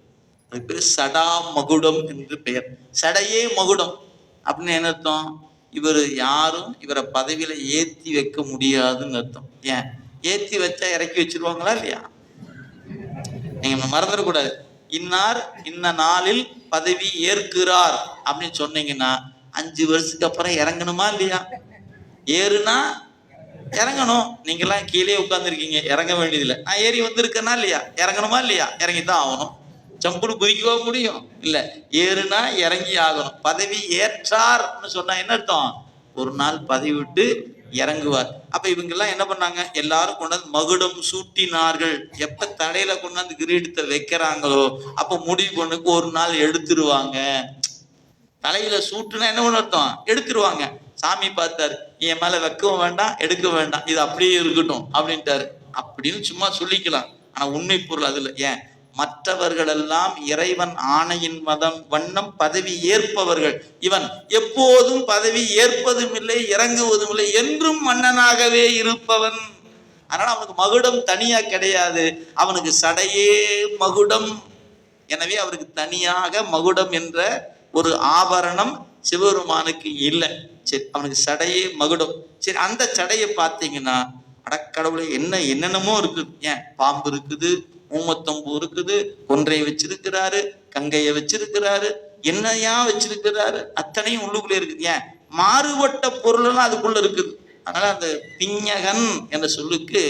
அதுக்கு பேர் சடா மகுடம் என்று பெயர். சடையே மகுடம் அப்படின்னு என்ன அர்த்தம்? இவர் யாரும் இவரை பதவியில ஏத்தி வைக்க முடியாதுன்னு அர்த்தம். ஏன்? ஏத்தி வச்சா இறக்கி வச்சிருவாங்களா இல்லையா? நீங்க மறந்துடக்கூடாது. இன்னார் இன்ன நாளில் பதவி ஏற்கிறார் அப்படின்னு சொன்னீங்கன்னா 5 வருஷத்துக்கு அப்புறம் இறங்கணுமா இல்லையா? ஏறுனா இறங்கணும். நீங்க எல்லாம் கீழே உட்கார்ந்துருக்கீங்க, இறங்க வேண்டியதில்லை. நான் ஏறி வந்திருக்கேன்னா இல்லையா? இறங்கணுமா இல்லையா? இறங்கித்தான் ஆகணும். சம்புடு குதிக்கவா முடியும்? இல்ல, ஏறுனா இறங்கி ஆகணும். பதவி ஏற்றார்னு சொன்னா என்ன அர்த்தம்? ஒரு நாள் பதவி விட்டு இறங்குவார். அப்ப இவங்க எல்லாம் என்ன பண்ணாங்க? எல்லாரும் கொண்டாந்து மகுடம் சூட்டினார்கள். எப்ப தடையில கொண்டாந்து கிரீடத்தை வைக்கிறாங்களோ அப்ப முடிவு பண்ணுக்கு ஒரு நாள் எடுத்துருவாங்க. தலையில சூட்டுனா என்ன பண்ண அர்த்தம்? எடுத்துருவாங்க. சாமி பார்த்தாரு, என் மேல வைக்கவும் வேண்டாம், எடுக்க வேண்டாம், இது அப்படியே இருக்கட்டும் அப்படின்ட்டாரு. அப்படின்னு சும்மா சொல்லிக்கலாம். ஆனா உண்மை பொருள் அதுல. ஏன்? மற்றவர்கள் எல்லாம் இறைவன் ஆணையின் வண்ணம் பதவி ஏற்பவர்கள். இவன் எப்போதும் பதவி ஏற்பதும் இல்லை, இறங்குவதும் இல்லை, என்றும் மன்னனாகவே இருப்பவன். அதனால அவனுக்கு மகுடம் தனியா கிடையாது, அவனுக்கு சடையே மகுடம். எனவே அவருக்கு தனியாக மகுடம் என்ற ஒரு ஆபரணம் சிவபெருமானுக்கு இல்லை. சரி, அவனுக்கு சடையே மகுடம். சரி, அந்த சடையை பார்த்தீங்கன்னா அடக்கடவுளை என்னென்னமோ இருக்குது. ஏன்? பாம்பு இருக்குது, ஊமத்தம்பூ இருக்குது, கொன்றை வச்சிருக்கிறாரு, கங்கையை வச்சிருக்கிறாரு, என்னையா வச்சிருக்கிறாரு, அத்தனையும் உள்ளுக்குள்ளே இருக்குது. ஏன்? மாறுபட்ட பொருள் எல்லாம் அதுக்குள்ள இருக்குது. அதனால அந்த பிஞகன் என்ற சொல்லுக்கு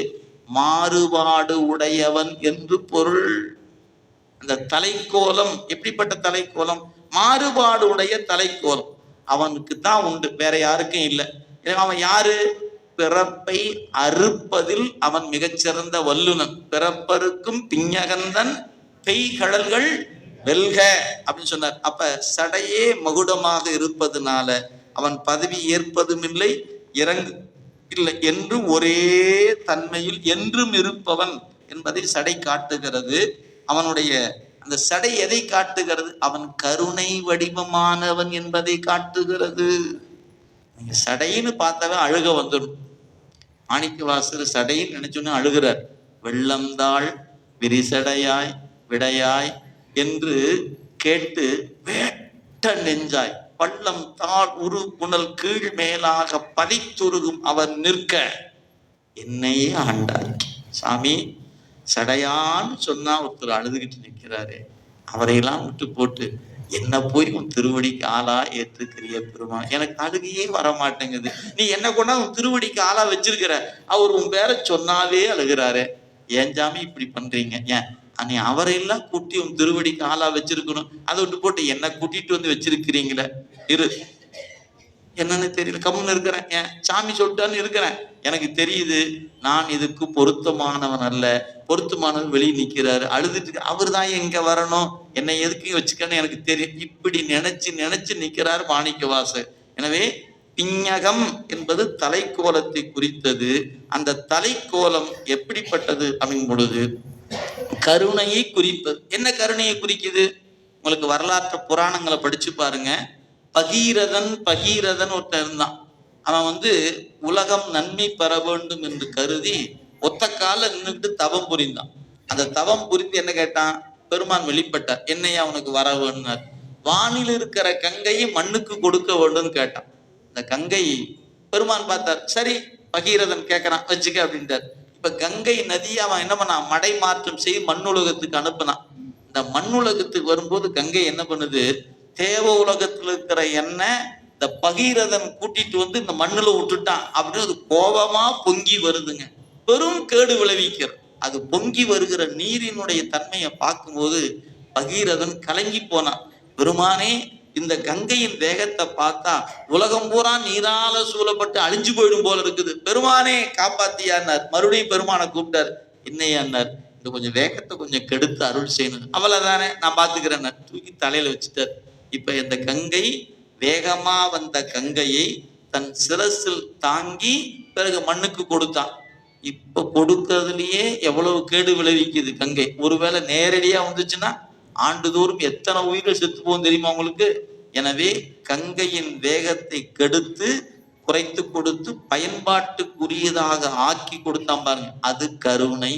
மாறுபாடு உடையவன் என்று பொருள். அந்த தலைக்கோலம் எப்படிப்பட்ட தலைக்கோலம்? மாறுபாடு உடைய தலைக்கோலம் அவனுக்கு தான் உண்டு, வேற யாருக்கும் இல்லை. அவன் யாரு? பிறப்பை அறுப்பதில் அவன் மிகச்சிறந்த வல்லுனன். பிறப்பருக்கும் பிஞகந்தன் பெய்கழல்கள் வெல்க அப்படின்னு சொன்னார். அப்ப சடையே மகுடமாக இருப்பதுனால அவன் பதவி ஏற்பதும் இல்லை, இறங்கு இல்லை, என்று ஒரே தன்மையில் என்றும் இருப்பவன் என்பதை சடை காட்டுகிறது. அவனுடைய அந்த சடை எதை காட்டுகிறது? அவன் கருணை வடிவமானவன் என்பதை காட்டுகிறது. நீங்க சடைன்னு பார்த்தாவே அழுக வந்துடும். மாணிக்கவாசகர் சடைன்னு நினைச்சோன்னு அழுகிறார். வெள்ளந்தாள் விரிசடையாய் விடையாய் என்று கேட்டு வேட்ட நெஞ்சாய் பள்ளம் தாழ் உரு புனல் கீழ் மேலாக பதித்துருகும் அவர் நிற்க என்னையே ஆண்டாய். சாமி, சடையான்னு சொன்னா ஒருத்தர் அழுதுகிட்டு நிற்கிறாரு, அவரையெல்லாம் விட்டு போட்டு என்ன போய் உன் திருவடிக்கு ஆளா ஏற்றுக்கிறிய பெருமான்? எனக்கு அழுகையே வரமாட்டேங்குது. நீ என்ன கொண்டா உன் திருவடிக்கு ஆளா வச்சிருக்கிற, அவர் உன் பேரை சொன்னாவே அழுகிறாரு. ஏன் சாமி இப்படி பண்றீங்க? ஏன் நீ அவரையெல்லாம் கூட்டி உன் திருவடிக்கு ஆளா வச்சிருக்கணும், அதை விட்டு போட்டு என்ன கூட்டிட்டு வந்து வச்சிருக்கிறீங்களே. இரு, என்னன்னு தெரியல, கம்முன்னு இருக்கிறேன். ஏன்? சாமி சொல்லிட்டான்னு இருக்கிறேன். எனக்கு தெரியுது நான் இதுக்கு பொருத்தமானவன் அல்ல. பொருத்தமானவன் வெளியே நிற்கிறாரு, அழுதுட்டு அவர் தான் எங்க வரணும், என்னை எதுக்கு வச்சுக்கன்னு எனக்கு தெரியும். இப்படி நினைச்சு நிற்கிறார் மாணிக்கவாசகர். எனவே பிஞகம் என்பது தலைக்கோலத்தை குறித்தது. அந்த தலைக்கோலம் எப்படிப்பட்டது அப்படிங்கும் பொழுது கருணையை குறிப்பது. என்ன கருணையை குறிக்குது? உங்களுக்கு வரலாற்று புராணங்களை படிச்சு பாருங்க. பகீரதன் ஒருத்தன் இருந்தான். அவன் உலகம் நன்மை பெற வேண்டும் என்று கருதி ஒத்த கால நின்றுட்டு தவம் புரிந்தான். அந்த தவம் புரிந்து என்ன கேட்டான்? பெருமான் வெளிப்பட்டார். என்னையா அவனுக்கு வர வேணும்னார். வானில் இருக்கிற கங்கையை மண்ணுக்கு கொடுக்க வேண்டும் கேட்டான். இந்த கங்கை பெருமான் பார்த்தார். சரி, பகீரதன் கேட்கறான், வச்சுக்க அப்படின்ட்டார். இப்ப கங்கை நதியை அவன் என்ன பண்ணான்? மடை மாற்றம் செய்து மண்ணுலகத்துக்கு அனுப்பினான். இந்த மண்ணுலகத்துக்கு வரும்போது கங்கை என்ன பண்ணுது? தேவ உலகத்தில் இருக்கிற எண்ணெய் இந்த பகீரதன் கூட்டிட்டு இந்த மண்ணுல விட்டுட்டான் அப்படின்னு அது கோபமா பொங்கி வருதுங்க. பெரும் கேடு விளைவிக்கிறது. அது பொங்கி வருகிற நீரினுடைய தன்மையை பார்க்கும்போது பகீரதன் கலங்கி போனான். பெருமானே, இந்த கங்கையின் வேகத்தை பார்த்தா உலகம் பூரா நீரால சூழப்பட்டு அழிஞ்சு போயிடும் போல இருக்குது. பெருமானே காப்பாத்தியான்னார். மறுபடியும் பெருமானை கூப்பிட்டார். என்னையான்னார், இந்த கொஞ்சம் வேகத்தை கொஞ்சம் கெடுத்து அருள் செய்யணும். அவ்வளவுதானே, நான் பாத்துக்கிறேன். தூக்கி தலையில வச்சுட்டார். இப்ப இந்த கங்கை வேகமா வந்த கங்கையை தன் சிரசில் தாங்கி பிறகு மண்ணுக்கு கொடுத்தான். இப்ப கொடுக்கறதுலயே எவ்வளவு கேடு விளைவிக்குது கங்கை. ஒருவேளை நேரடியா வந்துச்சுன்னா ஆண்டுதோறும் எத்தனை உயிர்கள் செத்து போகும் தெரியுமா உங்களுக்கு? எனவே கங்கையின் வேகத்தை கெடுத்து குறைத்து கொடுத்து பயன்பாட்டுக்குரியதாக ஆக்கி கொடுத்தான் பாருங்க. அது கருணை.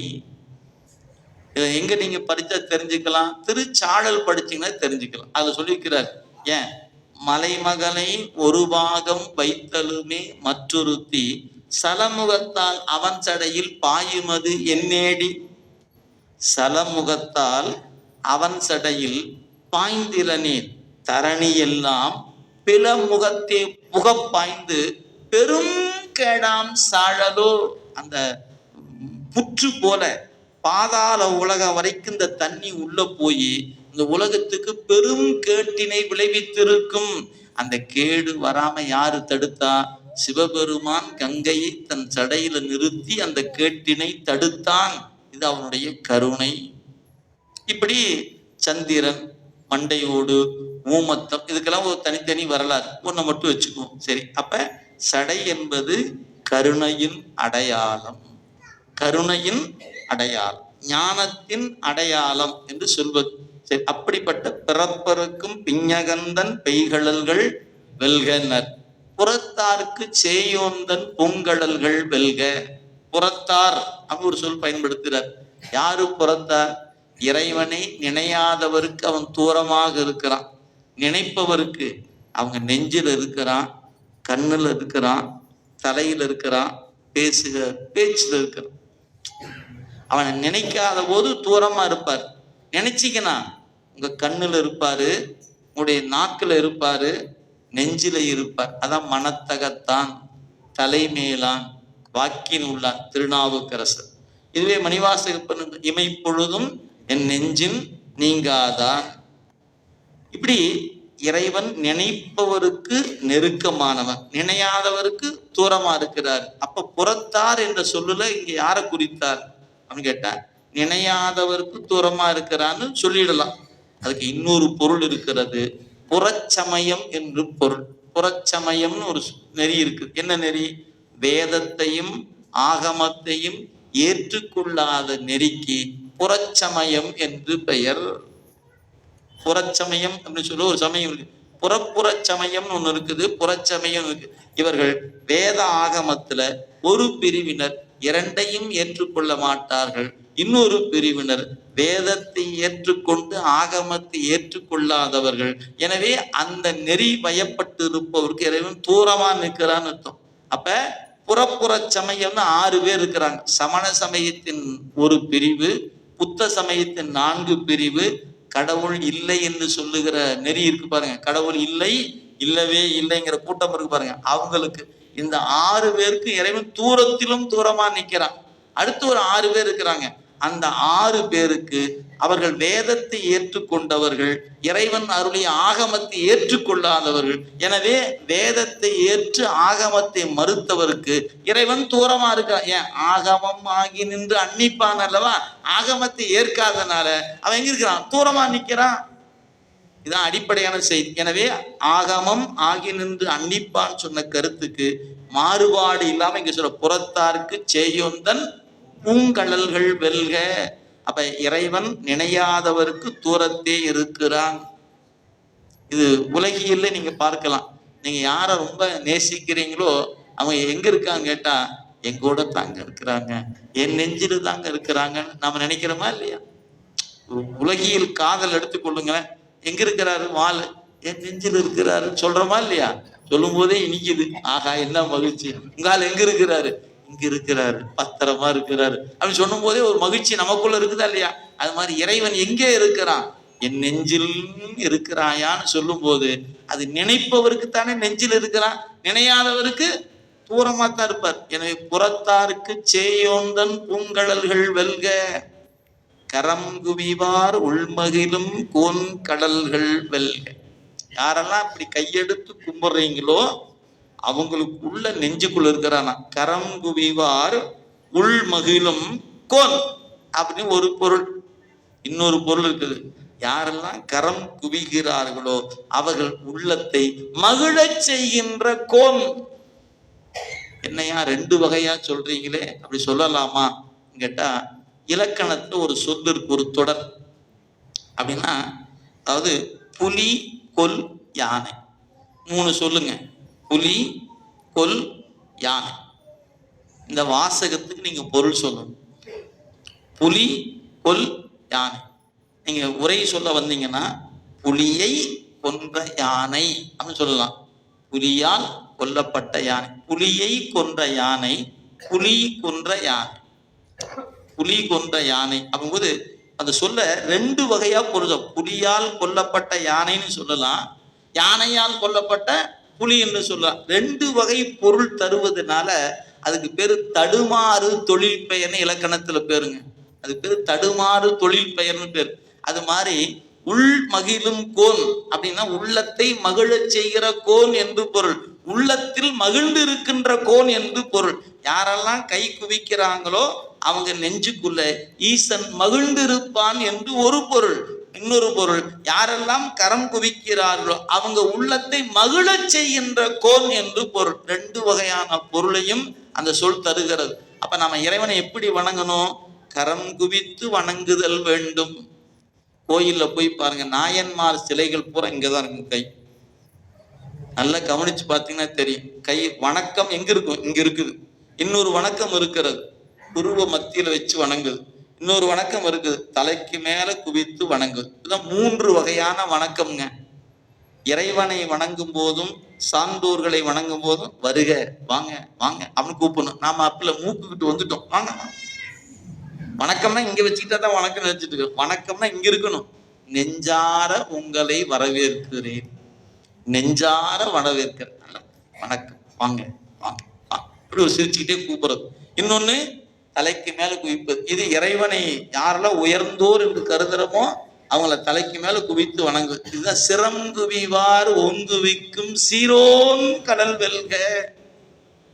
எங்க நீங்க படிச்சா தெரிஞ்சுக்கலாம். திருச்சாழல் படிச்சீங்கன்னா தெரிஞ்சுக்கலாம். அதுல சொல்லியிருக்கிறார். ஏன் மலைமகனை ஒரு பாகம் வைத்தலுமே மற்றொருத்தி சலமுகத்தால் அவன் சடையில் பாயுமது என்னேடி. சலமுகத்தால் அவன் சடையில் பாய்ந்திலனேன் தரணி எல்லாம் பில முகத்தே புக பாய்ந்து பெரும் கேடாம் சாழலோ. அந்த புற்று போல பாதாள உலகம் வரைக்கும் இந்த தண்ணி உள்ள போய் இந்த உலகத்துக்கு பெரும் கேட்டினை விளைவித்திருக்கும். அந்த கேடு வராம யாரு தடுத்தா? சிவபெருமான் கங்கையை தன் சடையில நிறுத்தி அந்த கேட்டினை தடுத்தான். இது அவனுடைய கருணை. இப்படி சந்திரன், மண்டையோடு, ஊமத்தம், இதுக்கெல்லாம் ஒரு தனித்தனி வரலாறு. ஒன்றை மட்டும் வச்சுக்குவோம். சரி, அப்ப சடை என்பது கருணையின் அடையாளம். கருணையின் அடையாளம், ஞானத்தின் அடையாளம் என்று சொல்வது. சரி, அப்படிப்பட்ட பிறப்பருக்கும் பிஞகந்தன் பெய்கடல்கள் வெல்கனர். புறத்தாருக்கு சேயோந்தன் பூங்கடல்கள் வெல்க. புறத்தார் அப்படி ஒரு சொல் பயன்படுத்துகிறார். யாரு புறத்தார்? இறைவனை நினையாதவருக்கு அவன் தூரமாக இருக்கிறான். நினைப்பவருக்கு அவங்க நெஞ்சில் இருக்கிறான், கண்ணுல இருக்கிறான், தலையில இருக்கிறான், பேச்சுல இருக்கிறான். அவனை நினைக்காத போது தூரமா இருப்பார். நினைச்சிக்கனா உங்க கண்ணுல இருப்பாரு, உங்களுடைய நாக்குல இருப்பாரு, நெஞ்சில இருப்பார். அதான் மனத்தகத்தான், தலைமேலான், வாக்கின் உள்ளான் திருநாவுக்கரசர். இதுவே மணிவாசகப்பன் இமைப்பொழுதும் என் நெஞ்சின் நீங்காதான். இப்படி இறைவன் நினைப்பவருக்கு நெருக்கமானவன், நினையாதவருக்கு தூரமா இருக்கிறார். அப்ப புறத்தார் என்ற சொல்லுல இங்க யாரை குறித்தார் அப்படின்னு கேட்டா, நினையாதவருக்கு தூரமா இருக்கிறான்னு சொல்லிடலாம். அதுக்கு இன்னொரு பொருள் இருக்கிறது. புறச்சமயம் என்று பொருள். புறச்சமயம்னு ஒரு நெறி இருக்கு. என்ன நெறி? வேதத்தையும் ஆகமத்தையும் ஏற்றுக்கொள்ளாத நெறிக்கு புறச்சமயம் என்று பெயர். புறச்சமயம் அப்படின்னு சொல்ல ஒரு சமயம் இருக்கு. புறச்சமயம்னு ஒண்ணு இருக்குது, புறச்சமயம் இருக்கு. இவர்கள் வேத ஆகமத்துல ஒரு பிரிவினர் இரண்டையும் ஏற்றுக்கொள்ள மாட்டார்கள். இன்னொரு பிரிவினர் வேதத்தை ஏற்றுக்கொண்டு ஆகமத்தை ஏற்றுக்கொள்ளாதவர்கள். எனவே அந்த நெறி வயப்பட்டு இருப்பவருக்கு இறைவன் தூரமா நிற்கிறான்னு அர்த்தம். அப்ப புறப்புற சமயம்னு 6 பேர் இருக்கிறாங்க. சமண சமயத்தின் ஒரு பிரிவு, புத்த சமயத்தின் 4 பிரிவு, கடவுள் இல்லை என்று சொல்லுகிற நெறி இருக்கு பாருங்க. கடவுள் இல்லை, இல்லவே இல்லைங்கிற கூட்டம் இருக்கு பாருங்க. அவங்களுக்கு இந்த 6 பேருக்கு இறைவன் தூரத்திலும் தூரமா நிற்கிறான். அடுத்து ஒரு 6 பேர் இருக்கிறாங்க. அந்த 6 பேருக்கு அவர்கள் வேதத்தை ஏற்றுக்கொண்டவர்கள், இறைவன் அருளிய ஆகமத்தை ஏற்றுக்கொள்ளாதவர்கள். எனவே வேதத்தை ஏற்று ஆகமத்தை மறுத்தவருக்கு இறைவன் தூரமா இருக்கான். ஏன்? ஆகமம் ஆகி நின்று அன்னிப்பான் அல்லவா? ஆகமத்தை ஏற்காதனால அவன் எங்க இருக்கிறான்? தூரமா நிற்கிறான். இதுதான் அடிப்படையான செய்தி. எனவே ஆகமம் ஆகி நின்று அன்னிப்பான் சொன்ன கருத்துக்கு மாறுபாடு இல்லாம இங்க சொல்ற புறத்தாருக்கு சேயோந்தன் பூங்கடல்கள் வெல்க. அப்ப இறைவன் நினையாதவருக்கு தூரத்தே இருக்கிறான். இது உலகியல்ல நீங்க பார்க்கலாம். நீங்க யாரை ரொம்ப நேசிக்கிறீங்களோ அவங்க எங்க இருக்காங்க கேட்டா எங்கூட தாங்க இருக்கிறாங்க, என் நெஞ்சில தாங்க இருக்கிறாங்கன்னு நாம நினைக்கிறோமா இல்லையா? உலகியல் காதல் எடுத்துக்கொள்ளுங்களேன். எங்க இருக்கிறாரு வாள், என் நெஞ்சில் இருக்கிறாருன்னு சொல்றோமா இல்லையா? சொல்லும் போதே இனிக்குது. ஆகா என்ன மகிழ்ச்சி, உங்கால் எங்க இருக்கிறாரு, இங்க இருக்கிறாரு, பத்திரமா இருக்கிறாரு அப்படின்னு சொல்லும் போதே ஒரு மகிழ்ச்சி நமக்குள்ள இருக்குதா இல்லையா? அது மாதிரி இறைவன் எங்கே இருக்கிறான், என் நெஞ்சில் இருக்கிறாயான்னு சொல்லும் போது அது நினைப்பவருக்கு தானே நெஞ்சில் இருக்கிறான், நினையாதவருக்கு தூரமா தான் இருப்பார். எனவே புறத்தாருக்கு சேயோந்தன் பூங்கடல்கள் வெல்க, கரம் குவிவார் உள்மகிழும் கோன் கடல்கள் வெல்க. யாரெல்லாம் இப்படி கையெடுத்து கும்பிடுறீங்களோ அவங்களுக்கு உள்ள நெஞ்சுக்குள்ள இருக்கிறானா கரம் குவிவார் உள்மகிழும் கோன் அப்படின்னு ஒரு பொருள். இன்னொரு பொருள் இருக்குது, யாரெல்லாம் கரம் குவிகிறார்களோ அவர்கள் உள்ளத்தை மகிழச் செய்கின்ற கோன். என்னையா ரெண்டு வகையா சொல்றீங்களே, அப்படி சொல்லலாமா கேட்டா இலக்கணத்துல ஒரு சொல் இருக்கு, ஒரு தொடர். அப்படின்னா அதாவது புலி கொல் யானை, மூணு சொல்லுங்க, புலி கொல் யானை. இந்த வாசகத்துக்கு நீங்க பொருள் சொல்லணும். புலி கொல் யானை. நீங்க உரை சொல்ல வந்தீங்கன்னா புலியை கொன்ற யானை அப்படின்னு சொல்லலாம். புலியால் கொல்லப்பட்ட யானை, புலியை கொன்ற யானை, புலி கொன்ற யானை, புலி கொன்ற யானை அப்படிங்கும்போது அந்த சொல்ல ரெண்டு வகையா பொருளும். புலியால் கொல்லப்பட்ட யானைன்னு சொல்லலாம், யானையால் கொல்லப்பட்ட புலி என்று சொல்லலாம். ரெண்டு வகை பொருள் தருவதனால அதுக்கு பேரு தடுமாறு தொழில் பெயர்னு இலக்கணத்துல பேருங்க. அது பேரு தடுமாறு தொழில் பெயர்னு பேரு. அது மாதிரி உள் மகிழும் கோன் அப்படின்னா உள்ளத்தை மகிழச் செய்கிற கோன் என்று பொருள், உள்ளத்தில் மகிழ்ந்து இருக்கின்ற கோன் என்று பொருள். யாரெல்லாம் கை குவிக்கிறாங்களோ அவங்க நெஞ்சுக்குள்ள ஈசன் மகிழ்ந்திருப்பான் என்று ஒரு பொருள். இன்னொரு பொருள், யாரெல்லாம் கரம் குவிக்கிறார்களோ அவங்க உள்ளத்தை மகிழச் செய்கின்ற கோன் என்று பொருள். ரெண்டு வகையான பொருளையும் அந்த சொல் தருகிறது. அப்ப நம்ம இறைவனை எப்படி வணங்கணும், கரம் குவித்து வணங்குதல் வேண்டும். கோயில்ல போய் பாருங்க, நாயன்மார் சிலைகள் பூரா இங்கதான் இருக்கும். கை நல்லா கவனிச்சு பார்த்தீங்கன்னா தெரியும். கை வணக்கம் எங்க இருக்கும், இங்க இருக்குது. இன்னொரு வணக்கம் இருக்கிறது, புருவ மத்தியில வச்சு வணங்குது. இன்னொரு வணக்கம் இருக்குது, தலைக்கு மேல குவித்து வணங்குது. இதுதான் மூன்று வகையான வணக்கம்ங்க. இறைவனை வணங்கும் போதும் சான்றோர்களை வணங்கும் போதும் வருக வாங்க வாங்க அப்படின்னு கூப்பிடணும். நாம அப்பல மூக்குக்கிட்டு வந்துட்டோம், வாங்க. வணக்கம்னா இங்க வச்சுக்கிட்டா தான் வணக்கம் நினைச்சிட்டு இருக்கோம். வணக்கம்னா இங்க இருக்கணும். நெஞ்சார உங்களை வரவேற்கிறேன், நெஞ்சார வரவேற்கிறேன், வணக்கம் வாங்க வாங்க இப்படி ஒரு சிரிச்சுக்கிட்டே கூப்பிடுறது. இன்னொன்னு தலைக்கு மேல குவிப்பது. இது இறைவனை யாரெல்லாம் உயர்ந்தோர் என்று கருதுறமோ அவங்கள தலைக்கு மேல குவித்து வணங்கு. இதுதான் சிரம் குவிவார் ஓங்குவிக்கும் சீரோன் கடல் வெல்க.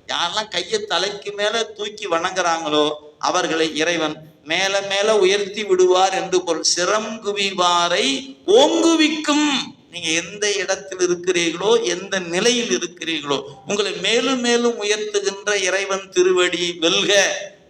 யாரெல்லாம் கையை தலைக்கு மேல தூக்கி வணங்குறாங்களோ அவர்களை இறைவன் மேல மேல உயர்த்தி விடுவார் என்று பொருள். சிரம் குவிவாரை ஓங்குவிக்கும். நீங்க எந்த இடத்தில் இருக்கிறீர்களோ, எந்த நிலையில் இருக்கிறீர்களோ, உங்களை மேலும் மேலும் உயர்த்துகின்ற இறைவன் திருவடி வெல்க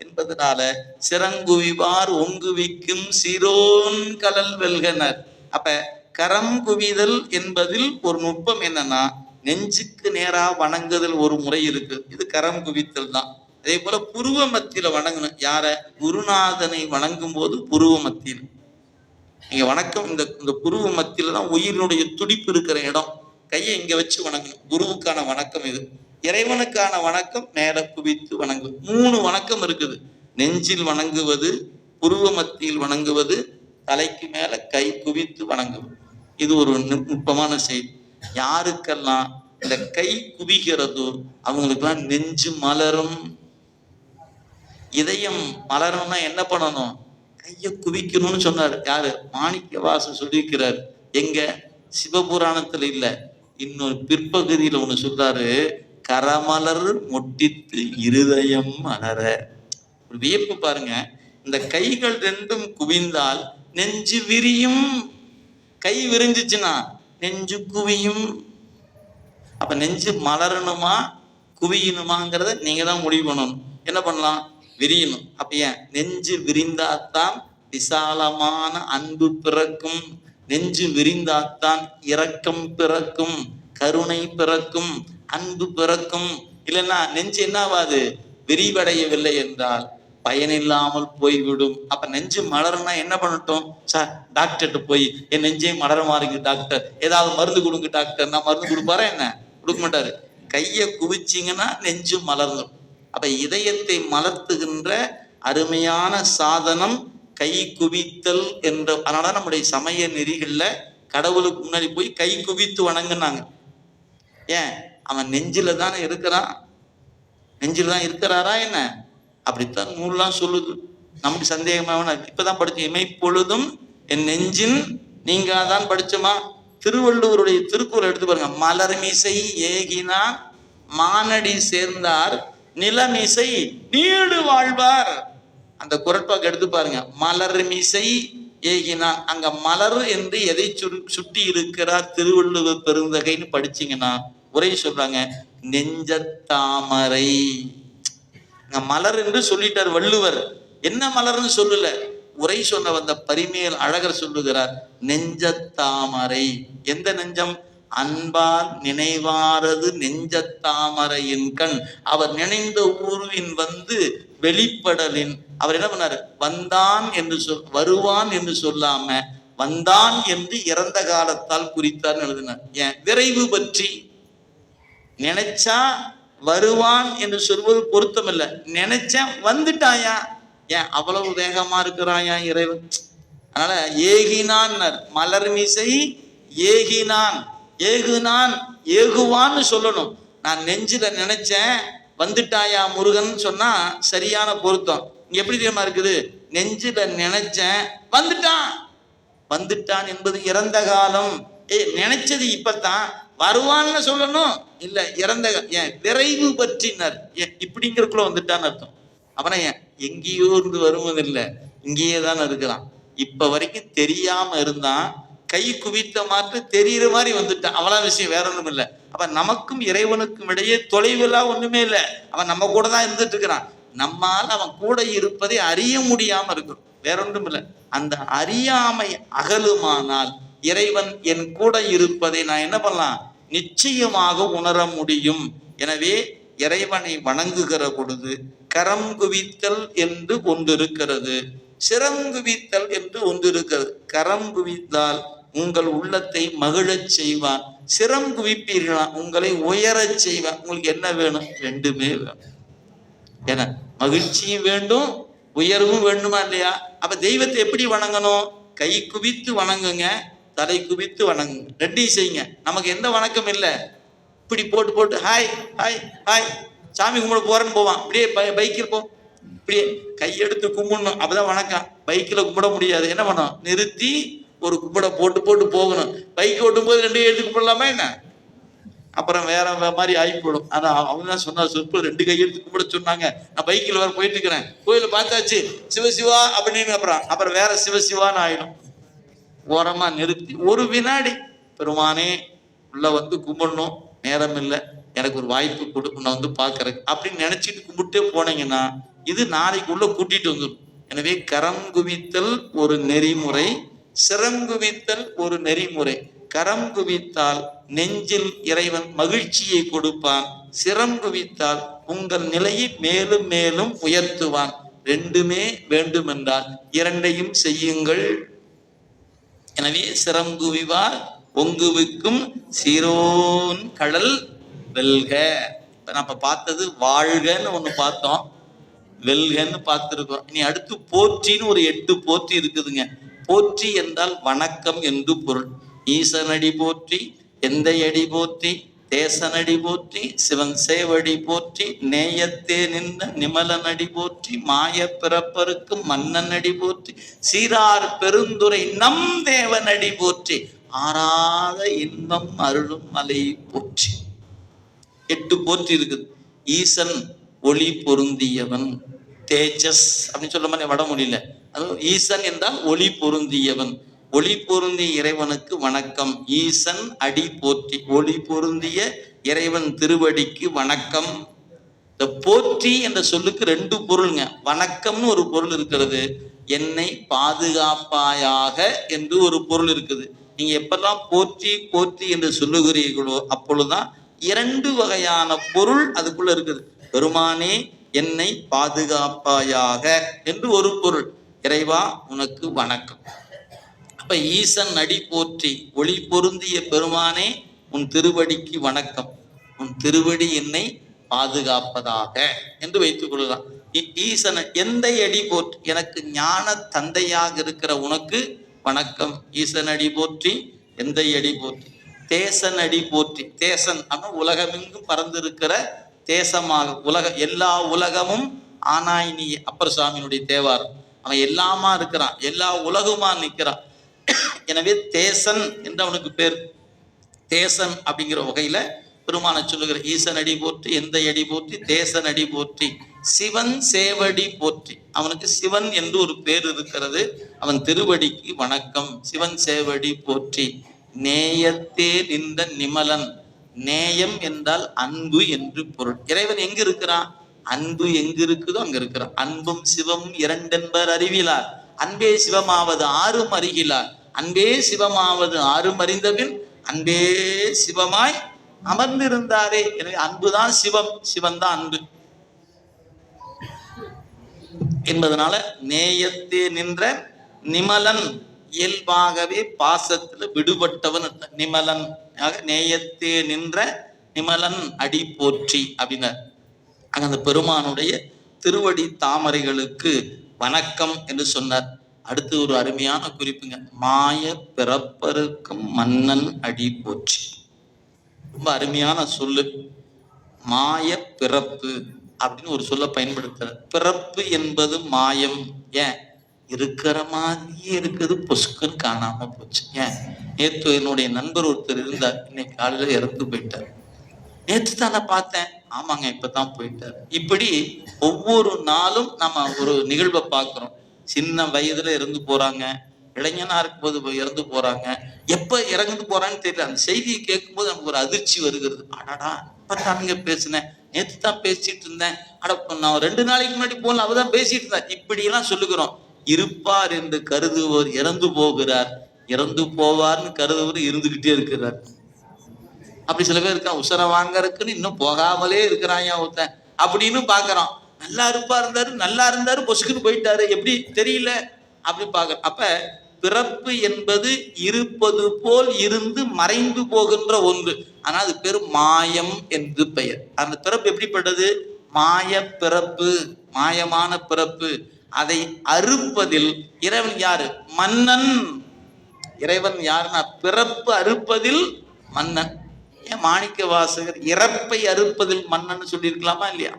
என்பதனால சிறங்குவிவார் ஒங்குவிக்கும் சீரோன் கடல் வெல்கனர். அப்ப கரம் குவிதல் என்பதில் ஒரு நுட்பம் என்னன்னா, நெஞ்சுக்கு நேரா வணங்குதல் ஒரு முறை இருக்கு, இது கரம் குவித்தல் தான். அதே போல புருவ மத்தியில வணங்கணும். யார, குருநாதனை வணங்கும் போது புருவ மத்தியில் நீங்க வணக்கம். இந்த புருவ மத்தியில தான் உயிரினுடைய துடிப்பு இருக்கிற இடம். கையை இங்க வச்சு வணங்கணும். குருவுக்கான வணக்கம் இது. இறைவனுக்கான வணக்கம் மேல குவித்து வணங்கு. மூணு வணக்கம் இருக்குது. நெஞ்சில் வணங்குவது, புருவ மத்தியில் வணங்குவது, தலைக்கு மேல கை குவித்து வணங்குவது. இது ஒரு நுட்பமான செய்தி. யாருக்கெல்லாம் இந்த கை குவிகிறதோ அவங்களுக்கெல்லாம் நெஞ்சு மலரும். இதயம் மலரணும்னா என்ன பண்ணணும், கைய குவிக்கணும்னு சொன்னார். யாரு, மாணிக்க வாசகர் சொல்லியிருக்கிறார். எங்க, சிவபுராணத்துல இல்ல, இன்னொரு பிற்பகுதியில ஒண்ணு சொல்றாரு, கரமலர் மொட்டித்து இருதயம் மலர. ஒரு வியப்பு பாருங்க. இந்த கைகள் ரெண்டும் குவிந்தால் நெஞ்சு விரியும். கை விரிஞ்சிச்சுன்னா நெஞ்சு குவியும். அப்ப நெஞ்சு மலரணுமா குவியணுமாங்கிறத நீங்க தான் முடிவு பண்ணணும். என்ன பண்ணலாம், விரியணும். அப்ப ஏன், நெஞ்சு விரிந்தாத்தான் விசாலமான அன்பு பிறக்கும். நெஞ்சு விரிந்தாத்தான் இரக்கம் பிறக்கும். கருணை பிறக்கும், அன்பு பிறக்கும். இல்லைன்னா நெஞ்சு என்ன ஆகாது? விரிவடையவில்லை என்றால் பயனில்லாமல் போய்விடும். அப்ப நெஞ்சு மலர்னா என்ன பண்ணட்டும்? சார் டாக்டர்கிட்ட போய் என் நெஞ்சே மலரமா இருக்கு டாக்டர், ஏதாவது மருந்து கொடுங்க டாக்டர். நான் மருந்து கொடுப்பாரா என்ன? கொடுக்க மாட்டாரு. கையை குவிச்சிங்கன்னா நெஞ்சு மலர்ந்துடும். அப்ப இதயத்தை மலர்த்துகின்ற அருமையான சாதனம் கை குவித்தல் என்ற. அதனால நம்முடைய சமய நெறிகள்ல கடவுளுக்கு முன்னாடி போய் கை குவித்து வணங்குனாங்க. ஏன்? அவன் நெஞ்சில தானே இருக்கிறான். நெஞ்சில தான் இருக்கிறாரா என்ன? அப்படித்தான் நூல்லாம் சொல்லுது. நமக்கு சந்தேகமான இப்பதான் படிச்சு இமைப்பொழுதும் என் நெஞ்சின் நீங்காதான் படிச்சோமா. திருவள்ளுவருடைய திருக்குறள் எடுத்து பாருங்க. மலர்மிசை ஏகினா மானடி சேர்ந்தார் நிலமிசை நீடு வாழ்வார். அந்த குறட்பாக்கு எடுத்து பாருங்க. மலர்மிசை ஏகினான், அங்க மலர் என்று எதை சுட்டி இருக்கிறார் திருவள்ளுவர் பெருந்தகைன்னு படிச்சீங்கன்னா உரை சொல்றாங்க, நெஞ்சத்தாமரை. மலர் என்று சொல்லிட்டார் வள்ளுவர். என்ன மலர்னு சொல்லல, உரை சொன்ன வந்த பரிமேல் அழகர் சொல்லுகிறார் நெஞ்சத்தாமரை. எந்த நெஞ்சம்? அன்பால் நினைவாரது நெஞ்சத்தாமரையின் கண். அவர் நினைந்த ஊர்வின் வந்து வெளிப்படலின். அவர் என்ன பண்ணாரு? வந்தான் என்று வருவான் என்று சொல்லாம வந்தான் என்று இறந்த காலத்தால் குறித்தார் எழுதினார். ஏன்? விரைவு பற்றி. நினைச்சா வருவான் என்று சொல்வது பொருத்தம் இல்லை. நினைச்சா வந்துட்டாயா? ஏன் அவ்வளவு வேகமா இருக்கிறாயா இறைவன்? அதனால ஏகினான், மலர்மிசை ஏகினான். ஏகுனான், ஏகுவான்னு சொல்லணும். நான் நெஞ்சில நினைச்சேன் வந்துட்டாயா முருகன் சொன்னா சரியான பொருத்தம். இங்க எப்படி தெரியுமா இருக்குது? நெஞ்சில நினைச்சேன் வந்துட்டான். வந்துட்டான் என்பது இறந்த காலம். நினைச்சது இப்பத்தான், வருவான்னு சொல்லணும். இல்ல இறந்த. ஏன்? விரைவு பற்றினர். இப்படிங்கிறதுக்குள்ள வந்துட்டான்னு அர்த்தம். அவனை எங்கேயோ இருந்து வருவதில்லை, இங்கேயே தான் இருக்கிறான். இப்ப வரைக்கும் தெரியாம இருந்தான், கை குவித்த மாற்று தெரிகிற மாதிரி வந்துட்டான். அவ்வளவு விஷயம், வேற ஒன்றும் இல்லை. அப்ப நமக்கும் இறைவனுக்கும் இடையே தொலைவெல்லாம் ஒண்ணுமே இல்லை. அவன் நம்ம கூட தான் இருந்துட்டு இருக்கிறான். நம்மால் அவன் கூட இருப்பதை அறிய முடியாம இருக்கும், வேற ஒன்றும் இல்லை. அந்த அறியாமை அகலுமானால் இறைவன் என் கூட இருப்பதை நான் என்ன பண்ணலாம்? நிச்சயமாக உணர முடியும். எனவே இறைவனை வணங்குகிற பொழுது கரம் குவித்தல் என்று ஒன்று இருக்கிறது, சிரம் குவித்தல் என்று ஒன்று இருக்கிறது. கரம் குவித்தால் உங்கள் உள்ளத்தை மகிழச் செய்வான். சிரம் குவிப்பீர்களா உங்களை உயரச் செய்வான். உங்களுக்கு என்ன வேணும்? ரெண்டுமே வேணும். ஏன்னா மகிழ்ச்சியும் வேண்டும், உயர்வும் வேண்டுமா இல்லையா? அப்ப தெய்வத்தை எப்படி வணங்கணும்? கை குவித்து வணங்குங்க, தலை குவித்து வணங்குங்க, ரெண்டையும் செய்யுங்க. நமக்கு எந்த வணக்கம் இல்லை. இப்படி போட்டு போட்டு ஹாய் ஹாய் ஹாய் சாமி கும்பிட போறேன்னு போவான். இப்படியே பைக்கில் போ, இப்படியே கையெடுத்து கும்பிடணும், அப்பதான் வணக்கம். பைக்கில் கும்பிட முடியாது. என்ன பண்ணணும்? நிறுத்தி ஒரு கும்பிட போட்டு போட்டு போகணும். பைக் ஓட்டும் போது ரெண்டு எடுத்து கும்பிடலாமா என்ன? அப்புறம் வேற மாதிரி ஆகி போடும். ஆனா அவங்க தான் சொன்னார், சொற்ப ரெண்டு கையெடுத்து கும்பிட சொன்னாங்க. நான் பைக்கில் வேற போயிட்டு இருக்கிறேன், கோயில பார்த்தாச்சு சிவசிவா அப்படின்னு, அப்புறம் வேற சிவசிவான்னு ஆயிடும். ஓரமா நிறுத்தி ஒரு வினாடி, பெருமானே உள்ள வந்து கும்பிடணும், நேரம் இல்லை, எனக்கு ஒரு வாய்ப்பு கொடு, நான் வந்து பாக்குறேன் அப்படின்னு நினைச்சிட்டு கும்பிட்டே போனீங்கன்னா இது நாளைக்குள்ள கூட்டிட்டு வந்துடும். எனவே கரம் குவித்தல் ஒரு நெறிமுறை, சிரம் குவித்தல் ஒரு நெறிமுறை. கரம் குவித்தால் நெஞ்சில் இறைவன் மகிழ்ச்சியை கொடுப்பான், சிரம் குவித்தால் உங்கள் நிலையை மேலும் மேலும் உயர்த்துவான். ரெண்டுமே வேண்டும் என்றால் இரண்டையும் செய்யுங்கள். எனவே சிரம் குவிவார் ஒங்குவிக்கும் சீரோன் கடல் வெல்க. இப்ப நம்ம பார்த்தது வாழ்கன்னு ஒண்ணு பார்த்தோம், வெல்கன்னு பார்த்திருக்கோம். இனி அடுத்து போற்றின்னு ஒரு 8 போற்றி இருக்குதுங்க. போற்றி என்றால் வணக்கம் என்று பொருள். ஈசனடி போற்றி, எந்தையடி போற்றி, தேசனடி போற்றி, சிவன் சேவடி போற்றி, நேயத்தே நின்ற நிமலனடி போற்றி, மாய பிறப்பருக்கு மன்னனடி போற்றி, சீரார் பெருந்துரை நம் தேவனடி போற்றி, ஆறாத இன்பம் அருளும் மலை போற்றி. 8 போற்றி இருக்குது. ஈசன் ஒளி பொருந்தியவன், தேஜஸ் அப்படின்னு சொல்ல மாதிரி வடமொழியில. அதுவும் ஈசன் என்றால் ஒளி பொருந்தியவன். ஒளி பொருந்திய இறைவனுக்கு வணக்கம். ஈசன் அடி போற்றி, ஒளி பொருந்திய இறைவன் திருவடிக்கு வணக்கம். இந்த போற்றி என்ற சொல்லுக்கு 2 பொருளுங்க. வணக்கம்னு ஒரு பொருள் இருக்கிறது, என்னை பாதுகாப்பாயாக என்று ஒரு பொருள் இருக்குது. நீங்க எப்பெல்லாம் போற்றி போற்றி என்று சொல்லுகிறீர்களோ அப்பொழுதுதான் 2 வகையான பொருள் அதுக்குள்ள இருக்குது. பெருமானே என்னை பாதுகாப்பாயாக என்று ஒரு பொருள். இறைவா உனக்கு வணக்கம். அப்ப ஈசன் அடி போற்றி ஒளி பொருந்திய பெருமானே உன் திருவடிக்கு வணக்கம், உன் திருவடி என்னை பாதுகாப்பதாக என்று வைத்துக் கொள்ளலாம். ஈசன் எந்த அடி போற்றி, எனக்கு ஞான தந்தையாக இருக்கிற உனக்கு வணக்கம். ஈசன் அடி போற்றி, எந்த அடி போற்றி. தேசன் அடி போற்றி. தேசன் அப்படின்னா உலகமெங்கும் பறந்திருக்கிற தேசமாக, எல்லா உலகமும் ஆனாய் நீ. அப்பர் சுவாமியினுடைய தேவாரம். அவன் எல்லாமா இருக்கிறான், எல்லா உலகுமா நிற்கிறான். எனவே தேசன் என்று அவனுக்கு பேர். தேசன் அப்படிங்கிற வகையில பெருமான சொல்லுகிற ஈசன் அடி போற்றி, எந்த அடி போற்றி, தேசன் அடி போற்றி, சிவன் சேவடி போற்றி. அவனுக்கு சிவன் என்று ஒரு பேர் இருக்கிறது. அவன் திருவடிக்கு வணக்கம். சிவன் சேவடி போற்றி. நேயத்தே நின்ற நிமலன். நேயம் என்றால் அன்பு என்று பொருள். இறைவன் எங்கு இருக்கிறான்? அன்பு எங்கு இருக்குதோ அங்க இருக்கிறான். அன்பும் சிவமும் 2 என்பர் அறிவிலார். அன்பே சிவமாவது 6 அறிகிலார். அன்பே சிவமாவது 6 அறிந்தபின் அன்பே சிவமாய் அமர்ந்திருந்தாரே. எனவே அன்புதான் சிவம், சிவன் தான் அன்பு என்பதனால நேயத்தே நின்ற நிமலன், இயல்பாகவே பாசத்துல விடுபட்டவன் நிமலன். நேயத்தே நின்ற நிமலன் அடி போற்றி அப்படின்னா அந்த பெருமானுடைய திருவடி தாமரைகளுக்கு வணக்கம் என்று சொன்னார். அடுத்து ஒரு அருமையான குறிப்புங்க, மாய பிறப்பருக்கும் மன்னன் அடி போற்றி. ரொம்ப அருமையான சொல்லு. மாய பிறப்பு அப்படின்னு ஒரு சொல்ல பயன்படுத்துற. பிறப்பு என்பது மாயம். ஏன்? இருக்கிற மாதிரியே இருக்குது, பொசுக்குன்னு காணாம போச்சு. ஏன்? நேற்று என்னுடைய நண்பர் ஒருத்தர் இருந்தார், இன்னைக்கு காலையில இறந்து போயிட்டார். நேற்று தானே பார்த்தேன். ஆமாங்க, இப்பதான் போயிட்டார். இப்படி ஒவ்வொரு நாளும் நம்ம ஒரு நிகழ்வை பார்க்கிறோம். சின்ன வயதுல இறந்து போறாங்க, இளைஞனா இருக்கும்போது இறந்து போறாங்க. எப்ப இறந்து போறான்னு தெரியல. அந்த செய்தியை கேட்கும்போது நமக்கு ஒரு அதிர்ச்சி வருகிறது. அடடா, இப்பதானுங்க பேசினேன், நேற்று தான் பேசிட்டு இருந்தேன். அட, நான் 2 நாளைக்கு முன்னாடி போல அவதான் பேசிட்டு இருந்தேன். இப்படி எல்லாம் சொல்லுகிறோம். இருப்பார் என்று கருதுவோர் இறந்து போகிறார், இறந்து போவார்னு கருதுவோர் இருந்துகிட்டே இருக்கிறார். அப்படி சில பேர் இருக்கா, உசர வாங்கறதுக்குன்னு இன்னும் போகாமலே இருக்கிறான் ஒருத்தன் அப்படின்னு பாக்குறான். நல்லா இருந்தாரு, நல்லா இருந்தாரு, பொசுக்குன்னு போயிட்டாரு, எப்படி தெரியல அப்படி பாக்குற. அப்ப பிறப்பு என்பது இருப்பது போல் இருந்து மறைந்து போகின்ற ஒன்று. ஆனா அது பேரு மாயம் என்று பெயர். அந்த பிறப்பு எப்படிப்பட்டது? மாய பிறப்பு, மாயமான பிறப்பு. அதை அறுப்பதில் இறைவன் யாரு? மன்னன். இறைவன் யாருன்னா பிறப்பு அறுப்பதில் மன்னன். ஏன் மாணிக்க வாசகர் இறப்பை அறுப்பதில் மன்னன் சொல்லியிருக்கலாமா இல்லையா?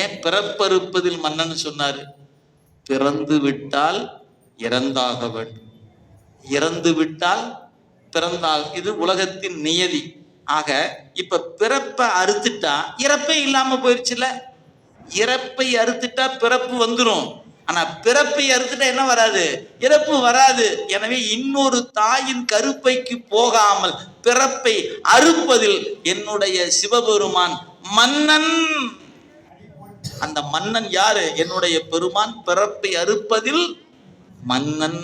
ஏன் பிறப்பறுப்பதில் மன்னன் சொன்னாரு? பிறந்து விட்டால் இறந்தாக வேண்டும், இறந்து விட்டால் பிறந்தாக. இது உலகத்தின் நியதி. ஆக இப்ப பிறப்பை அறுத்துட்டா இறப்பே இல்லாம போயிருச்சுல. இறப்பை அறுத்துட்டா பிறப்பு வந்துடும். ஆனா பிறப்பை அறுத்துட்டா என்ன வராது? இறப்பு வராது. எனவே இன்னொரு தாயின் கருப்பைக்கு போகாமல் பிறப்பை அறுப்பதில் என்னுடைய சிவபெருமான் மன்னன். அந்த மன்னன் யாரு? என்னுடைய பெருமான். பிறப்பை அறுப்பதில் மன்னன்.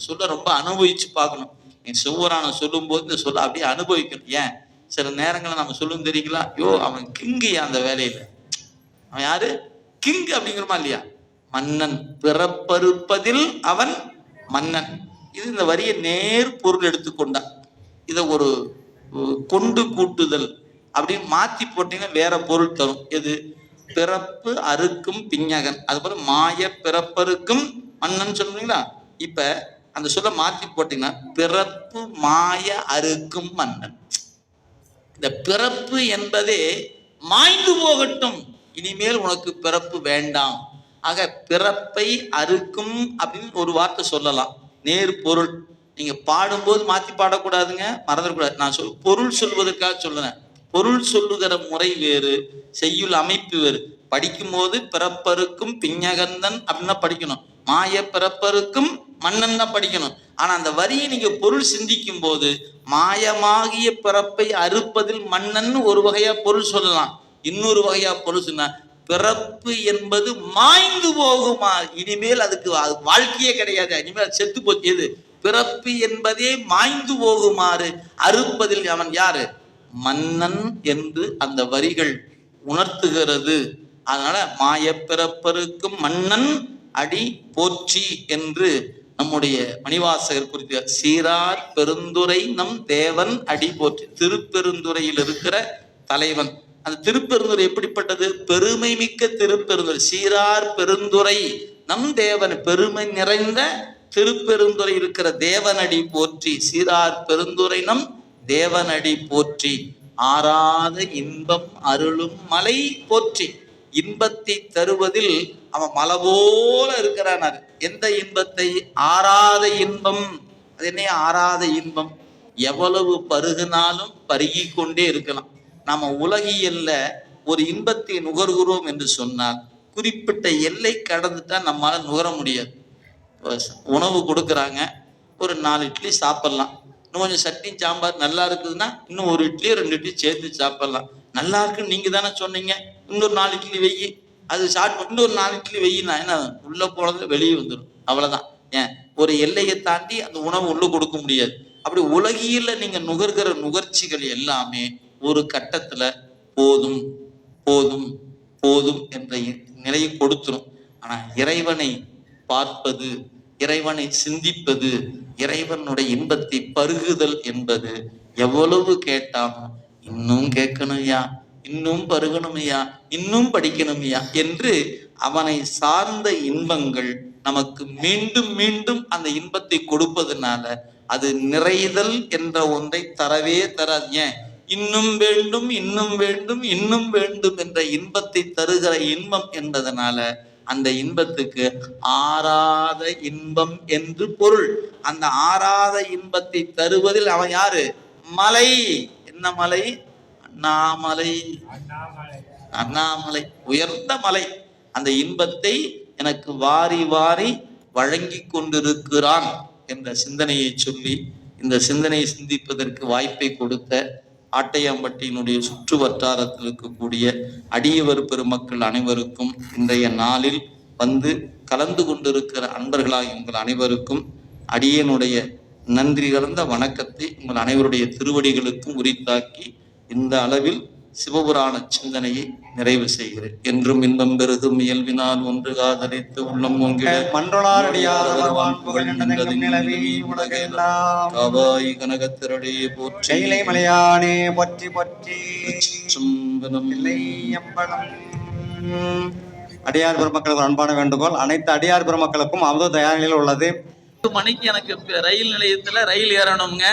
சொல்ல ரொம்ப அனுபவிச்சு பார்க்கணும். என் சிவபுராணம் சொல்லும் போது இந்த சொல்ல அப்படியே அனுபவிக்கணும். ஏன்? சில நேரங்களை நம்ம சொல்லும் தெரியுங்களா, யோ அவன் கிங்கு அந்த வேலையில. அவன் யாரு? கிங் அப்படிங்கிறமா இல்லையா? மன்னன். பிறப்பறுப்பதில் அவன் மன்னன். இது இந்த வரியை நேர் பொருள் எடுத்துக்கொண்டான். இதை ஒரு கொண்டு கூட்டுதல் அப்படின்னு மாத்தி போட்டீங்கன்னா வேற பொருள் தரும். எது? பிறப்பு அறுக்கும் பிஞகன். அது போல மாய பிறப்பறுக்கும் மன்னன் சொல்றீங்களா? இப்ப அந்த சொல்ல மாத்தி போட்டீங்கன்னா பிறப்பு மாய அறுக்கும் மன்னன். இந்த பிறப்பு என்பதே மாய்ந்து போகட்டும், இனிமேல் உனக்கு பிறப்பு வேண்டாம். ஆக பிறப்பை அறுக்கும் அப்படின்னு ஒரு வார்த்தை சொல்லலாம், நேர் பொருள். நீங்க பாடும்போது மாத்தி பாடக்கூடாதுங்க, மறந்துடக்கூடாது. நான் பொருள் சொல்வதற்காக சொல்லுறேன். பொருள் சொல்லுகிற முறை வேறு, செய்யுள் அமைப்பு வேறு. படிக்கும் போது பிறப்பருக்கும் பிஞகந்தன் அப்படின்னா படிக்கணும், மாய பிறப்பருக்கும் மன்னன் தான் படிக்கணும். ஆனா அந்த வரியை நீங்க பொருள் சிந்திக்கும் போது மாயமாகிய பிறப்பை அறுப்பதில் மன்னன் ஒரு வகையா பொருள் சொல்லலாம். இன்னொரு வகையா பொருள் சொன்னா பிறப்பு என்பது மாய்ந்து போகுமா, இனிமேல் அதுக்கு வாழ்க்கையே கிடையாது, இனிமேல் செத்து போச்சு. எது? பிறப்பு என்பதே மாய்ந்து போகுமாறு அறுப்பதில் அவன் யாரு? மன்னன் என்று அந்த வரிகள் உணர்த்துகிறது. அதனால மாய பிறப்பருக்கும் மன்னன் அடி போற்றி என்று நம்முடைய மணிவாசகர் குறித்து சீரார் பெருந்துரை நம் தேவன் அடி போற்றி. திருப்பெருந்துறையில் இருக்கிற தலைவன். அந்த திருப்பெருந்துறை எப்படிப்பட்டது? பெருமை மிக்க திருப்பெருந்துறை. சீரார் பெருந்துரை நம் தேவன், பெருமை நிறைந்த திருப்பெருந்துறை இருக்கிற தேவனடி போற்றி. சீரார் பெருந்துரை நம் தேவனடி போற்றி. ஆறாத இன்பம் அருளும் மலை போற்றி. இன்பத்தை தருவதில் அவன் மலை போல இருக்கிறான். எந்த இன்பத்தை? ஆறாத இன்பம். அது என்ன ஆறாத இன்பம்? எவ்வளவு பருகினாலும் பருகி கொண்டே இருக்கலாம். நாம உலகியல்ல ஒரு இன்பத்தை நுகர்கிறோம் என்று சொன்னால் குறிப்பிட்ட எல்லை கடந்துட்டா நம்மளால நுகர முடியாது. உணவு கொடுக்குறாங்க, ஒரு 4 இட்லி சாப்பிடலாம். இன்னும் கொஞ்சம் சட்னி சாம்பார் நல்லா இருக்குதுன்னா இன்னும் 1 இட்லி 2 இட்லி சேர்த்து சாப்பிடலாம். நல்லா இருக்குன்னு நீங்க தானே சொன்னீங்க, இன்னொரு 4 இட்லி வெயி, அது சாப்பிட்டு இன்னொரு 4 இட்லி வெயினா என்ன உள்ள போனது வெளியே வந்துடும், அவ்வளவுதான். ஏன் ஒரு எல்லையை தாண்டி அந்த உணவு உள்ள கொடுக்க முடியாது. அப்படி உலகில நீங்க நுகர்கிற நுகர்ச்சிகள் எல்லாமே ஒரு கட்டத்துல போதும் போதும் போதும் என்ற நிலையை கொடுத்துரும். ஆனா இறைவனை பார்ப்பது, இறைவனை சிந்திப்பது, இறைவனுடைய இன்பத்தை பருகுதல் என்பது எவ்வளவு கேட்டாலும் இன்னும் கேட்கணும்யா, இன்னும் பருகணுமையா, இன்னும் படிக்கணுமையா என்று அவனை சார்ந்த இன்பங்கள் நமக்கு மீண்டும் மீண்டும் அந்த இன்பத்தை கொடுப்பதனால அது நிறைதல் என்ற ஒன்றை தரவே தராது. ஏன்? இன்னும் வேண்டும் இன்னும் வேண்டும் இன்னும் வேண்டும் என்ற இன்பத்தை தருகிற இன்பம் என்பதனால அந்த இன்பத்துக்கு ஆறாத இன்பம் என்று பொருள். அந்த ஆறாத இன்பத்தை தருவதில் அவன் யாரு? மலை. என்ன மலை? அண்ணாமலை. அண்ணாமலை உயர்ந்த மலை. அந்த இன்பத்தை எனக்கு வாரி வாரி வழங்கி கொண்டிருக்கிறான் என்ற சிந்தனையை சொல்லி, இந்த சிந்தனையை சிந்திப்பதற்கு வாய்ப்பை கொடுத்த ஆட்டையாம்பட்டியினுடைய சுற்று வட்டாரத்தில் இருக்கக்கூடிய அடியவர் பெருமக்கள் அனைவருக்கும், இன்றைய நாளில் வந்து கலந்து கொண்டிருக்கிற அன்பர்களாக உங்கள் அனைவருக்கும் அடியனுடைய நன்றி கலந்த வணக்கத்தை உங்கள் அனைவருடைய திருவடிகளுக்கும் உரித்தாக்கி இந்த அளவில் சிவபுராண சிந்தனையை நிறைவு செய்கிறேன். என்றும் இன்பம் பெருகும் இயல்பினால் ஒன்று காதலித்து உள்ளம் காவாய் கனகத்திரளே போற்றி. மலையானே போற்றி போற்றி. அடியார் பெருமக்களுக்கு அன்பான வேண்டுகோள். அனைத்து அடியார் பெருமக்களுக்கும் அமுது தயார் நிலையில் உள்ளது. 10 மணிக்கு எனக்கு ரயில் நிலையத்துல ரயில் ஏறணுங்க.